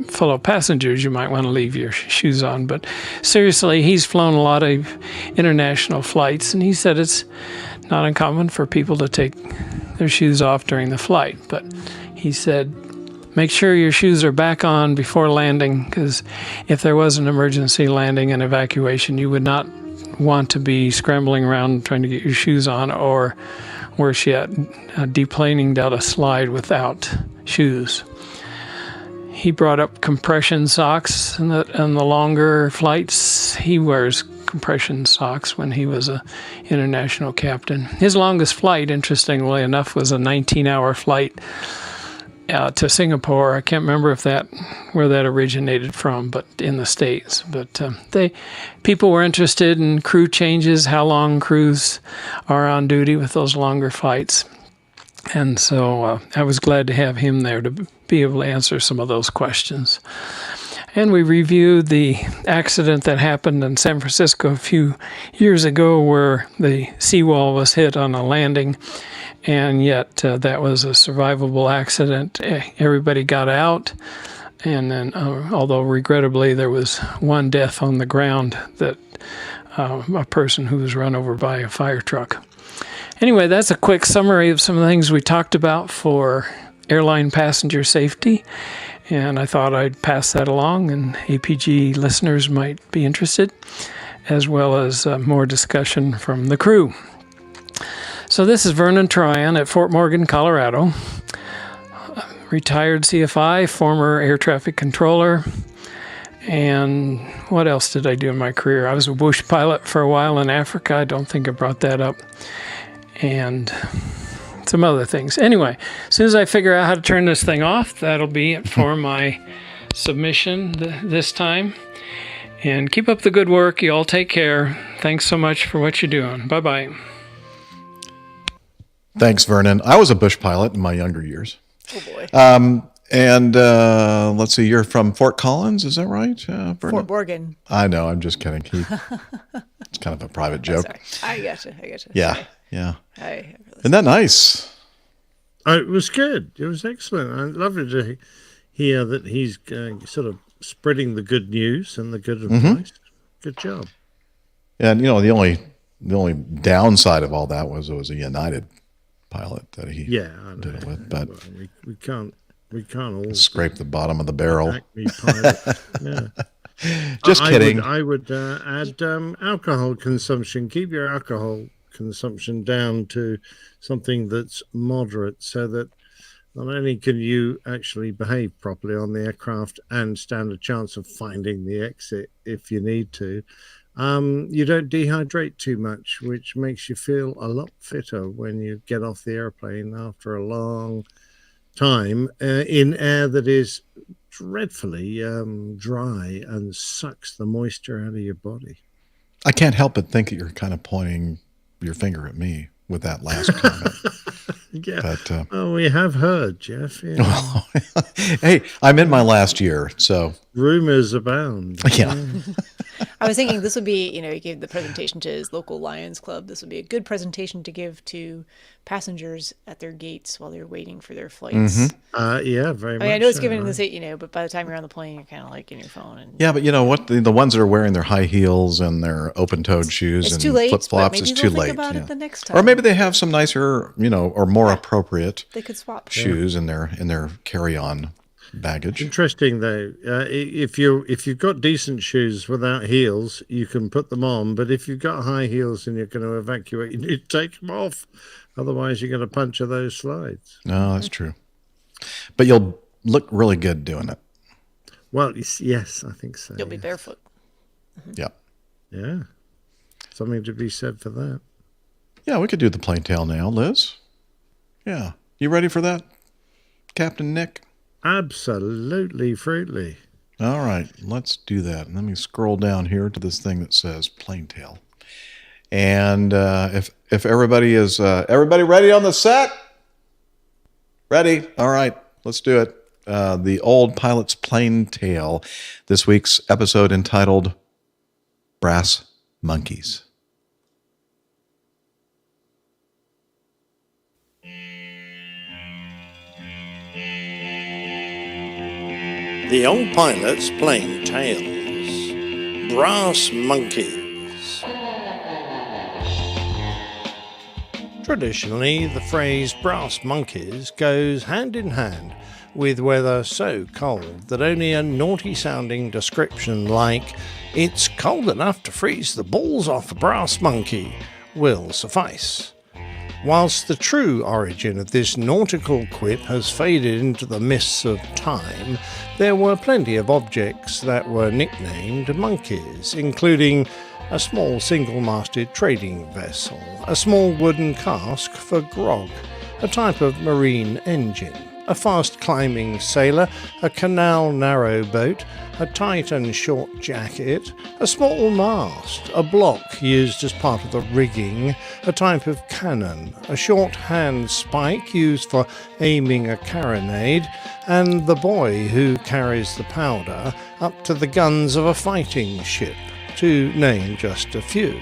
fellow passengers, you might want to leave your shoes on. But seriously, he's flown a lot of international flights, and he said it's not uncommon for people to take their shoes off during the flight. But he said, make sure your shoes are back on before landing, because if there was an emergency landing and evacuation, you would not want to be scrambling around trying to get your shoes on, or worse yet, deplaning down a slide without shoes. he brought up compression socks and the longer flights. He wears compression socks when he was a international captain. His longest flight, interestingly enough, was a 19-hour flight to Singapore. I can't remember where that originated from, but in the States. But people were interested in crew changes, how long crews are on duty with those longer flights. And so I was glad to have him there to be able to answer some of those questions. And we reviewed the accident that happened in San Francisco a few years ago where the seawall was hit on a landing, and yet that was a survivable accident. Everybody got out, and then although regrettably there was one death on the ground, that a person who was run over by a fire truck. Anyway, that's a quick summary of some of the things we talked about for airline passenger safety. And I thought I'd pass that along, and APG listeners might be interested, as well as more discussion from the crew. So this is Vernon Tryon at Fort Morgan, Colorado. Retired CFI, former air traffic controller. And what else did I do in my career? I was a bush pilot for a while in Africa. I don't think I brought that up. And some other things. Anyway, as soon as I figure out how to turn this thing off, that'll be it for my submission this time. And keep up the good work. You all take care. Thanks so much for what you're doing. Bye-bye. Thanks, Vernon. I was a bush pilot in my younger years. Oh, boy. And let's see, you're from Fort Collins, is that right, Vernon? Fort Morgan. I know, I'm just kidding. It's kind of a private joke. I gotcha. Yeah, Sorry. yeah. I Isn't that nice? It was good. It was excellent. I lovely to hear that he's sort of spreading the good news and the good advice. Good job. And, the only downside of all that was it was a United pilot that he did it with. But we can't all scrape the bottom of the barrel. Yeah. Just kidding. I would add alcohol consumption. Keep your alcohol consumption down to something that's moderate, so that not only can you actually behave properly on the aircraft and stand a chance of finding the exit if you need to, you don't dehydrate too much, which makes you feel a lot fitter when you get off the airplane after a long time in air that is dreadfully dry and sucks the moisture out of your body. I can't help but think that you're kind of pointing your finger at me with that last comment. Yeah. But, we have heard, Jeff. Yeah. Well, hey, I'm in my last year, so rumors abound. Yeah. I was thinking this would be, he gave the presentation to his local Lions Club. This would be a good presentation to give to passengers at their gates while they're waiting for their flights. Yeah, very much. I know it's given in the state, but by the time you're on the plane, you're kind of like in your phone. And yeah, but you know what? The ones that are wearing their high heels and their open-toed shoes and flip-flops is too late. Think about it the next time. Or maybe they have some nicer, or more appropriate they could swap shoes in their carry-on baggage. Interesting though, if you've got decent shoes without heels, you can put them on. But if you've got high heels and you're going to evacuate, you need to take them off. Otherwise, you're going to puncture those slides. No, that's true. But you'll look really good doing it. Well, yes, I think so. You'll be barefoot. Yeah. Yeah. Something to be said for that. Yeah, we could do the plain tail now, Liz. Yeah. You ready for that, Captain Nick? Absolutely, fruitly. All right, let's do that. Let me scroll down here to this thing that says plain tail. And if everybody is everybody ready on the set? Ready? All right, let's do it. The Old Pilot's Plain Tale. This week's episode entitled Brass Monkeys. The Old Pilot's Plain Tales. Brass Monkeys. Traditionally, the phrase brass monkeys goes hand in hand with weather so cold that only a naughty-sounding description like, "It's cold enough to freeze the balls off a brass monkey," will suffice. Whilst the true origin of this nautical quip has faded into the mists of time, there were plenty of objects that were nicknamed monkeys, including a small single-masted trading vessel, a small wooden cask for grog, a type of marine engine, a fast-climbing sailor, a canal narrow boat, a tight and short jacket, a small mast, a block used as part of the rigging, a type of cannon, a short hand spike used for aiming a carronade, and the boy who carries the powder up to the guns of a fighting ship, to name just a few.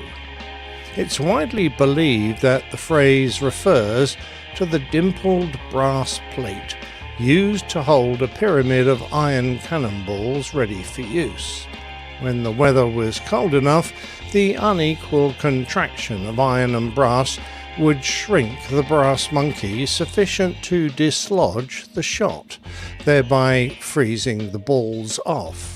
It's widely believed that the phrase refers to the dimpled brass plate used to hold a pyramid of iron cannonballs ready for use. When the weather was cold enough, the unequal contraction of iron and brass would shrink the brass monkey sufficient to dislodge the shot, thereby freezing the balls off.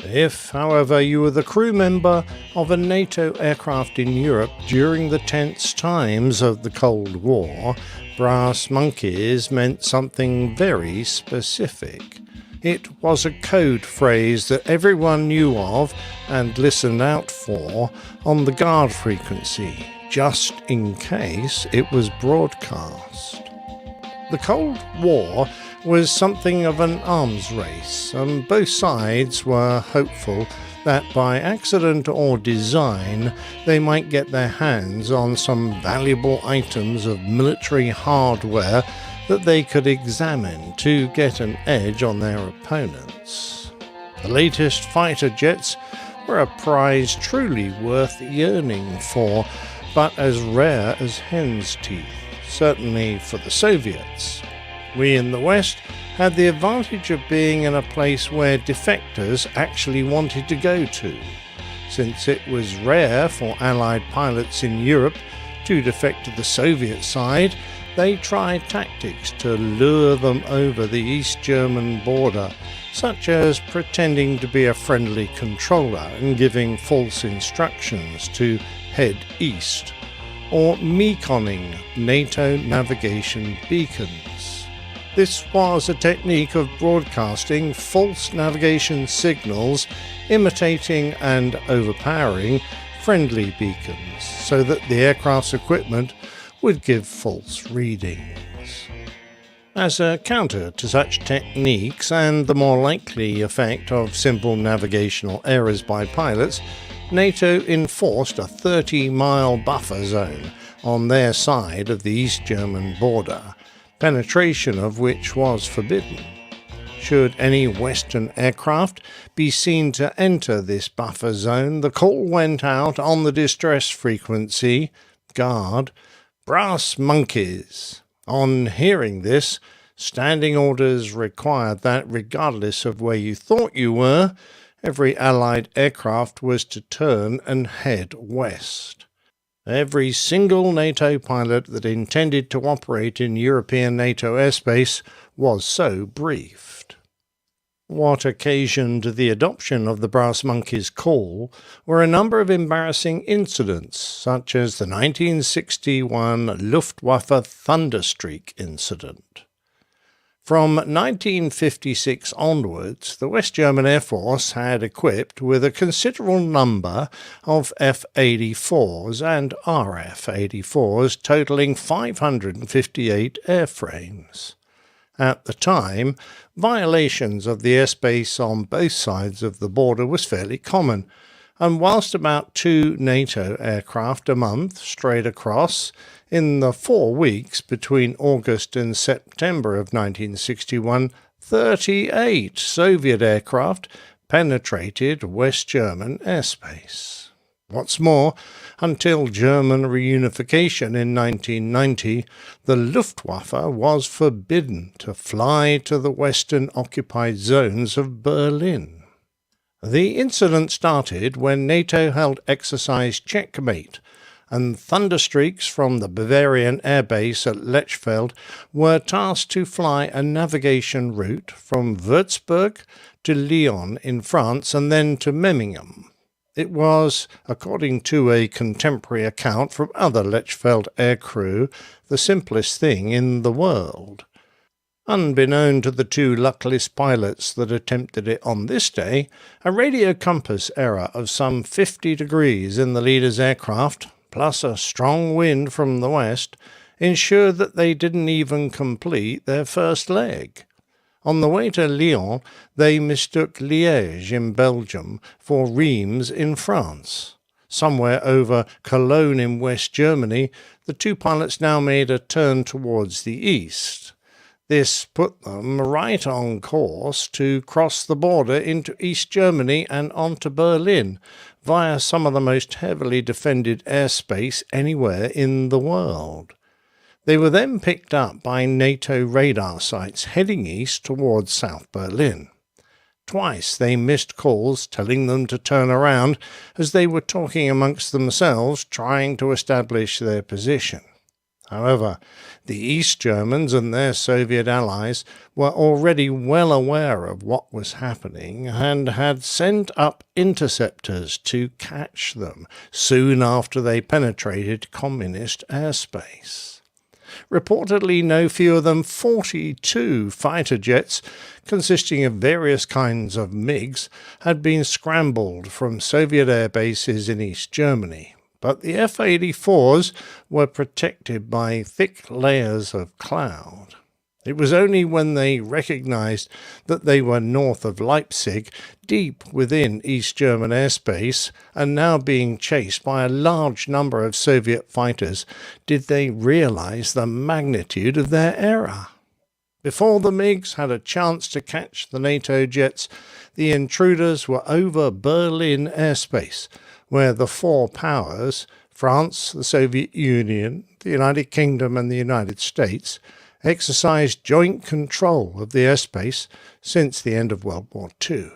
If, however, you were the crew member of a NATO aircraft in Europe during the tense times of the Cold War, brass monkeys meant something very specific. It was a code phrase that everyone knew of and listened out for on the guard frequency, just in case it was broadcast. The Cold War was something of an arms race, and both sides were hopeful that by accident or design they might get their hands on some valuable items of military hardware that they could examine to get an edge on their opponents. The latest fighter jets were a prize truly worth yearning for, but as rare as hen's teeth, certainly for the Soviets. We in the West had the advantage of being in a place where defectors actually wanted to go to. Since it was rare for Allied pilots in Europe to defect to the Soviet side, they tried tactics to lure them over the East German border, such as pretending to be a friendly controller and giving false instructions to head east, or meeconning NATO navigation beacons. This was a technique of broadcasting false navigation signals, imitating and overpowering friendly beacons, so that the aircraft's equipment would give false readings. As a counter to such techniques and the more likely effect of simple navigational errors by pilots, NATO enforced a 30-mile buffer zone on their side of the East German border, penetration of which was forbidden. Should any Western aircraft be seen to enter this buffer zone, the call went out on the distress frequency, guard, brass monkeys. On hearing this, standing orders required that regardless of where you thought you were, every Allied aircraft was to turn and head west. Every single NATO pilot that intended to operate in European NATO airspace was so briefed. What occasioned the adoption of the brass monkey's call were a number of embarrassing incidents, such as the 1961 Luftwaffe Thunderstreak incident. From 1956 onwards, the West German Air Force had equipped with a considerable number of F-84s and RF-84s, totaling 558 airframes. At the time, violations of the airspace on both sides of the border was fairly common, and whilst about 2 NATO aircraft a month strayed across, in the 4 weeks between August and September of 1961, 38 Soviet aircraft penetrated West German airspace. What's more, until German reunification in 1990, the Luftwaffe was forbidden to fly to the western occupied zones of Berlin. The incident started when NATO held Exercise Checkmate, and thunderstreaks from the Bavarian Air Base at Lechfeld were tasked to fly a navigation route from Würzburg to Lyon in France and then to Memmingen. It was, according to a contemporary account from other Lechfeld aircrew, the simplest thing in the world. Unbeknown to the two luckless pilots that attempted it on this day, a radio compass error of some 50 degrees in the leader's aircraft, plus a strong wind from the west, ensured that they didn't even complete their first leg. On the way to Lyon, they mistook Liège in Belgium for Reims in France. Somewhere over Cologne in West Germany, the two pilots now made a turn towards the east. This put them right on course to cross the border into East Germany and onto Berlin via some of the most heavily defended airspace anywhere in the world. They were then picked up by NATO radar sites heading east towards South Berlin. Twice they missed calls telling them to turn around as they were talking amongst themselves trying to establish their position. However, the East Germans and their Soviet allies were already well aware of what was happening and had sent up interceptors to catch them soon after they penetrated communist airspace. Reportedly, no fewer than 42 fighter jets, consisting of various kinds of MiGs, had been scrambled from Soviet air bases in East Germany. But the F-84s were protected by thick layers of cloud. It was only when they recognized that they were north of Leipzig, deep within East German airspace, and now being chased by a large number of Soviet fighters, did they realize the magnitude of their error. Before the MiGs had a chance to catch the NATO jets, the intruders were over Berlin airspace, where the four powers, France, the Soviet Union, the United Kingdom and the United States, exercised joint control of the airspace since the end of World War II.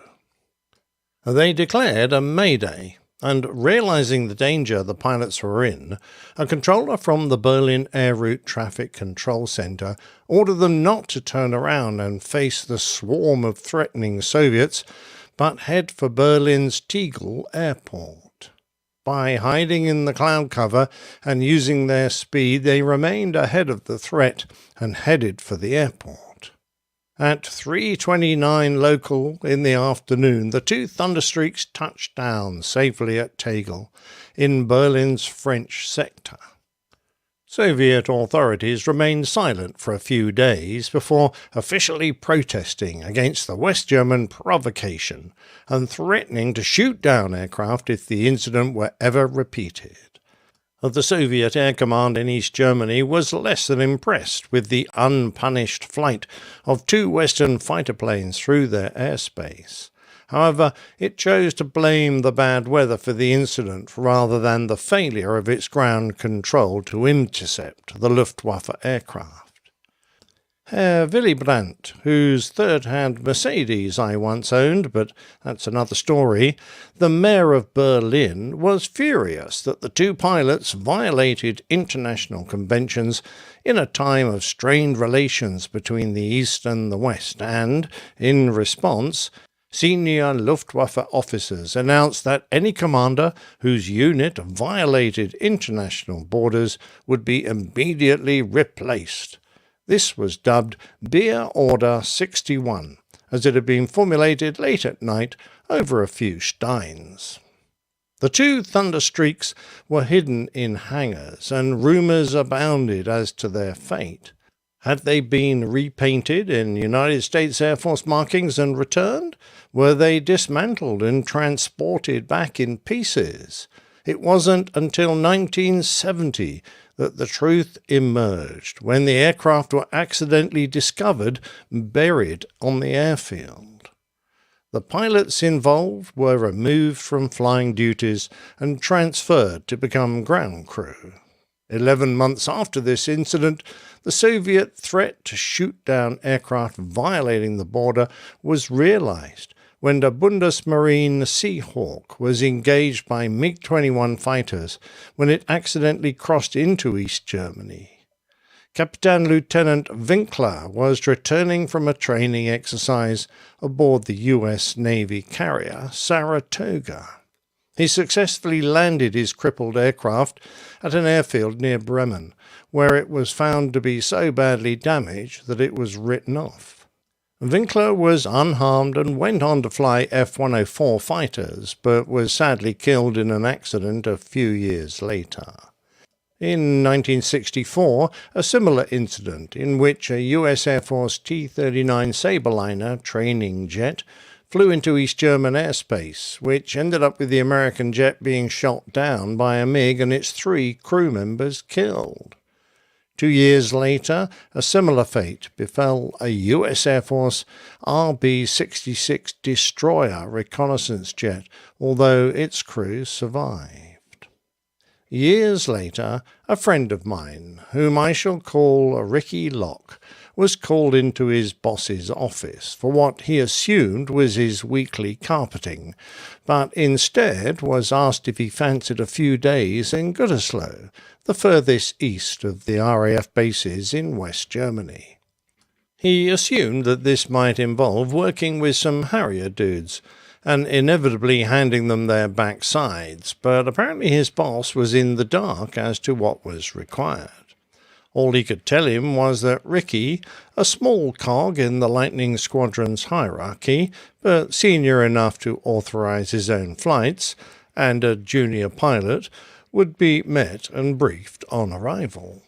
They declared a mayday, and realizing the danger the pilots were in, a controller from the Berlin Air Route Traffic Control Center ordered them not to turn around and face the swarm of threatening Soviets, but head for Berlin's Tegel Airport. By hiding in the cloud cover and using their speed, they remained ahead of the threat and headed for the airport. At 3:29 local in the afternoon, the two Thunderstreaks touched down safely at Tegel, in Berlin's French sector. Soviet authorities remained silent for a few days before officially protesting against the West German provocation and threatening to shoot down aircraft if the incident were ever repeated. The Soviet Air Command in East Germany was less than impressed with the unpunished flight of two Western fighter planes through their airspace. However, it chose to blame the bad weather for the incident rather than the failure of its ground control to intercept the Luftwaffe aircraft. Herr Willy Brandt, whose third-hand Mercedes I once owned, but that's another story, the mayor of Berlin, was furious that the two pilots violated international conventions in a time of strained relations between the East and the West, and, in response, senior Luftwaffe officers announced that any commander whose unit violated international borders would be immediately replaced. This was dubbed Beer Order 61, as it had been formulated late at night over a few steins. The two Thunderstreaks were hidden in hangars, and rumours abounded as to their fate. Had they been repainted in United States Air Force markings and returned? Were they dismantled and transported back in pieces? It wasn't until 1970 that the truth emerged, when the aircraft were accidentally discovered buried on the airfield. The pilots involved were removed from flying duties and transferred to become ground crew. 11 months after this incident, the Soviet threat to shoot down aircraft violating the border was realized when the Bundesmarine Seahawk was engaged by MiG-21 fighters when it accidentally crossed into East Germany. Captain Lieutenant Winkler was returning from a training exercise aboard the U.S. Navy carrier Saratoga. He successfully landed his crippled aircraft at an airfield near Bremen, where it was found to be so badly damaged that it was written off. Winkler was unharmed and went on to fly F-104 fighters, but was sadly killed in an accident a few years later. In 1964, a similar incident in which a US Air Force T-39 Sabreliner training jet flew into East German airspace, which ended up with the American jet being shot down by a MiG and its 3 crew members killed. 2 years later, a similar fate befell a US Air Force RB-66 destroyer reconnaissance jet, although its crew survived. Years later, a friend of mine, whom I shall call Ricky Locke, was called into his boss's office for what he assumed was his weekly carpeting, but instead was asked if he fancied a few days in Gütersloh, the furthest east of the RAF bases in West Germany. He assumed that this might involve working with some Harrier dudes, and inevitably handing them their backsides, but apparently his boss was in the dark as to what was required. All he could tell him was that Ricky, a small cog in the Lightning Squadron's hierarchy, but senior enough to authorize his own flights, and a junior pilot, would be met and briefed on arrival.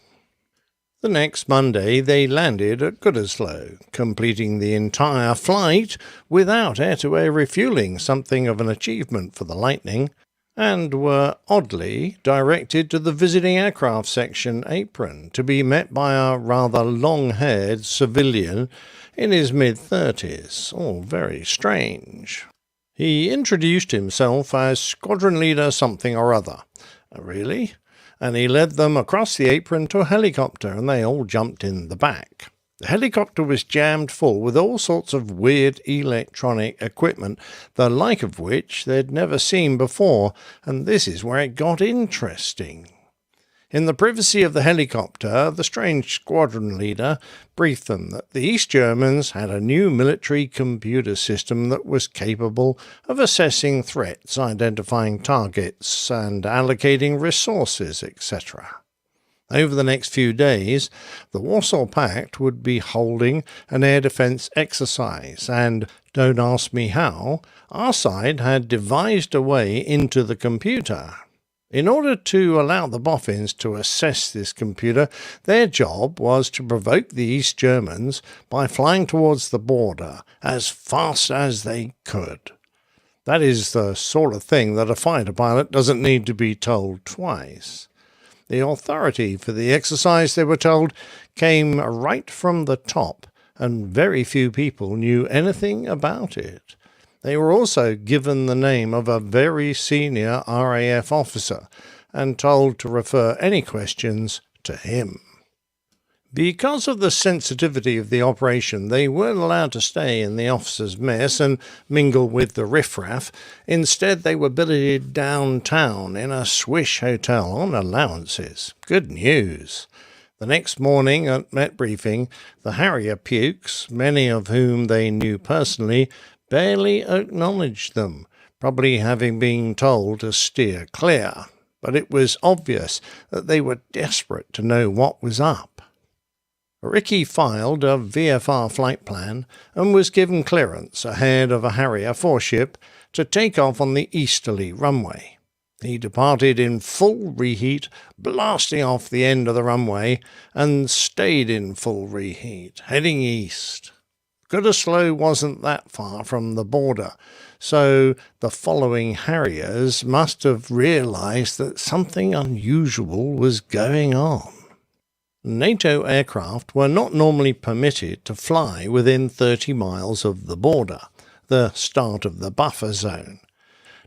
The next Monday they landed at Gütersloh, completing the entire flight without air-to-air refueling, something of an achievement for the Lightning, and were oddly directed to the visiting aircraft section apron to be met by a rather long-haired civilian in his mid-30s, all very strange. He introduced himself as Squadron Leader something or other. Really? And he led them across the apron to a helicopter, and they all jumped in the back. The helicopter was jammed full with all sorts of weird electronic equipment, the like of which they'd never seen before, and this is where it got interesting. In the privacy of the helicopter, the strange squadron leader briefed them that the East Germans had a new military computer system that was capable of assessing threats, identifying targets, and allocating resources, etc. Over the next few days, the Warsaw Pact would be holding an air defence exercise, and, don't ask me how, our side had devised a way into the computer. In order to allow the boffins to assess this computer, their job was to provoke the East Germans by flying towards the border as fast as they could. That is the sort of thing that a fighter pilot doesn't need to be told twice. The authority for the exercise, they were told, came right from the top, and very few people knew anything about it. They were also given the name of a very senior RAF officer and told to refer any questions to him. Because of the sensitivity of the operation, they weren't allowed to stay in the officers' mess and mingle with the riffraff. Instead, they were billeted downtown in a swish hotel on allowances. Good news. The next morning at Met Briefing, the Harrier pukes, many of whom they knew personally, barely acknowledged them, probably having been told to steer clear. But it was obvious that they were desperate to know what was up. Ricky filed a VFR flight plan and was given clearance ahead of a Harrier 4-ship to take off on the easterly runway. He departed in full reheat, blasting off the end of the runway, and stayed in full reheat, heading east. Gütersloh wasn't that far from the border, so the following Harriers must have realized that something unusual was going on. NATO aircraft were not normally permitted to fly within 30 miles of the border, the start of the buffer zone.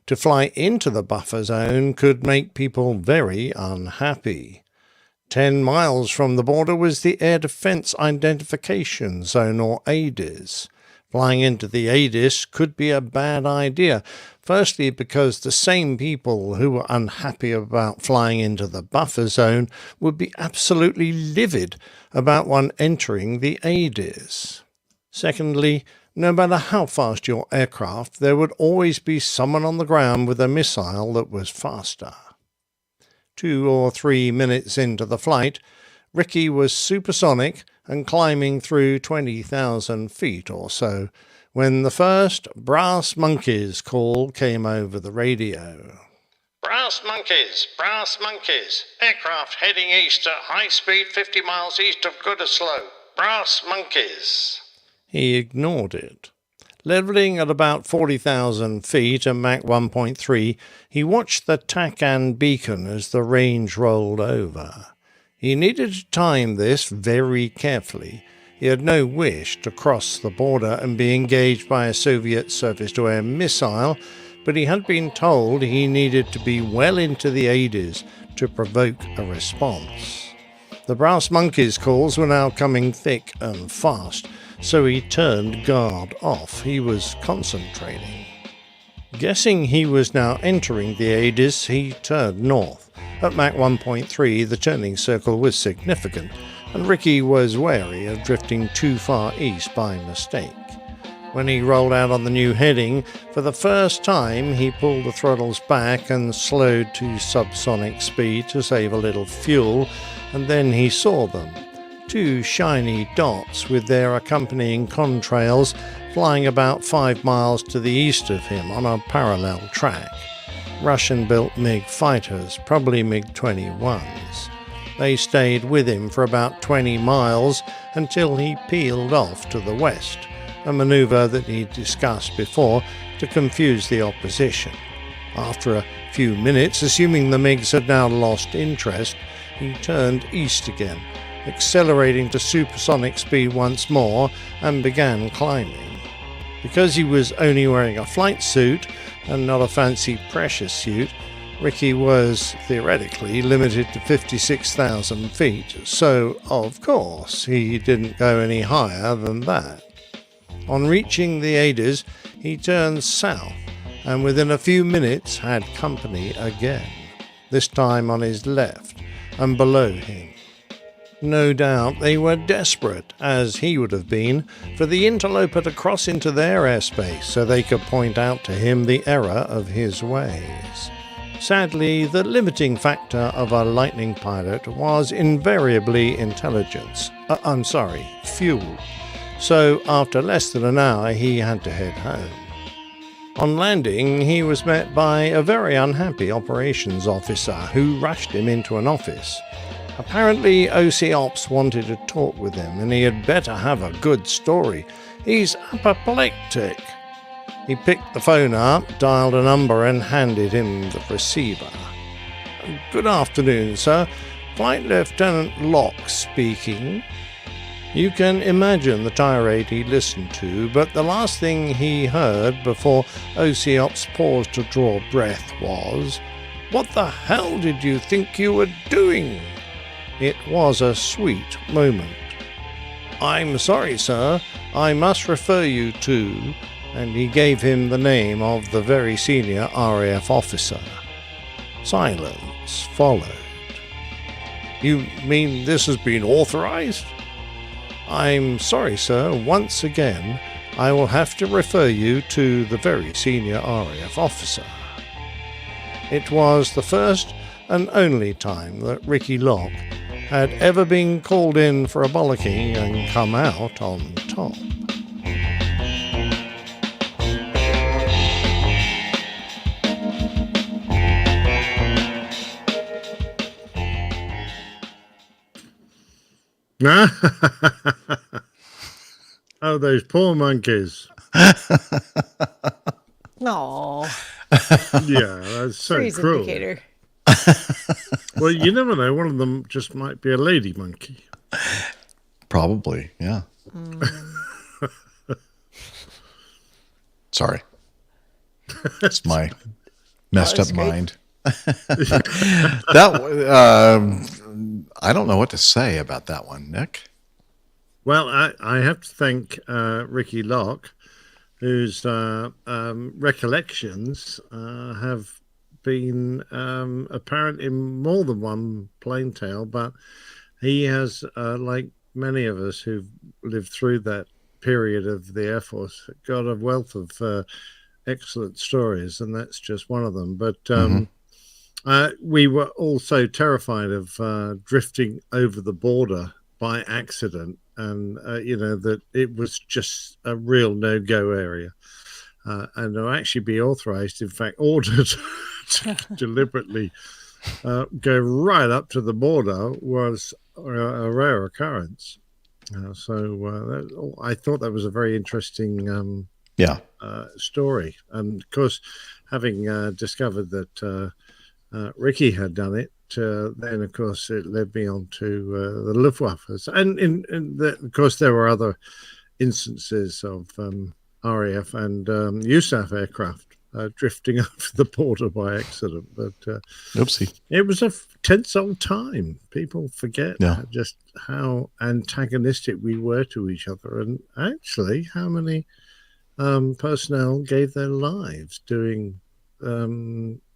To fly into the buffer zone could make people very unhappy. 10 miles from the border was the Air Defence Identification Zone, or ADIZ. Flying into the ADIZ could be a bad idea, firstly because the same people who were unhappy about flying into the buffer zone would be absolutely livid about one entering the ADIZ. Secondly, No matter how fast your aircraft, there would always be someone on the ground with a missile that was faster. 2 or 3 minutes into the flight, Ricky was supersonic and climbing through 20,000 feet or so when the first Brass Monkeys call came over the radio. Brass Monkeys, aircraft heading east at high speed 50 miles east of Gooderslow. Brass Monkeys. He ignored it. Leveling at about 40,000 feet at Mach 1.3, he watched the TACAN beacon as the range rolled over. He needed to time this very carefully. He had no wish to cross the border and be engaged by a Soviet surface-to-air missile, but he had been told he needed to be well into the 80s to provoke a response. The Brass Monkeys calls were now coming thick and fast, so he turned guard off. He was concentrating. Guessing he was now entering the 80s, he turned north. At Mach 1.3, the turning circle was significant, and Ricky was wary of drifting too far east by mistake. When he rolled out on the new heading, for the first time he pulled the throttles back and slowed to subsonic speed to save a little fuel, and then he saw them. 2 shiny dots with their accompanying contrails flying about 5 miles to the east of him on a parallel track. Russian-built MiG fighters, probably MiG-21s. They stayed with him for about 20 miles until he peeled off to the west, a maneuver that he'd discussed before to confuse the opposition. After a few minutes, assuming the MiGs had now lost interest, he turned east again, accelerating to supersonic speed once more, and began climbing. Because he was only wearing a flight suit and not a fancy pressure suit, Ricky was theoretically limited to 56,000 feet, so of course he didn't go any higher than that. On reaching the 80s, he turned south and within a few minutes had company again, this time on his left and below him. No doubt they were desperate, as he would have been, for the interloper to cross into their airspace so they could point out to him the error of his ways. Sadly, the limiting factor of a Lightning pilot was invariably intelligence. Fuel. So after less than an hour he had to head home. On landing, he was met by a very unhappy operations officer who rushed him into an office. Apparently, OC Ops wanted to talk with him, and he had better have a good story. He's apoplectic. He picked the phone up, dialed a number, and handed him the receiver. Good afternoon, sir. Flight Lieutenant Locke speaking. You can imagine the tirade he listened to, but the last thing he heard before OC Ops paused to draw breath was, "What the hell did you think you were doing?" It was a sweet moment. "I'm sorry, sir. I must refer you to," and he gave him the name of the very senior RAF officer. Silence followed. "You mean this has been authorized?" "I'm sorry, sir. Once again, I will have to refer you to the very senior RAF officer." It was the first and only time that Ricky Locke had ever been called in for a bollocking and come out on top. Oh, those poor monkeys. No. Yeah, that's so Freeze cruel. indicator. Well, you never know. One of them just might be a lady monkey. Probably, yeah. Sorry. It's my messed up great. mind. I don't know what to say about that one, Nick. Well, I have to thank Ricky Locke, whose recollections have been apparent in more than one plain tale, but he has, like many of us who've lived through that period of the Air Force. Got a wealth of excellent stories, and that's just one of them. But we were also terrified of drifting over the border by accident, and that it was just a real no-go area, and to actually be authorized, in fact ordered, to deliberately go right up to the border was a rare occurrence. I thought that was a very interesting story, and of course, having discovered that Ricky had done it, then of course it led me on to the Luftwaffe, and of course there were other instances of RAF and USAF aircraft drifting over the border by accident. But oopsie, it was a tense old time. People forget just how antagonistic we were to each other, and actually how many personnel gave their lives doing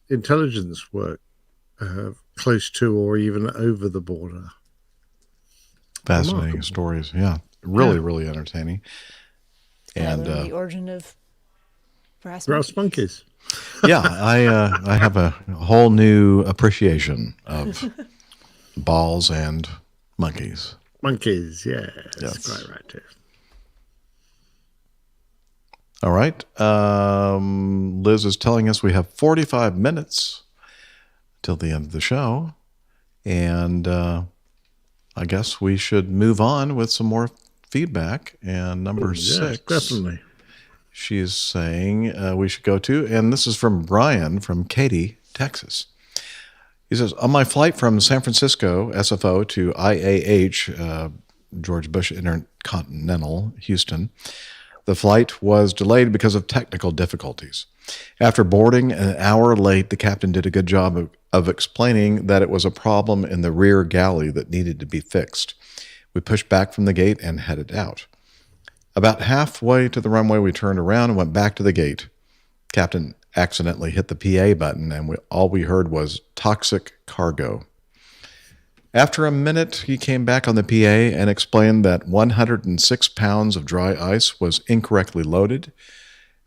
intelligence work close to or even over the border. Fascinating Remarkable. stories. Yeah, really entertaining. And the origin of brass monkeys. Yeah, I have a whole new appreciation of balls and monkeys. Monkeys, yes. Quite right too. All right. Liz is telling us we have 45 minutes till the end of the show. And I guess we should move on with some more feedback. And number 6. Definitely. She's saying we should go to, and this is from Brian from Katy, Texas. He says, on my flight from San Francisco, SFO, to IAH, George Bush Intercontinental, Houston, the flight was delayed because of technical difficulties. After boarding an hour late, the captain did a good job of explaining that it was a problem in the rear galley that needed to be fixed. We pushed back from the gate and headed out. About halfway to the runway, we turned around and went back to the gate. Captain accidentally hit the PA button, and all we heard was toxic cargo. After a minute, he came back on the PA and explained that 106 pounds of dry ice was incorrectly loaded,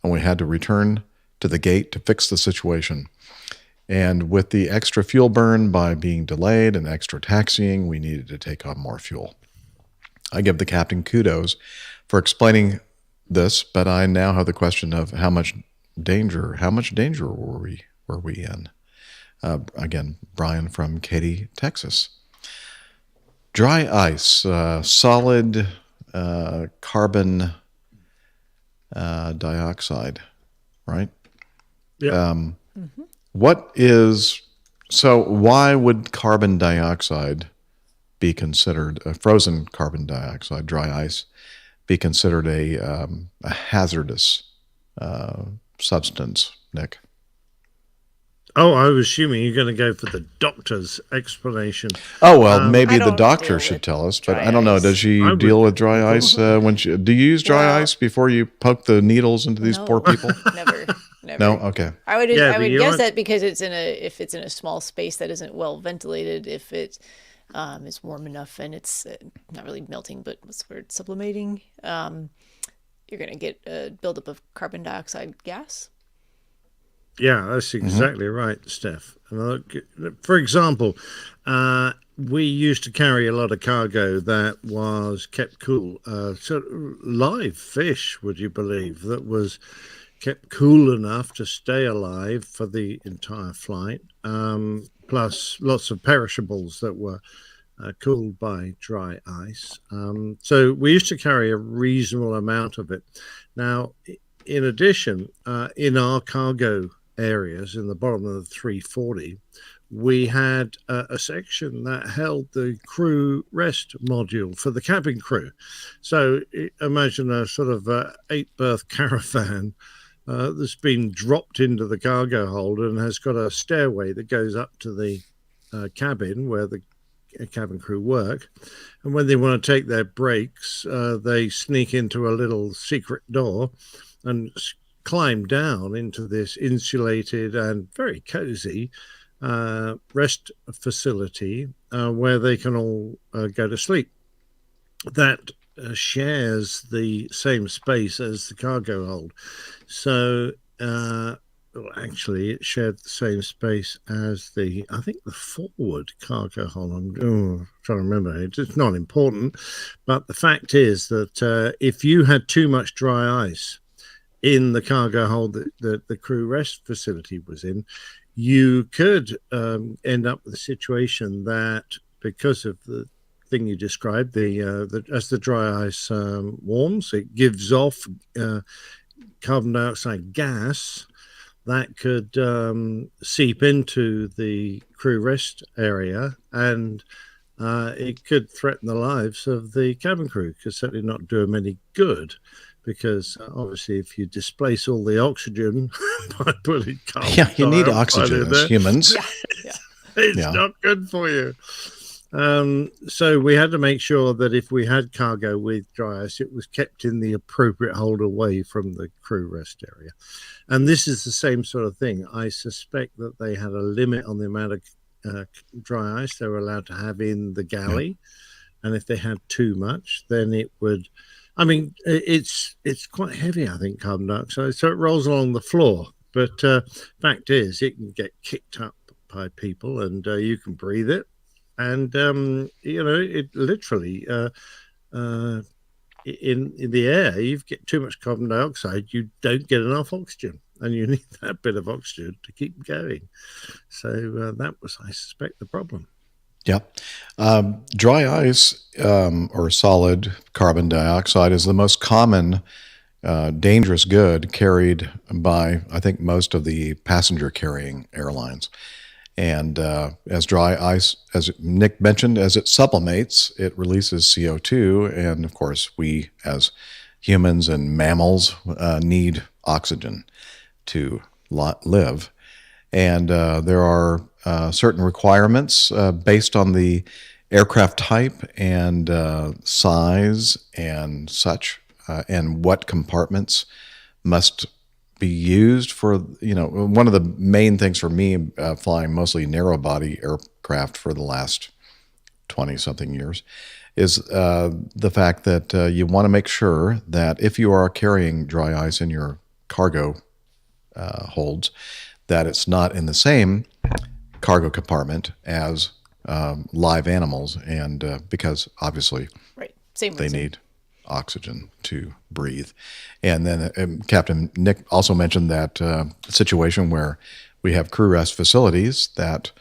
and we had to return to the gate to fix the situation. And with the extra fuel burn by being delayed and extra taxiing, we needed to take on more fuel. I give the captain kudos for explaining this, but I now have the question of how much danger were we in? Again, Brian from Katy, Texas. Dry ice, solid carbon dioxide, right? Yeah. Why would carbon dioxide be considered, frozen carbon dioxide, dry ice, be considered a hazardous substance, Nick? Oh, I was assuming you're going to go for the doctor's explanation. Oh, well, maybe the doctor should tell us, but I don't know. Does she deal with dry ice? Do you use dry ice before you poke the needles into these poor people? Never. No? Okay. I would guess that because if it's in a small space that isn't well ventilated, if it is warm enough and it's not really melting, but what's the word, sublimating, you're going to get a buildup of carbon dioxide gas. Yeah, that's exactly right, Steph. For example, we used to carry a lot of cargo that was kept cool. Sort of live fish, would you believe, that was kept cool enough to stay alive for the entire flight, plus lots of perishables that were cooled by dry ice. So we used to carry a reasonable amount of it. Now, in addition, in our cargo areas in the bottom of the 340, we had a section that held the crew rest module for the cabin crew. So imagine a sort of 8-berth caravan that's been dropped into the cargo hold and has got a stairway that goes up to the cabin where the cabin crew work. And when they want to take their breaks, they sneak into a little secret door and climb down into this insulated and very cozy rest facility where they can all go to sleep. That shares the same space as the cargo hold. So, well, actually, it shared the same space as I think the forward cargo hold. I'm trying to remember. It's not important. But the fact is that if you had too much dry ice in the cargo hold that the crew rest facility was in, you could end up with a situation that, because of the thing you described, as the dry ice warms, it gives off carbon dioxide gas that could seep into the crew rest area, and it could threaten the lives of the cabin crew. Could certainly not do them any good, because obviously if you displace all the oxygen by putting carbon You need dioxide oxygen in as there, humans. it's not good for you. So we had to make sure that if we had cargo with dry ice, it was kept in the appropriate hold away from the crew rest area. And this is the same sort of thing. I suspect that they had a limit on the amount of dry ice they were allowed to have in the galley. And if they had too much, then it would, I mean, it's quite heavy, I think, carbon dioxide. So it rolls along the floor. But fact is, it can get kicked up by people, and you can breathe it. And, it literally, in the air, you get too much carbon dioxide, you don't get enough oxygen, and you need that bit of oxygen to keep going. So that was, I suspect, the problem. Yeah. Dry ice or solid carbon dioxide is the most common dangerous good carried by, I think, most of the passenger carrying airlines. And as dry ice, as Nick mentioned, as it sublimates, it releases CO2. And of course, we as humans and mammals need oxygen to live. And there are certain requirements based on the aircraft type and size and such, and what compartments must be used for, one of the main things for me flying mostly narrow body aircraft for the last 20 something years is the fact that you want to make sure that if you are carrying dry ice in your cargo holds, that it's not in the same cargo compartment as live animals, and because obviously they need oxygen to breathe. And then Captain Nick also mentioned that situation where we have crew rest facilities that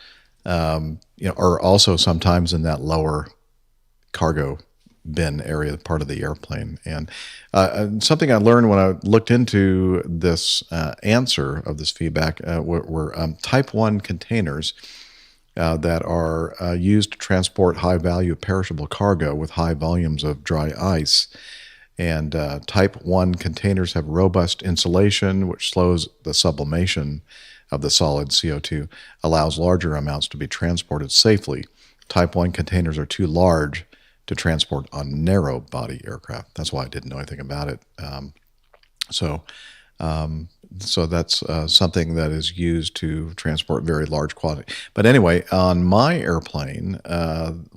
are also sometimes in that lower cargo bin area, part of the airplane. And something I learned when I looked into this answer of this feedback were type 1 containers that are used to transport high-value perishable cargo with high volumes of dry ice. And type 1 containers have robust insulation, which slows the sublimation of the solid CO2, allows larger amounts to be transported safely. Type 1 containers are too large to transport on narrow body aircraft. That's why I didn't know anything about it. So that's something that is used to transport very large quantity. But anyway, on my airplane,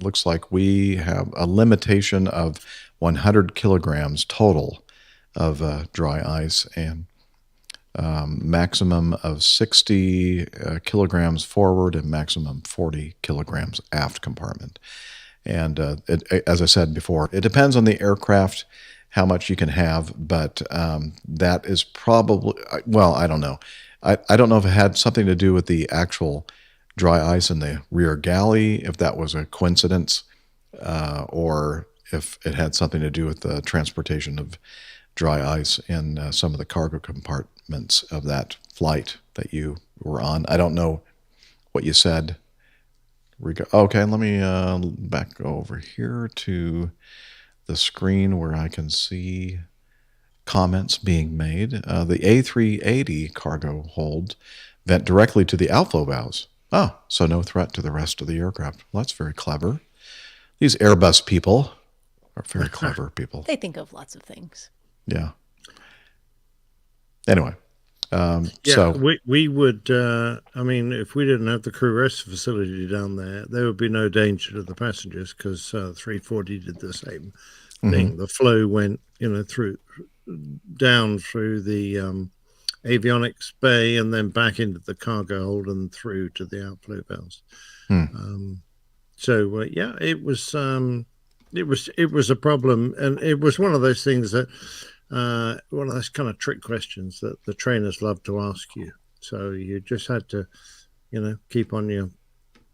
looks like we have a limitation of 100 kilograms total of dry ice, and maximum of 60 kilograms forward and maximum 40 kilograms aft compartment. And as I said before, it depends on the aircraft how much you can have, but that is probably, well, I don't know. I don't know if it had something to do with the actual dry ice in the rear galley, if that was a coincidence, or if it had something to do with the transportation of dry ice in some of the cargo compartments of that flight that you were on. I don't know what you said. Okay, let me back over here to the screen where I can see comments being made. The A380 cargo hold vent directly to the outflow valves. Oh, so no threat to the rest of the aircraft. Well, that's very clever. These Airbus people are very clever people. They think of lots of things. Yeah. Anyway. So we would, I mean, if we didn't have the crew rest facility down there would be no danger to the passengers, because 340 did the same. thing. The flow went, down through the avionics bay and then back into the cargo hold and through to the outflow valves. It was a problem, and it was one of those things that one of those kind of trick questions that the trainers love to ask you. So you just had to, keep on your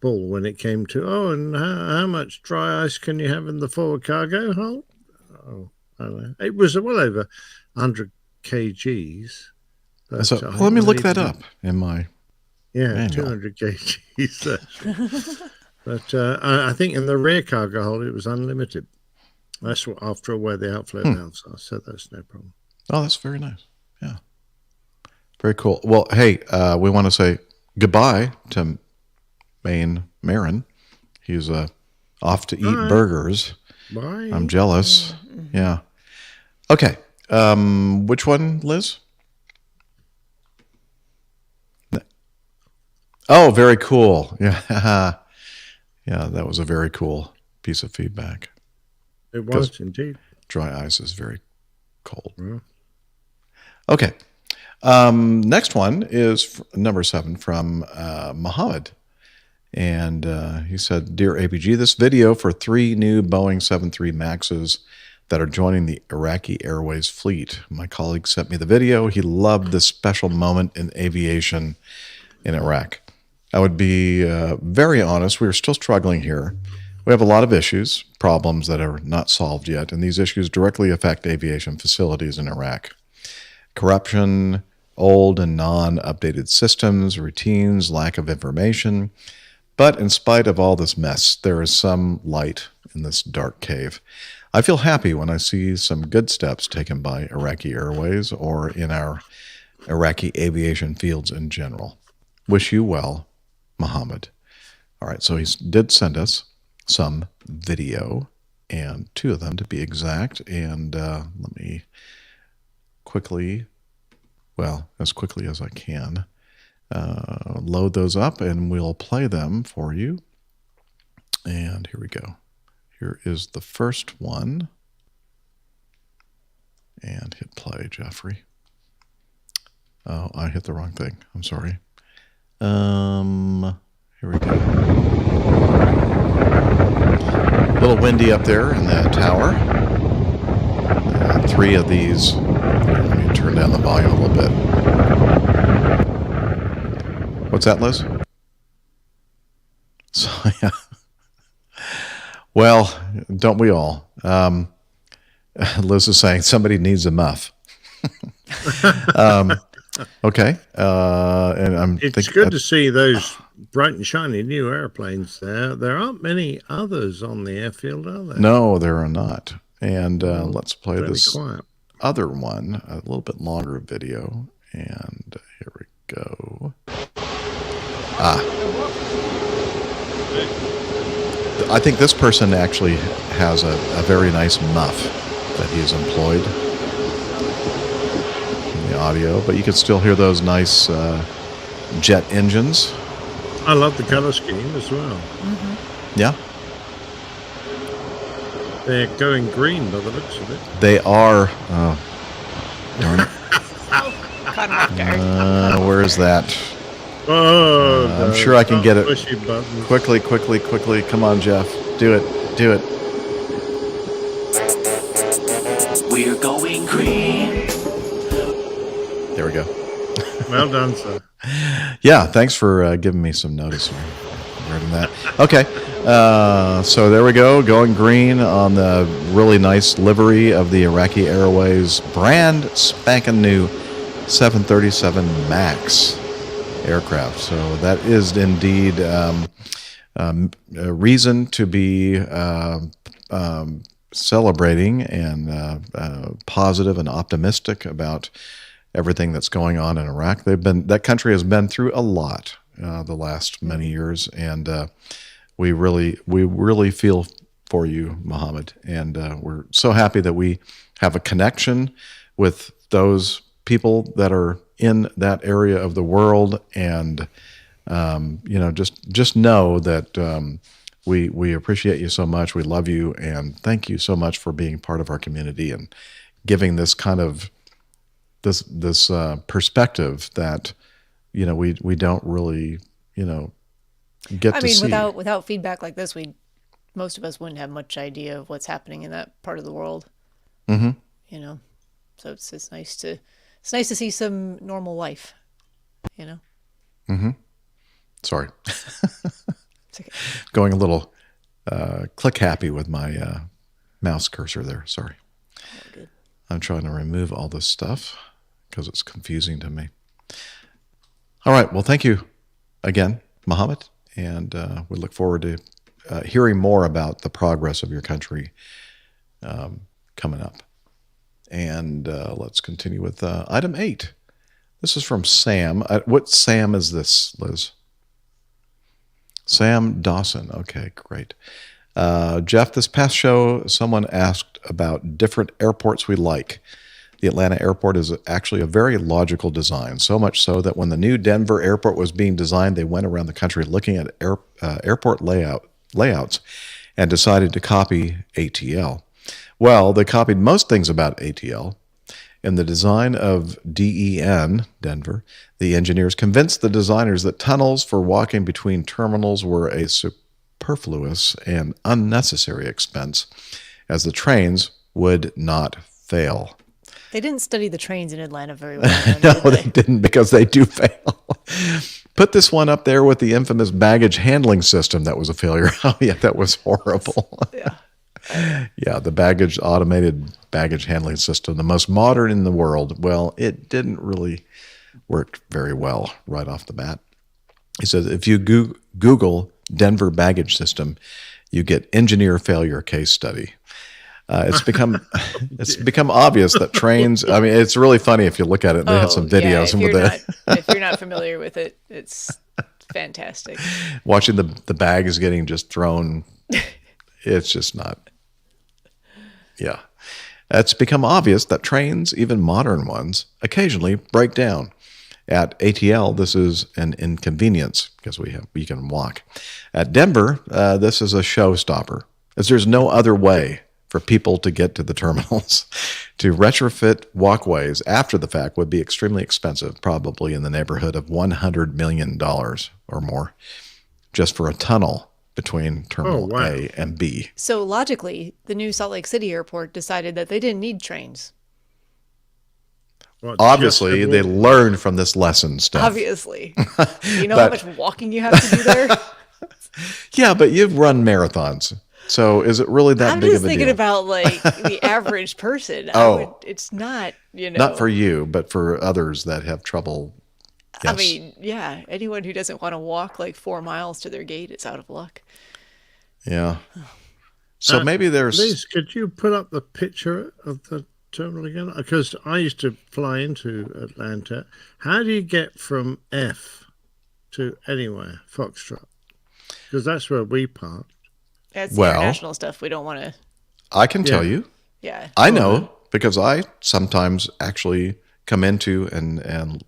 ball when it came to, and how much dry ice can you have in the forward cargo hold? I don't know. It was well over 100 kgs. So let me look that up in my manual. 200 kgs. But I think in the rear cargo hold it was unlimited. That's what after where the outflow valves are. So that's no problem. Oh, that's very nice. Yeah, very cool. Well, hey, we want to say goodbye to Marin. He's off to eat burgers. Bye. I'm jealous. Yeah. Okay. Which one, Liz? Oh, very cool. Yeah. Yeah, that was a very cool piece of feedback. It was indeed. Dry ice is very cold. Yeah. Okay. Next one is number 7 from Mohammed. And he said, Dear APG, this video for 3 new Boeing 73 MAXs that are joining the Iraqi Airways fleet. My colleague sent me the video. He loved this special moment in aviation in Iraq. I would be very honest. We are still struggling here. We have a lot of issues, problems that are not solved yet, and these issues directly affect aviation facilities in Iraq. Corruption, old and non-updated systems, routines, lack of information. But in spite of all this mess, there is some light in this dark cave. I feel happy when I see some good steps taken by Iraqi Airways or in our Iraqi aviation fields in general. Wish you well, Mohammed. All right, so he did send us some video, and 2 of them to be exact. And let me quickly, as quickly as I can, load those up, and we'll play them for you. And here we go. Here is the first one. And hit play, Jeffrey. Oh, I hit the wrong thing. I'm sorry. Here we go. A little windy up there in that tower. 3 of these. Let me turn down the volume a little bit. What's that, Liz? So, yeah. Well, don't we all? Liz is saying somebody needs a muff. Okay. And it's good to see those bright and shiny new airplanes there. There aren't many others on the airfield, are there? No, there are not. And let's play this quiet. other one, a little bit longer video. And here we go. I think this person actually has a very nice muff that he's employed in the audio, but you can still hear those nice jet engines. I love the color scheme as well. Yeah. They're going green by the looks of it. They are. Darn it. Where is that? I'm sure I can get it. Pushy buttons. Quickly. Come on, Jeff. Do it. We're going green. There we go. Well done, sir. Yeah, thanks for giving me some notice regarding that. Okay, so there we go, going green on the really nice livery of the Iraqi Airways brand spanking new 737 MAX aircraft. So that is indeed a reason to be celebrating and positive and optimistic about everything that's going on in Iraq. That country has been through a lot the last many years, and we really feel for you, Mohammed. And we're so happy that we have a connection with those people that are in that area of the world, and just know that We appreciate you so much. We love you, and thank you so much for being part of our community and giving this kind of this perspective that we don't really get to see. Without feedback like this, most of us wouldn't have much idea of what's happening in that part of the world. Mm-hmm. So it's nice to see some normal life. Mm-hmm. Sorry. It's okay. Going a little click happy with my mouse cursor there. Sorry. Oh, good. I'm trying to remove all this stuff because it's confusing to me. All right. Well, thank you again, Mohammed. And we look forward to hearing more about the progress of your country coming up. And let's continue with item 8. This is from Sam. What Sam is this, Liz? Sam Dawson. Okay, great. Jeff, this past show, someone asked about different airports we like. The Atlanta airport is actually a very logical design, so much so that when the new Denver airport was being designed, they went around the country looking at airport layouts and decided to copy ATL. Well, they copied most things about ATL. In the design of DEN, Denver, the engineers convinced the designers that tunnels for walking between terminals were a superfluous and unnecessary expense, as the trains would not fail. They didn't study the trains in Atlanta very well. No, they didn't, because they do fail. Put this one up there with the infamous baggage handling system that was a failure. Oh, yeah, that was horrible. Yeah. Yeah, the automated baggage handling system, the most modern in the world. Well, it didn't really work very well right off the bat. He says, if you Google Denver baggage system, you get engineer failure case study. It's become obvious that trains. I mean, it's really funny if you look at it. They have some videos if you're not familiar with it, it's fantastic. Watching the bags getting just thrown. It's just not. Yeah. It's become obvious that trains, even modern ones, occasionally break down. At ATL, this is an inconvenience because we can walk. At Denver, this is a showstopper, as there's no other way for people to get to the terminals. To retrofit walkways after the fact would be extremely expensive, probably in the neighborhood of $100 million or more, just for a tunnel between Terminal A and B. So logically, the new Salt Lake City airport decided that they didn't need trains. Well, obviously, they learned from this lesson stuff. Obviously. You know how much walking you have to do there? Yeah, but you've run marathons. So is it really that big of a deal? I'm just thinking about like the average person. It's not, Not for you, but for others that have trouble. Yes. I mean, yeah, anyone who doesn't want to walk like 4 miles to their gate is out of luck. Yeah. So maybe there's... Liz, could you put up the picture of the terminal again? Because I used to fly into Atlanta. How do you get from F to anywhere, Foxtrot? Because that's where we parked. That's international stuff. We don't want to... I can tell you. Yeah. I know, because I sometimes actually come into and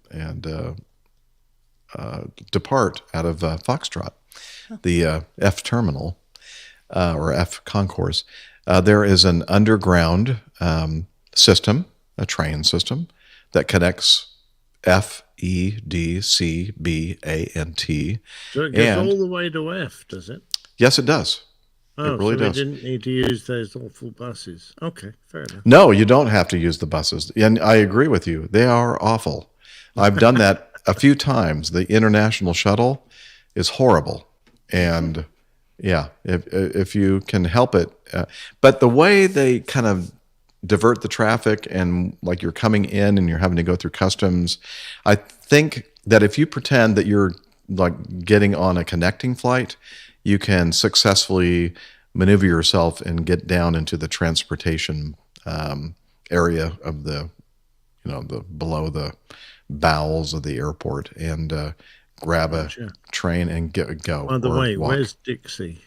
depart out of Foxtrot, the F terminal or F concourse. There is an underground system, a train system that connects F, E, D, C, B, A, and T. So it goes all the way to F, does it? Yes, it does. Oh, it really does. We didn't need to use those awful buses. Okay, fair enough. No, you don't have to use the buses. And I agree with you. They are awful. I've done that a few times. The international shuttle is horrible. And yeah, if you can help it. But the way they kind of divert the traffic and like you're coming in and you're having to go through customs, I think that if you pretend that you're like getting on a connecting flight, you can successfully maneuver yourself and get down into the transportation area of the below the bowels of the airport and grab a train and go. By the way, where's Dixie?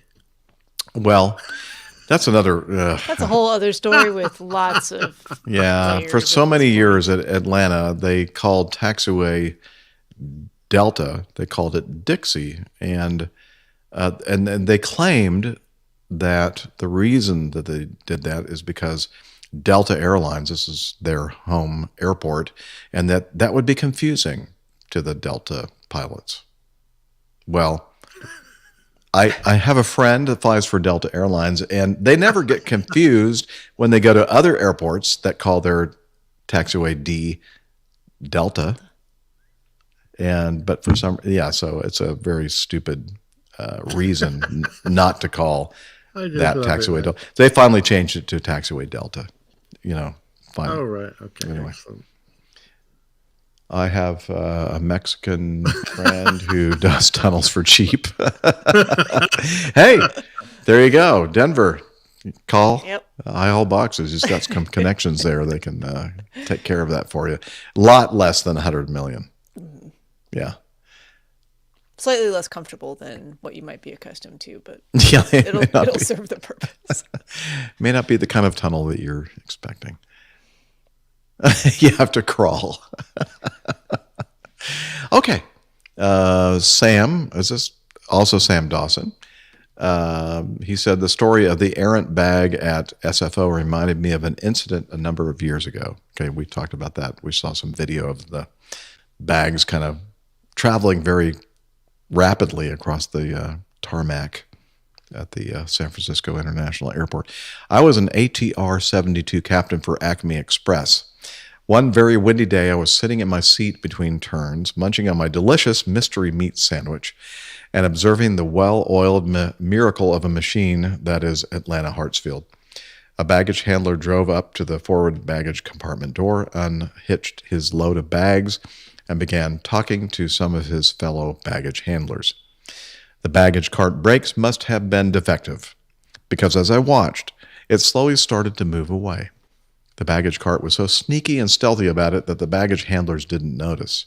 Well, that's another. That's a whole other story with lots of. Yeah, for so many years at Atlanta, they called taxiway Delta. They called it Dixie, and And they claimed that the reason that they did that is because Delta Airlines, this is their home airport, and that would be confusing to the Delta pilots. Well, I have a friend that flies for Delta Airlines, and they never get confused when they go to other airports that call their taxiway D Delta. But for some, so it's a very stupid reason not to call that taxiway Delta. They finally changed it to taxiway Delta. Finally. Oh, right. Okay. Anyway. Excellent. I have a Mexican friend who does tunnels for cheap. Hey, there you go. Denver, call. Yep. I-Haul Boxes. He's got some connections there. They can take care of that for you. A lot less than $100 million. Mm-hmm. Yeah. Slightly less comfortable than what you might be accustomed to, but yeah, it'll serve the purpose. May not be the kind of tunnel that you're expecting. You have to crawl. Okay. Sam, is this also Sam Dawson? He said the story of the errant bag at SFO reminded me of an incident a number of years ago. Okay, we talked about that. We saw some video of the bags kind of traveling very rapidly across the tarmac at the San Francisco International Airport. I was an ATR 72 captain for Acme Express. One very windy day, I was sitting in my seat between turns, munching on my delicious mystery meat sandwich and observing the well-oiled miracle of a machine that is Atlanta Hartsfield. A baggage handler drove up to the forward baggage compartment door, unhitched his load of bags, and began talking to some of his fellow baggage handlers. The baggage cart brakes must have been defective, because as I watched, it slowly started to move away. The baggage cart was so sneaky and stealthy about it that the baggage handlers didn't notice.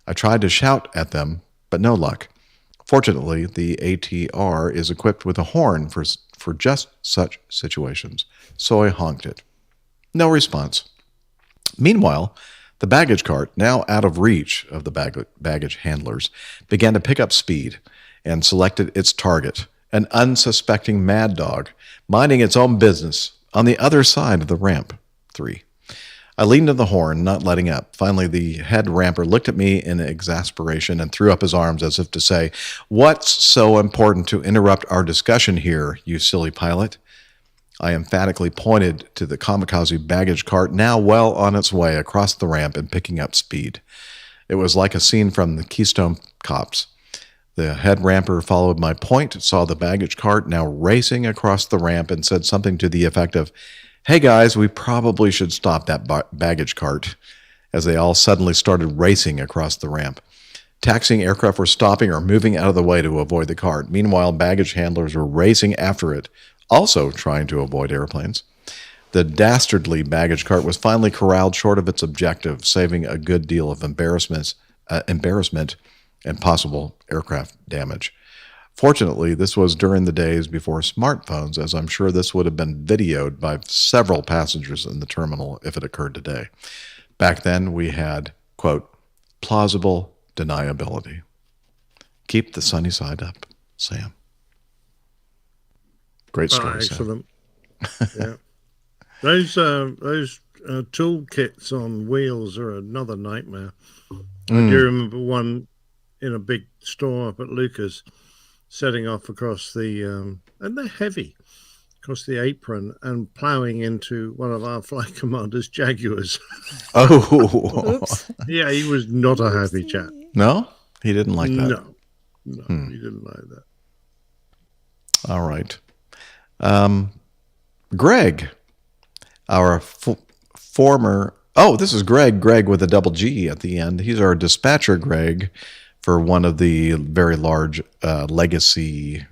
I tried to shout at them, but no luck. Fortunately, the ATR is equipped with a horn for just such situations, so I honked it. No response. Meanwhile, the baggage cart, now out of reach of the baggage handlers, began to pick up speed and selected its target, an unsuspecting mad dog, minding its own business on the other side of the ramp. 3. I leaned to the horn, not letting up. Finally, the head ramper looked at me in exasperation and threw up his arms as if to say, "What's so important to interrupt our discussion here, you silly pilot?" I emphatically pointed to the kamikaze baggage cart, now well on its way across the ramp and picking up speed. It was like a scene from the Keystone Cops. The head ramper followed my point, saw the baggage cart now racing across the ramp, and said something to the effect of, "Hey guys, we probably should stop that baggage cart," as they all suddenly started racing across the ramp. Taxiing aircraft were stopping or moving out of the way to avoid the cart. Meanwhile, baggage handlers were racing after it, also trying to avoid airplanes. The dastardly baggage cart was finally corralled short of its objective, saving a good deal of embarrassment and possible aircraft damage. Fortunately, this was during the days before smartphones, as I'm sure this would have been videoed by several passengers in the terminal if it occurred today. Back then, we had, quote, plausible deniability. Keep the sunny side up, Sam. Great story, excellent. Yeah. Those toolkits on wheels are another nightmare. I do remember one in a big store up at Lucas, setting off across the, and they're heavy, across the apron and ploughing into one of our flight commander's Jaguars. Oh. Yeah, he was not a happy chap. No? He didn't like that? No, he didn't like that. All right. Greg, our former, this is Greg with a double G at the end. He's our dispatcher, Greg, for one of the very large legacy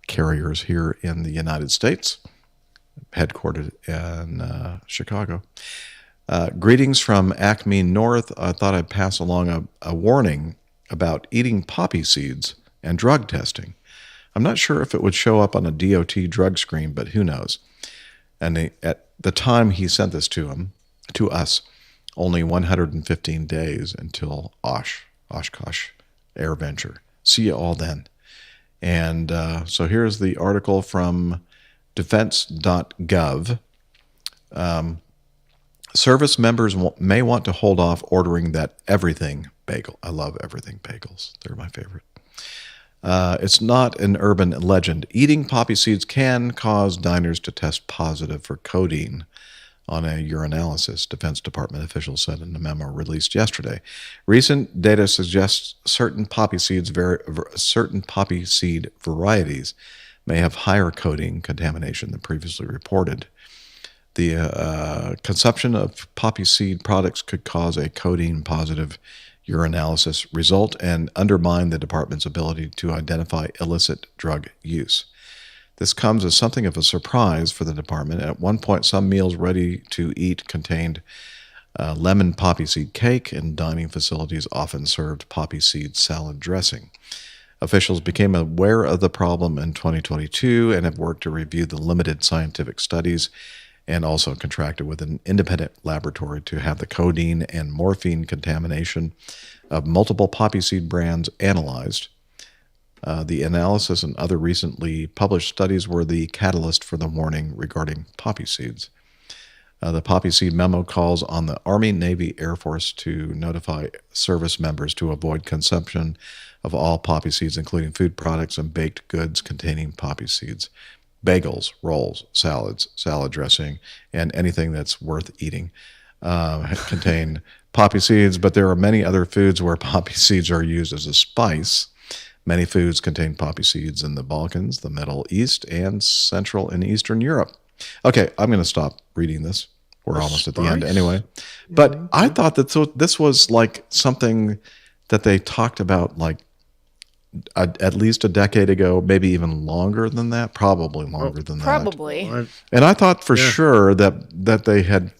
carriers here in the United States, headquartered in Chicago. Greetings from Acme North. I thought I'd pass along a warning about eating poppy seeds and drug testing. I'm not sure if it would show up on a DOT drug screen, but who knows? And at the time he sent this to us, only 115 days until Oshkosh AirVenture. See you all then. And so here's the article from defense.gov. Service members may want to hold off ordering that everything bagel. I love everything bagels. They're my favorite. It's not an urban legend. Eating poppy seeds can cause diners to test positive for codeine on a urinalysis, Defense Department officials said in a memo released yesterday. Recent data suggests certain poppy seed varieties may have higher codeine contamination than previously reported. The consumption of poppy seed products could cause a codeine-positive urinalysis result and undermine the department's ability to identify illicit drug use. This comes as something of a surprise for the department. At one point, some meals ready to eat contained lemon poppy seed cake, and dining facilities often served poppy seed salad dressing. Officials became aware of the problem in 2022 and have worked to review the limited scientific studies and also contracted with an independent laboratory to have the codeine and morphine contamination of multiple poppy seed brands analyzed. The analysis and other recently published studies were the catalyst for the warning regarding poppy seeds. The poppy seed memo calls on the Army, Navy, Air Force to notify service members to avoid consumption of all poppy seeds, including food products and baked goods containing poppy seeds. Bagels, rolls, salads, salad dressing, and anything that's worth eating contain poppy seeds, but there are many other foods where poppy seeds are used as a spice. Many foods contain poppy seeds in the Balkans, the Middle East, and Central and Eastern Europe. Okay, I'm going to stop reading this. We're almost at the end anyway. But I thought that this was like something that they talked about like at least a decade ago, maybe even longer than that, probably longer than that. Probably. And I thought for sure that they had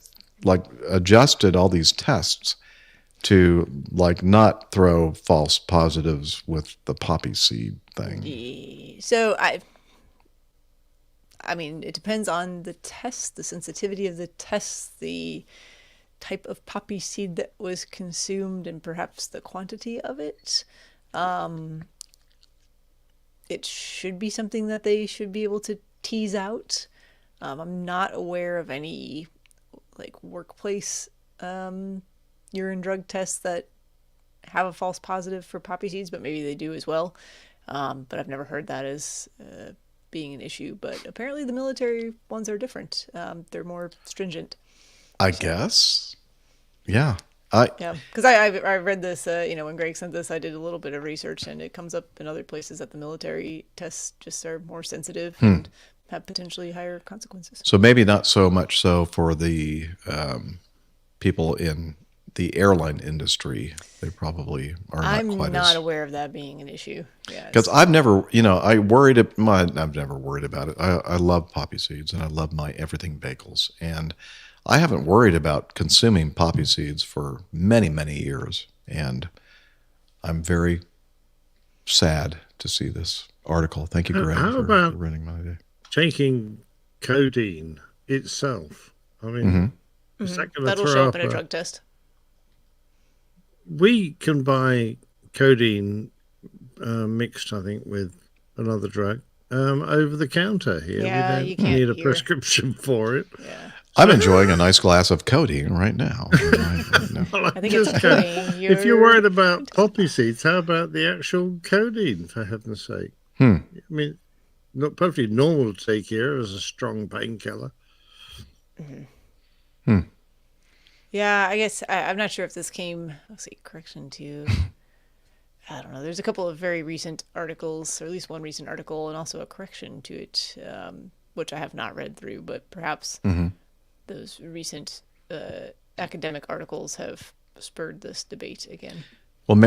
like adjusted all these tests to like not throw false positives with the poppy seed thing. So I mean, it depends on the test, the sensitivity of the test, the type of poppy seed that was consumed, and perhaps the quantity of it. It should be something that they should be able to tease out. I'm not aware of any like workplace urine drug tests that have a false positive for poppy seeds, but maybe they do as well. But I've never heard that as being an issue. But apparently the military ones are different. They're more stringent. I guess. Yeah. Because I read this, when Greg sent this, I did a little bit of research, and it comes up in other places that the military tests just are more sensitive and have potentially higher consequences. So maybe not so much so for the people in the airline industry. They probably are not I'm quite not aware of that being an issue. Yeah, because I've never, I've never worried about it. I love poppy seeds and I love my everything bagels, and I haven't worried about consuming poppy seeds for many, many years. And I'm very sad to see this article. Thank you, Greg, for ruining my day. Taking codeine itself. I mean, is that going to that'll throw show up up in a drug test. We can buy codeine mixed, I think, with another drug over the counter here. Yeah, we you don't can't need a here. prescription for it. Yeah. I'm enjoying a nice glass of codeine right now. Well, I think it's codeine. If you're worried about poppy seeds, how about the actual codeine, for heaven's sake? I mean, not perfectly normal to take here as a strong painkiller. Yeah, I guess I'm not sure if this came, correction to, I don't know. There's a couple of very recent articles, or at least one recent article, and also a correction to it, which I have not read through, but perhaps those recent academic articles have spurred this debate again. Well,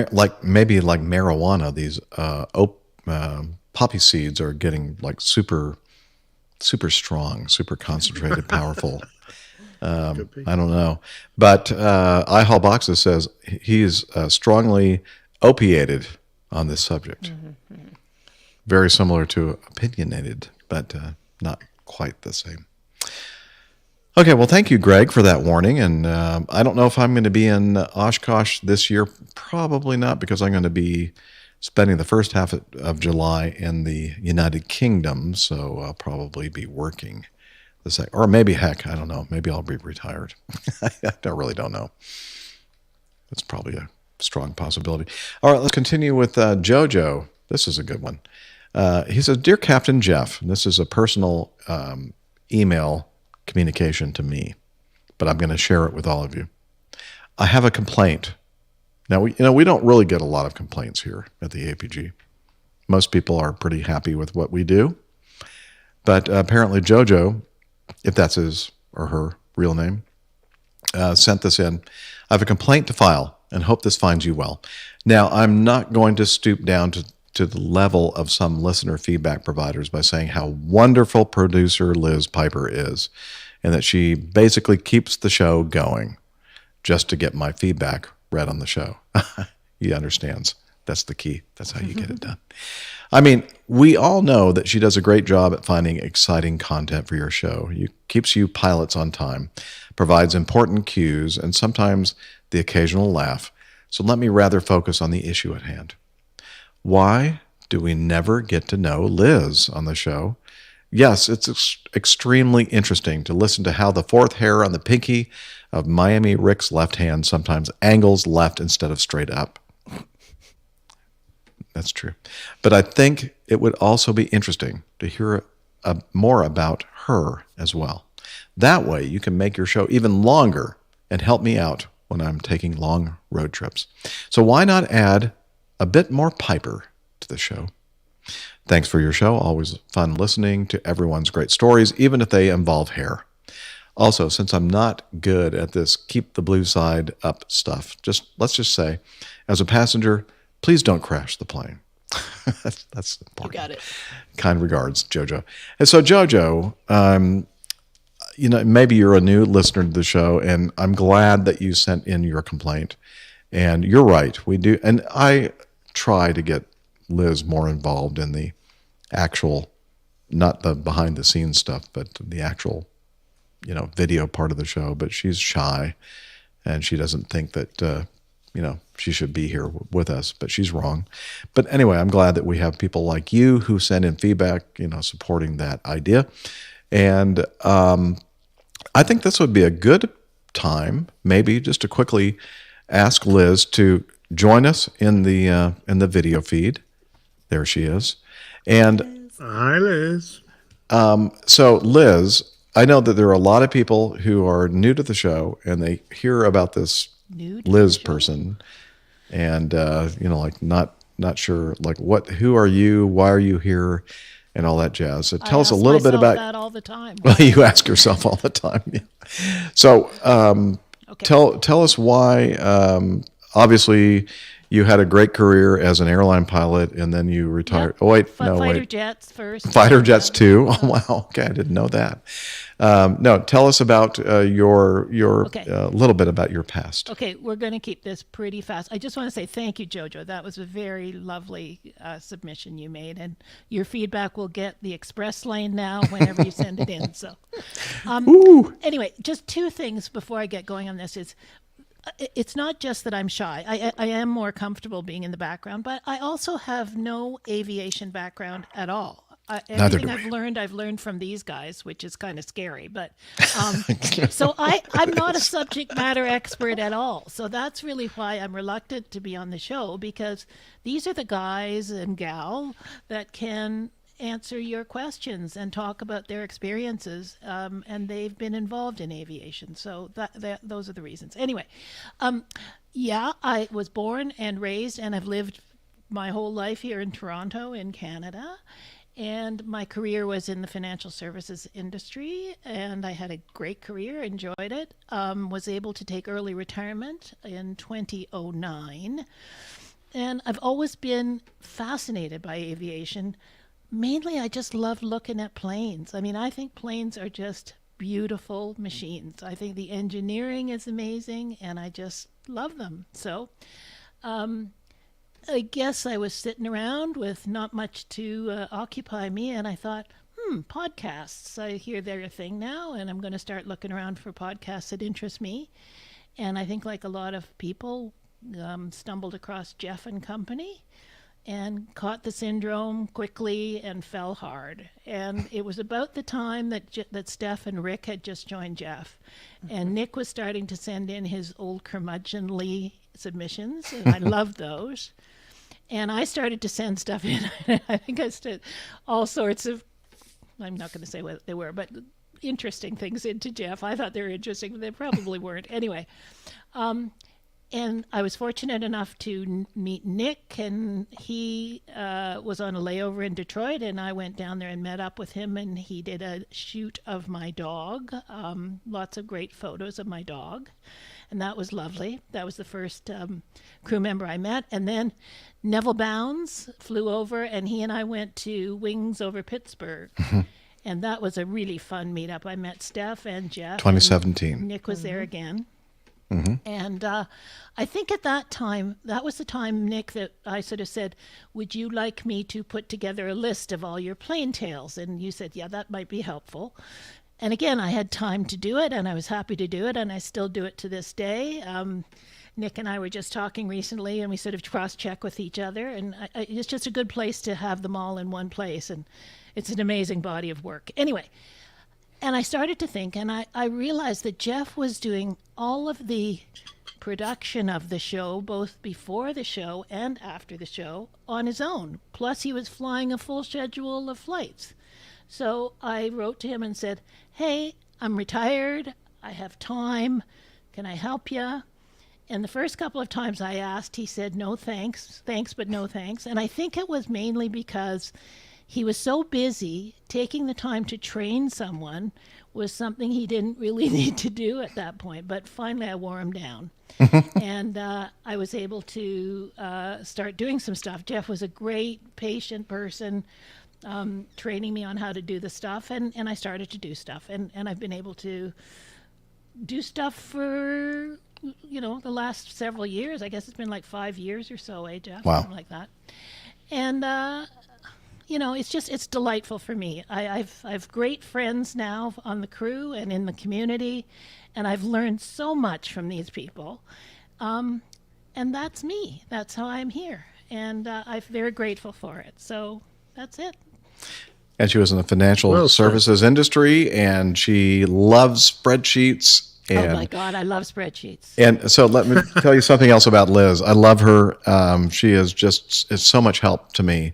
maybe like marijuana, these poppy seeds are getting like super strong, super concentrated, powerful. I don't know. But iHall Boxes says he is strongly opiated on this subject. Very similar to opinionated, but not quite the same. Okay, well, thank you, Greg, for that warning. And I don't know if I'm going to be in Oshkosh this year. Probably not, because I'm going to be spending the first half of July in the United Kingdom, so I'll probably be working or maybe, heck, I don't know. Maybe I'll be retired. I really don't know. That's probably a strong possibility. All right, let's continue with Jojo. This is a good one. He says, "Dear Captain Jeff," and this is a personal email communication to me, but I'm going to share it with all of you. I have a complaint. Now, we don't really get a lot of complaints here at the APG. Most people are pretty happy with what we do. But apparently Jojo, if that's his or her real name, sent this in. "I have a complaint to file and hope this finds you well. Now, I'm not going to stoop down to the level of some listener feedback providers by saying how wonderful producer Liz Piper is and that she basically keeps the show going just to get my feedback read on the show." He understands. That's the key. That's how you get it done. I mean, we all know that she does a great job at finding exciting content for your show. Keeps you pilots on time, provides important cues, and sometimes the occasional laugh. So let me rather focus on the issue at hand. Why do we never get to know Liz on the show? Yes, it's extremely interesting to listen to how the fourth hair on the pinky of Miami Rick's left hand sometimes angles left instead of straight up. That's true. But I think it would also be interesting to hear more about her as well. That way you can make your show even longer and help me out when I'm taking long road trips. So why not add a bit more Piper to the show? Thanks for your show. Always fun listening to everyone's great stories, even if they involve hair. Also, since I'm not good at this keep the blue side up stuff, let's just say, as a passenger, please don't crash the plane. That's important. You got it. Kind regards, Jojo. And so, Jojo, maybe you're a new listener to the show, and I'm glad that you sent in your complaint. And you're right, we do. And I try to get Liz more involved in the actual, not the behind the scenes stuff, but the actual, video part of the show. But she's shy, and she doesn't think that, she should be here with us, but she's wrong. But anyway, I'm glad that we have people like you who send in feedback, supporting that idea. And I think this would be a good time, maybe just to quickly ask Liz to join us in the video feed. There she is. And hi, Liz. So Liz, I know that there are a lot of people who are new to the show and they hear about this Liz person, and not sure, like, who are you, why are you here, and all that jazz. So tell us a little bit about that all the time. Well, you ask yourself all the time. Yeah. So tell us why. Obviously, you had a great career as an airline pilot, and then you retired. Yep. Oh wait, Fighter jets first. Fighter jets too. Oh wow. Okay, I didn't know that. No, tell us about your little bit about your past. Okay, we're going to keep this pretty fast. I just want to say thank you, Jojo. That was a very lovely submission you made, and your feedback will get the express lane now whenever you send it in. So, anyway, just two things before I get going on this is. It's not just that I'm shy. I am more comfortable being in the background, but I also have no aviation background at all. Everything I've learned from these guys, which is kind of scary. But so I'm not a subject matter expert at all. So that's really why I'm reluctant to be on the show, because these are the guys and gal that can answer your questions and talk about their experiences, and they've been involved in aviation. So those are the reasons. Anyway, I was born and raised, and I've lived my whole life here in Toronto in Canada. And my career was in the financial services industry, and I had a great career, enjoyed it, was able to take early retirement in 2009. And I've always been fascinated by aviation. Mainly, I just love looking at planes. I mean, I think planes are just beautiful machines. I think the engineering is amazing, and I just love them. So I guess I was sitting around with not much to occupy me, and I thought, podcasts. I hear they're a thing now, and I'm going to start looking around for podcasts that interest me. And I think, like a lot of people, stumbled across Jeff and Company. and caught the syndrome quickly and fell hard. And it was about the time that Steph and Rick had just joined Jeff. And Nick was starting to send in his old curmudgeonly submissions, and I loved those. And I started to send stuff in. I think I said all sorts of, I'm not going to say what they were, but interesting things into Jeff. I thought they were interesting, but they probably weren't. Anyway, and I was fortunate enough to meet Nick, and he was on a layover in Detroit, and I went down there and met up with him, and he did a shoot of my dog, lots of great photos of my dog, and that was lovely. That was the first crew member I met. And then Neville Bounds flew over, and he and I went to Wings over Pittsburgh. And that was a really fun meetup. I met Steph and Jeff. 2017. And Nick was there again. Mm-hmm. And I think at that time, that was the time, Nick, that I sort of said, would you like me to put together a list of all your plane tales? And you said, yeah, that might be helpful. And again, I had time to do it, and I was happy to do it, and I still do it to this day. Nick and I were just talking recently, and we sort of cross-check with each other, and it's just a good place to have them all in one place, and it's an amazing body of work. Anyway, and I started to think, and I realized that Jeff was doing all of the production of the show, both before the show and after the show, on his own. Plus, he was flying a full schedule of flights. So I wrote to him and said, hey, I'm retired. I have time. Can I help you? And the first couple of times I asked, he said, no thanks. Thanks, but no thanks. And I think it was mainly because he was so busy. Taking the time to train someone was something he didn't really need to do at that point. But finally, I wore him down. And I was able to start doing some stuff. Jeff was a great, patient person, training me on how to do the stuff. And I started to do stuff. And I've been able to do stuff for, the last several years. I guess it's been like 5 years or so, Jeff? Wow. Something like that. And, it's delightful for me. I've great friends now on the crew and in the community, and I've learned so much from these people. And that's me. That's how I'm here. And I'm very grateful for it. So that's it. And she was in the financial services industry, and she loves spreadsheets. And, oh my God, I love spreadsheets. And so let me tell you something else about Liz. I love her. She is so much help to me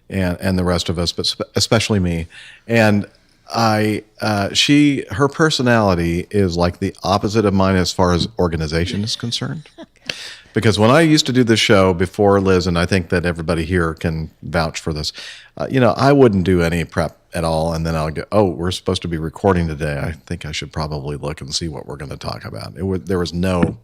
and the rest of us, but especially me. And her personality is like the opposite of mine as far as organization is concerned. Because when I used to do this show before Liz, and I think that everybody here can vouch for this, I wouldn't do any prep at all. And then I'll go, oh, we're supposed to be recording today. I think I should probably look and see what we're going to talk about. There was no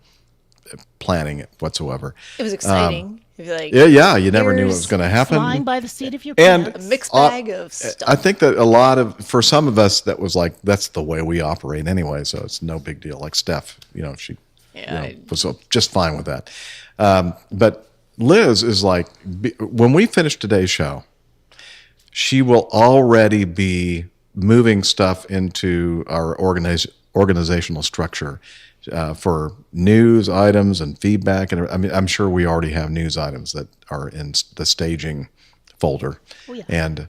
planning whatsoever. It was exciting. Yeah, you never knew what was going to happen. Flying by the seat of your pants. A mixed bag of stuff. I think that for some of us, that was like, that's the way we operate anyway. So it's no big deal. Like Steph, she was just fine with that. But Liz is like, when we finish today's show, she will already be moving stuff into our organizational structure for news items and feedback. And I mean, I'm sure we already have news items that are in the staging folder. Oh, yeah. And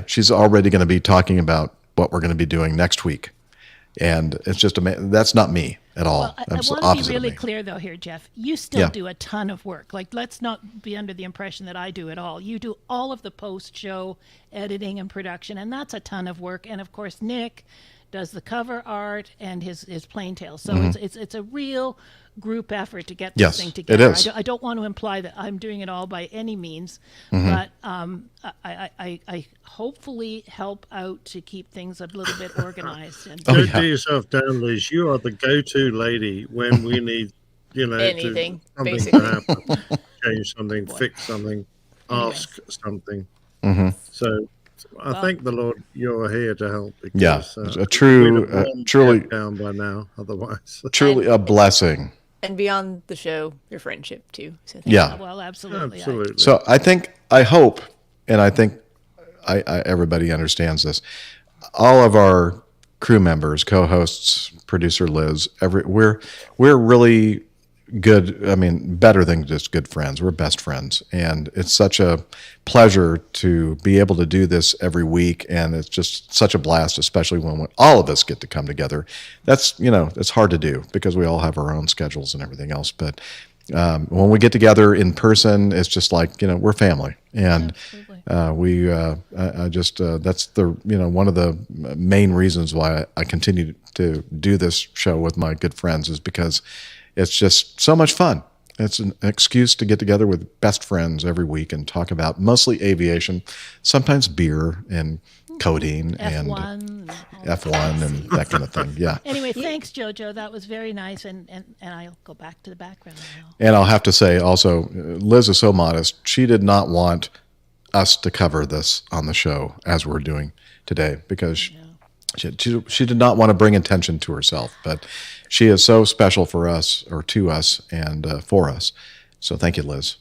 she's already going to be talking about what we're going to be doing next week. And it's just that's not me at all. Well, I want to be really clear, though, here, Jeff. You still do a ton of work. Like, let's not be under the impression that I do it all. You do all of the post-show editing and production, and that's a ton of work. And, of course, Nick does the cover art and his plane tales. So it's a real group effort to get this thing together. It is. I don't want to imply that I'm doing it all by any means, but I hopefully help out to keep things a little bit organized. And Don't do yourself down, Liz. You are the go-to lady when we need, anything, basically. To happen. Change something, fix something, ask something. Mm-hmm. So I thank the Lord you're here to help. Because, a truly down by now. Otherwise, truly a blessing. And beyond the show, your friendship too. So well, absolutely. So I hope, and I think everybody understands this. All of our crew members, co-hosts, producer Liz, we're really good, I mean, better than just good friends. We're best friends. And it's such a pleasure to be able to do this every week. And it's just such a blast, especially when all of us get to come together. That's, it's hard to do because we all have our own schedules and everything else. But when we get together in person, it's just like, we're family. And that's the, one of the main reasons why I continue to do this show with my good friends is because it's just so much fun. It's an excuse to get together with best friends every week and talk about mostly aviation, sometimes beer and codeine and F1 and that kind of thing. Yeah. Anyway, thanks, JoJo. That was very nice. And I'll go back to the background now. And I'll have to say also, Liz is so modest. She did not want us to cover this on the show as we're doing today because she did not want to bring attention to herself. But she is so special for us, or to us, and for us. So thank you, Liz.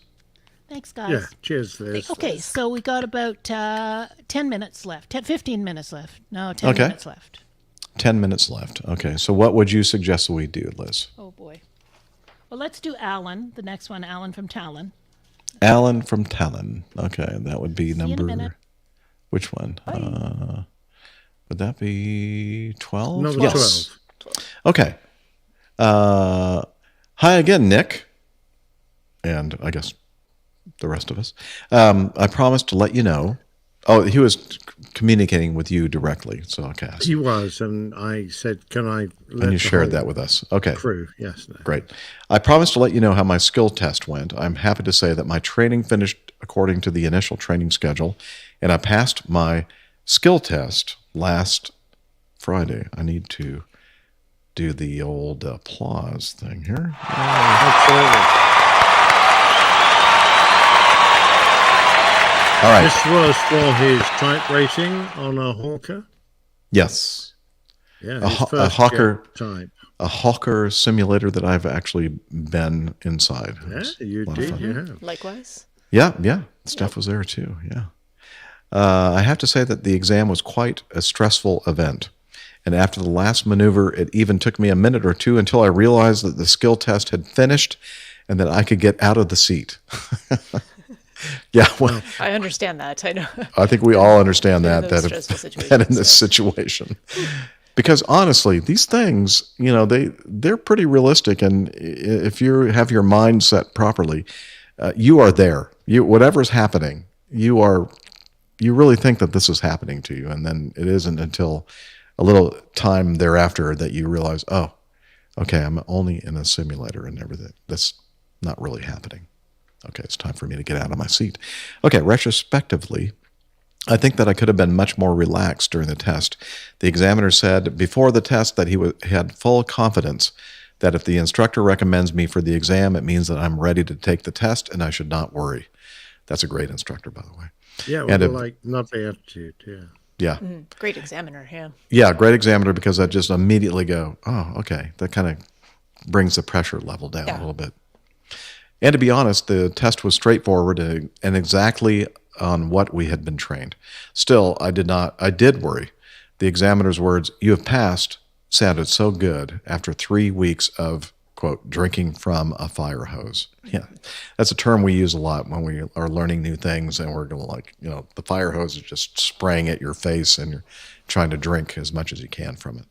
Thanks, guys. Yeah, cheers, Liz. Okay, so we got about 10 minutes left. 15 minutes left. No, 10 minutes left. 10 minutes left. Okay, so what would you suggest we do, Liz? Oh, boy. Well, let's do Alan, the next one, Alan from Talon. Alan from Talon. Okay, that would be number... See you in a minute. Which one? Would that be 12? Number yes. 12. Okay. Hi again, Nick. And I guess the rest of us. I promised to let you know. Oh, he was communicating with you directly, so okay. He was, and I said, can I let And you the shared whole that with us. Okay. crew? Yes. No. Great. I promised to let you know how my skill test went. I'm happy to say that my training finished according to the initial training schedule, and I passed my skill test last Friday. I need to do the old applause thing here. Absolutely. All right. This was for his type rating on a Hawker. Yes. Yeah, A his first Hawker jet type. A Hawker simulator that I've actually been inside. Yeah, It's you a lot of did. fun. You have. Likewise. Yeah. Steph was there too. Yeah. I have to say that the exam was quite a stressful event. And after the last maneuver, it even took me a minute or two until I realized that the skill test had finished and that I could get out of the seat. Yeah, well, I understand that. I know. I think we all understand that those that stressful in this situation. Because honestly, these things, they're pretty realistic, and if you have your mind set properly, you are there. Whatever's happening, you really think that this is happening to you, and then it isn't until a little time thereafter that you realize, oh, okay, I'm only in a simulator and everything. That's not really happening. Okay, it's time for me to get out of my seat. Okay, retrospectively, I think that I could have been much more relaxed during the test. The examiner said before the test that he had full confidence that if the instructor recommends me for the exam, it means that I'm ready to take the test and I should not worry. That's a great instructor, by the way. Yeah, well, not the attitude, yeah. Yeah. Great examiner, yeah. Yeah, great examiner, because I just immediately go, oh, okay. That kind of brings the pressure level down a little bit. And to be honest, the test was straightforward and exactly on what we had been trained. Still, I did worry. The examiner's words, "You have passed," sounded so good after 3 weeks of, quote, drinking from a fire hose. Yeah, that's a term we use a lot when we are learning new things and we're going the fire hose is just spraying at your face and you're trying to drink as much as you can from it.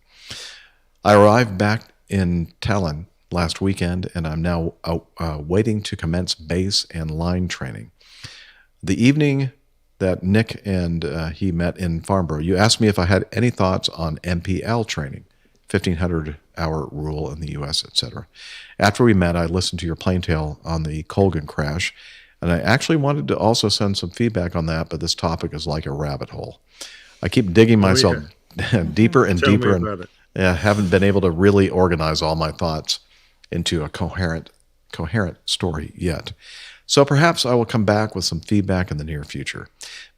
I arrived back in Talon last weekend, and I'm now waiting to commence base and line training. The evening that Nick and he met in Farnborough, you asked me if I had any thoughts on MPL training, 1,500-hour rule in the U.S., etc. After we met, I listened to your plane tale on the Colgan crash, and I actually wanted to also send some feedback on that, but this topic is like a rabbit hole. I keep digging myself deeper and Tell me deeper, about it. and haven't been able to really organize all my thoughts into a coherent story yet. So perhaps I will come back with some feedback in the near future.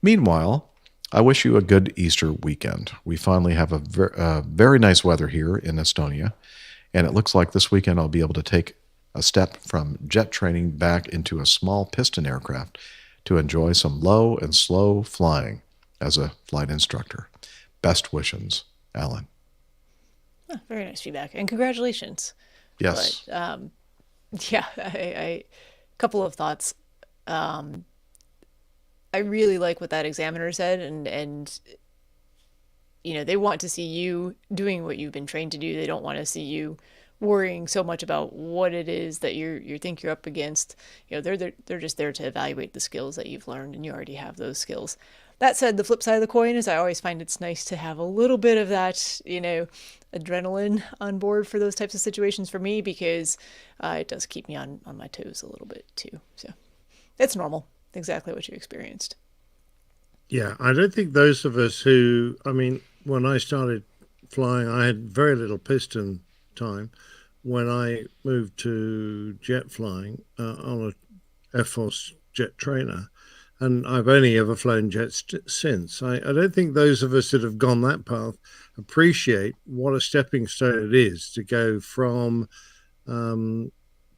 Meanwhile, I wish you a good Easter weekend. We finally have a very nice weather here in Estonia, and it looks like this weekend I'll be able to take a step from jet training back into a small piston aircraft to enjoy some low and slow flying as a flight instructor. Best wishes, Alan. Oh, very nice feedback, and congratulations. Yes. But, Yeah, I couple of thoughts. I really like what that examiner said, and they want to see you doing what you've been trained to do. They don't want to see you worrying so much about what it is that you think you're up against. They're just there to evaluate the skills that you've learned, and you already have those skills. That said, the flip side of the coin is I always find it's nice to have a little bit of that, adrenaline on board for those types of situations for me, because it does keep me on my toes a little bit too. So it's normal, exactly what you experienced. Yeah, I don't think those of us who, when I started flying, I had very little piston time. When I moved to jet flying on a Air Force jet trainer, and I've only ever flown jets since. I don't think those of us that have gone that path appreciate what a stepping stone it is to go from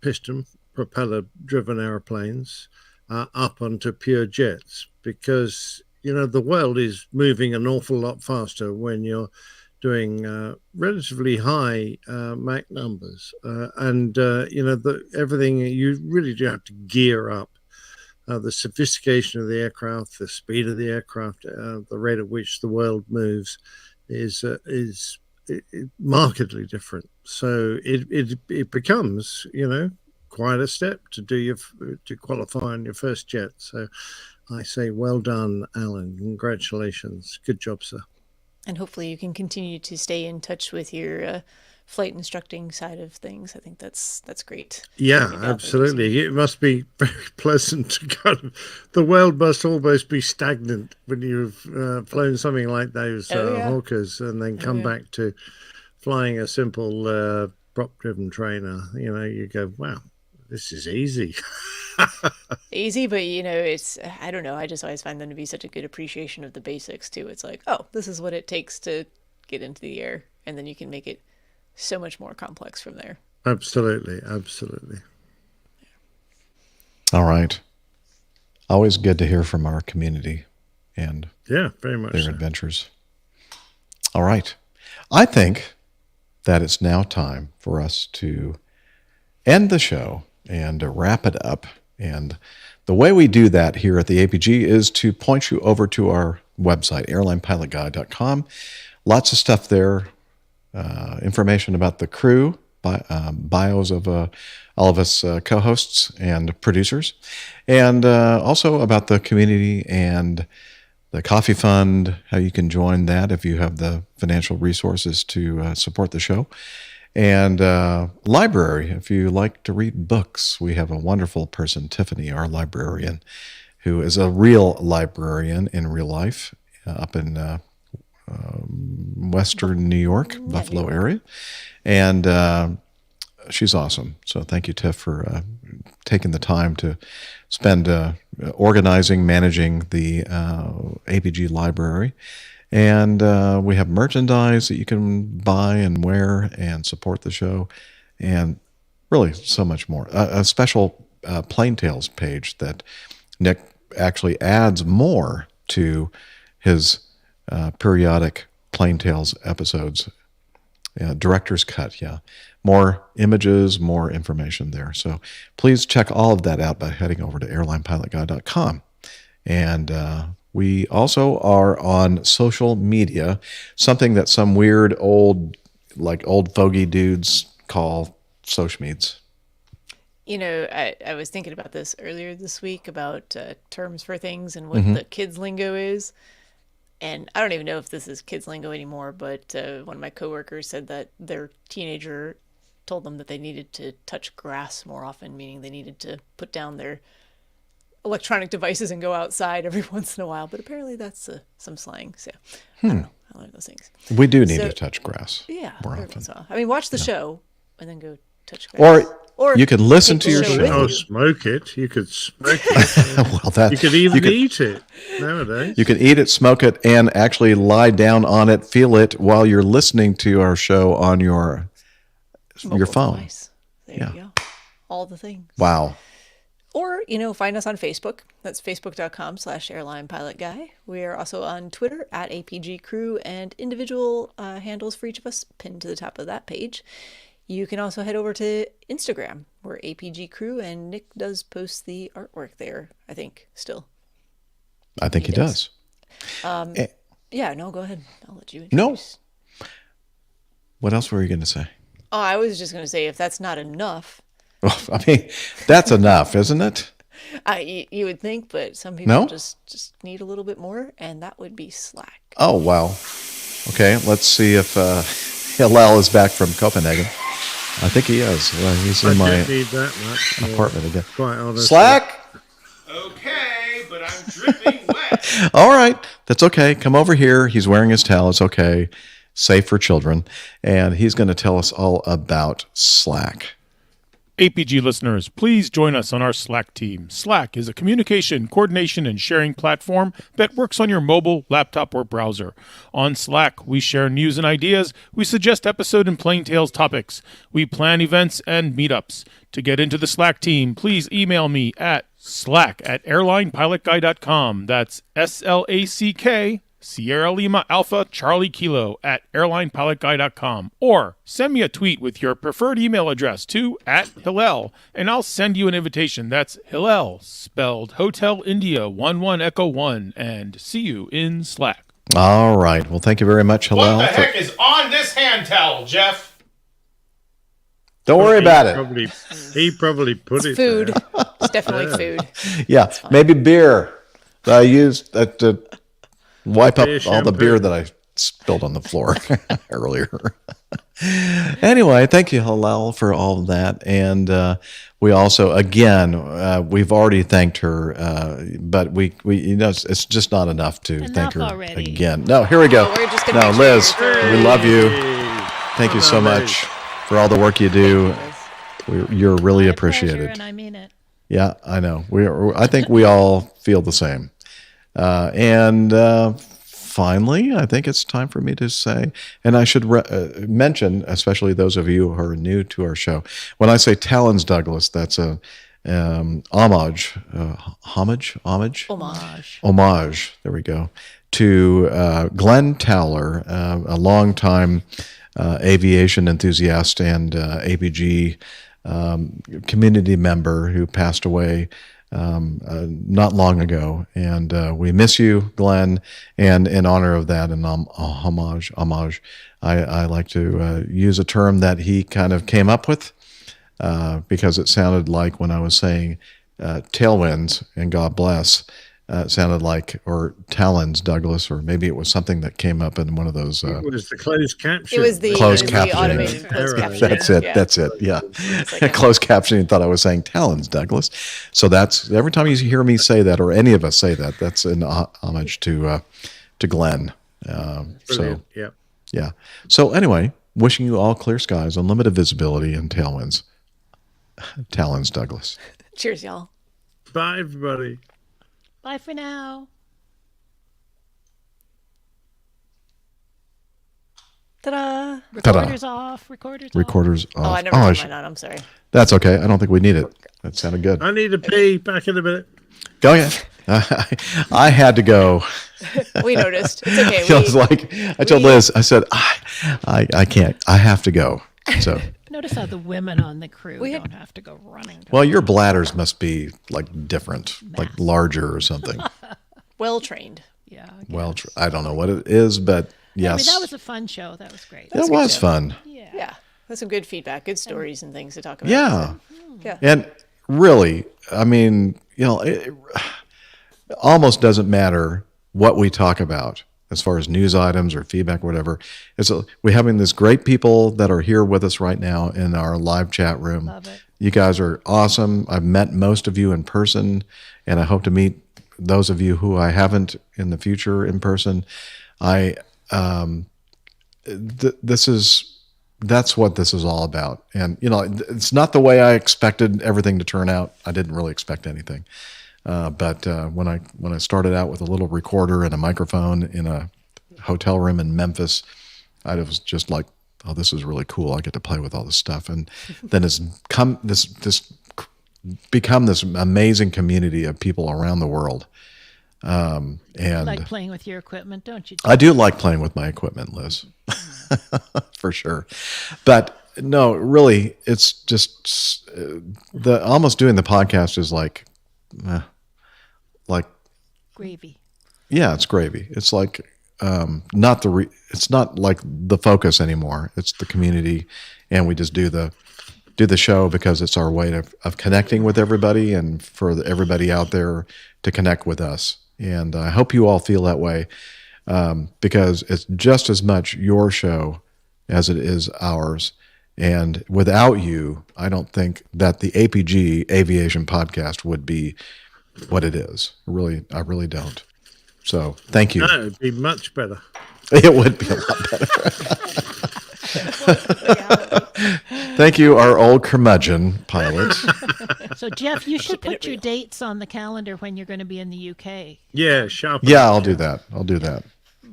piston propeller driven airplanes up onto pure jets, because the world is moving an awful lot faster when you're doing relatively high Mach numbers, and everything, you really do have to gear up. The sophistication of the aircraft, the speed of the aircraft, the rate at which the world moves is markedly different. So it becomes, quite a step to qualify on your first jet. So I say, well done, Alan. Congratulations. Good job, sir. And hopefully you can continue to stay in touch with your flight instructing side of things. I think that's great. Yeah, absolutely. It must be very pleasant to the world must almost be stagnant when you've flown something like those Hawkers, and then come back to flying a simple prop-driven trainer. You go, wow, this is easy. Easy, but it's, I don't know, I just always find them to be such a good appreciation of the basics too. It's like, oh, this is what it takes to get into the air, and then you can make it so much more complex from there. Absolutely. All right. Always good to hear from our community and very much their so. adventures. All right. I think that it's now time for us to end the show and wrap it up. And the way we do that here at the APG is to point you over to our website, airlinepilotguy.com. Lots of stuff there. Information about the crew, bios of all of us co-hosts and producers, and also about the community and the coffee fund, how you can join that if you have the financial resources to support the show, and library, if you like to read books. We have a wonderful person, Tiffany, our librarian, who is a real librarian in real life up in Western New York, Buffalo area. And she's awesome. So thank you, Tiff, for taking the time to spend organizing, managing the APG library. And we have merchandise that you can buy and wear and support the show. And really so much more. A special Plain Tales page that Nick actually adds more to his periodic Plain Tales episodes, director's cut, more images, more information there. So please check all of that out by heading over to airlinepilotguy.com. And we also are on social media, something that some weird old fogey dudes call social meds. I was thinking about this earlier this week about terms for things and what the kids lingo is. And I don't even know if this is kids lingo anymore, but one of my coworkers said that their teenager told them that they needed to touch grass more often, meaning they needed to put down their electronic devices and go outside every once in a while. But apparently that's some slang. So I don't know. I learned those things. We do need to touch grass more often. Watch the show and then go touch grass. Or you could listen to your show. Oh, smoke it. You could smoke it. You could even eat it nowadays. You can eat it, smoke it, and actually lie down on it, feel it while you're listening to our show on your phone. Device. There you go. All the things. Wow. Or, find us on Facebook. That's facebook.com/airlinepilotguy. We are also on Twitter @APG Crew, and individual handles for each of us pinned to the top of that page. you can also head over to Instagram, where APG Crew, and Nick does post the artwork there, I think, still. I think he does. Yeah, no, go ahead. I'll let you No. introduce. What else were you going to say? Oh, I was just going to say, if that's not enough, Well, I mean, that's enough, isn't it? you would think, but some people No? just need a little bit more, and that would be Slack. Oh, wow. Okay, let's see if Hillel is back from Copenhagen. I think he is. Well, he's in my don't need that much more, apartment again. quite honestly. Slack? Okay, but I'm dripping wet. All right, that's okay. Come over here. He's wearing his towel. It's okay. Safe for children. And he's going to tell us all about Slack. APG listeners, please join us on our Slack team. Slack is a communication, coordination, and sharing platform that works on your mobile, laptop, or browser. On Slack, we share news and ideas. We suggest episode and plain tales topics. We plan events and meetups. To get into the Slack team, please email me at slack@airlinepilotguy.com. That's SLACK, Sierra Lima Alpha Charlie Kilo @airlinepilotguy.com, or send me a tweet with your preferred email address to @Hillel, and I'll send you an invitation. That's Hillel, spelled Hotel India 11 Echo 1, and see you in Slack. All right. Well, thank you very much, Hillel. What the heck is on this hand towel, Jeff? Don't worry about it. He probably put It's it food. there. It's definitely food. Yeah, maybe beer that I used to wipe up Beer all the shampoo. beer that I spilled on the floor earlier. Anyway, thank you, Hillel, for all of that. And we also, again, we've already thanked her, but we it's just not enough to thank her already. again. No, here we go. Oh, we're just gonna No, make Liz, sure we love you. Hey. Thank you Well so done, much Liz. for all the work you do. You're really My appreciated. pleasure, and I mean it. Yeah, I know. I think we all feel the same. Finally, I think it's time for me to say, and I should mention, especially those of you who are new to our show, when I say Talons Douglas, that's a homage. There we go, to Glenn Towler, a longtime aviation enthusiast and APG community member who passed away not long ago. And we miss you, Glenn. And in honor of that, and homage, I like to use a term that he kind of came up with because it sounded like when I was saying tailwinds and God bless, it sounded like, or talons, Douglas, or maybe it was something that came up in one of those. It was the closed caption. It was the Closed the captioning. automated closed Error. captioning. That's it. Yeah. That's it. Yeah. It's like Closed captioning thought I was saying talons, Douglas. So that's every time you hear me say that, or any of us say that, that's an homage to Glenn. Brilliant. Yeah. Yeah. So anyway, wishing you all clear skies, unlimited visibility, and tailwinds. Talons, Douglas. Cheers, y'all. Bye, everybody. Bye for now. Ta-da! Recorders off. Recorders off. Recorders off. Oh, I never turned mine on. I'm sorry. That's okay. I don't think we need it. That sounded good. I need a pee. Back in a minute. Go ahead. I had to go. We noticed. It's okay. I was like, I told Liz, I said, I can't. I have to go. So. Notice how the women on the crew don't have to go running. Well, your bladders must be like different, like larger or something. Well trained. Yeah. Well, I don't know what it is, but yes. I mean, that was a fun show. That was great. It was fun. Yeah. That's some good feedback, good stories and things to talk about. Yeah. Yeah. And really, I mean, it almost doesn't matter what we talk about as far as news items or feedback or whatever. We're having this great people that are here with us right now in our live chat room. Love it. You guys are awesome. I've met most of you in person, and I hope to meet those of you who I haven't in the future in person. That's what this is all about. And, it's not the way I expected everything to turn out. I didn't really expect anything. But when I started out with a little recorder and a microphone in a hotel room in Memphis, I was just like, oh, this is really cool. I get to play with all this stuff. And then it's become this amazing community of people around the world. And You like playing with your equipment, don't you? I do like playing with my equipment, Liz, for sure. But no, really, it's just the almost doing the podcast is like Gravy. yeah, it's gravy. It's like it's not like the focus anymore. It's the community, and we just do the show because it's our way of connecting with everybody and for everybody out there to connect with us. And I hope you all feel that way because it's just as much your show as it is ours. And without you, I don't think that the APG Aviation podcast would be what it is. I really don't. So thank you. No, it'd be much better. It would be a lot better. Thank you, our old curmudgeon pilot. So, Jeff, you should put your dates on the calendar when you're going to be in the UK. Yeah, sharp. Yeah, I'll do that.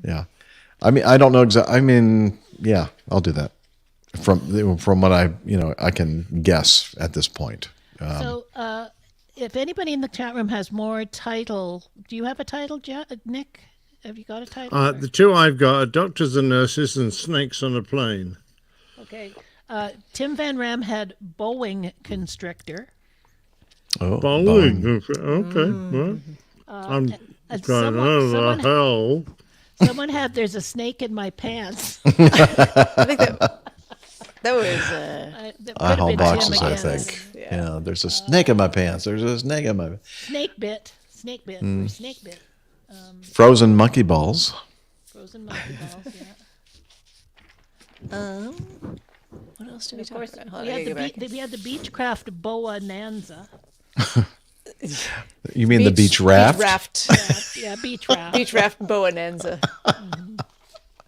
Yeah. I mean, I don't know exactly. I mean, yeah, I'll do that. From what I can guess at this point. So, if anybody in the chat room has more title, do you have a title, Nick? Have you got a title? The two I've got are Doctors and Nurses and Snakes on a Plane. Okay. Tim Van Ram had Boeing Constrictor. Oh, Boeing. Okay. Well, I'm trying to hell. Someone had There's a Snake in My Pants. I think that was Hall boxes, I think. Yeah, there's a snake in my pants. There's a snake in my Snake bit. Snake bit. frozen monkey balls. Frozen monkey balls, yeah. What else do we Of talk course, about? we had the Beechcraft Boa Nanza. You mean the beach raft? Beach raft. Yeah, beach raft. Beach raft bonanza.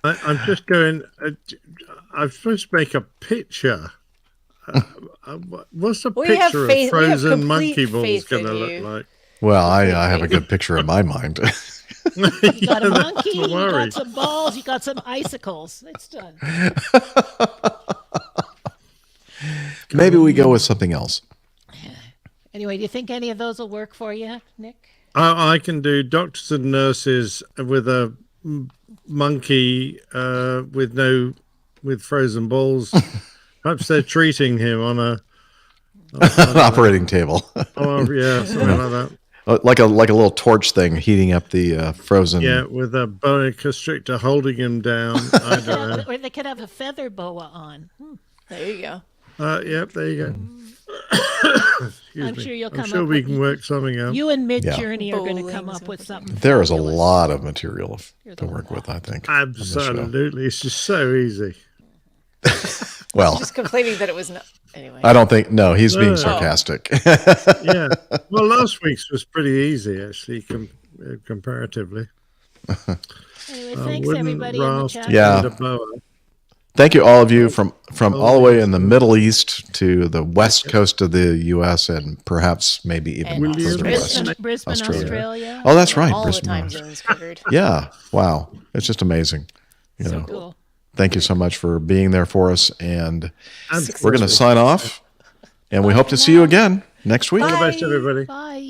I'm just going. I'm supposed to make a picture. What's the picture of frozen monkey balls going to look like? Well, I have a good picture in my mind. You got a monkey, you got some balls, you got some icicles. It's done. Maybe we go with something else. Anyway, do you think any of those will work for you, Nick? I can do Doctors and Nurses with a monkey with frozen balls. Perhaps they're treating him on an operating table. Yeah, something like that. Like a little torch thing heating up the frozen. Yeah, with a boa constrictor holding him down. I don't know. Or they could have a feather boa on. There you go. Yep, there you go. I'm sure you'll come I'm sure up we with, can work something out. You and Mid-Journey are going to come up with something. There is a lot of material to work with, I think. Absolutely. It's just so easy. Well, just complaining that it was not. Anyway, I don't think. No, he's being sarcastic. Yeah. Well, last week's was pretty easy, actually, comparatively. Anyway, thanks everybody in the chat. Yeah. Thank you, all of you from all the way in the Middle East to the west coast of the U.S. and perhaps maybe even further west. Brisbane, Australia. Oh, that's right. All Brisbane, the time zones covered. Yeah. Wow. It's just amazing. So cool. Thank you so much for being there for us. And we're going to sign off. And we hope to see you again next week. All the best, everybody. Bye.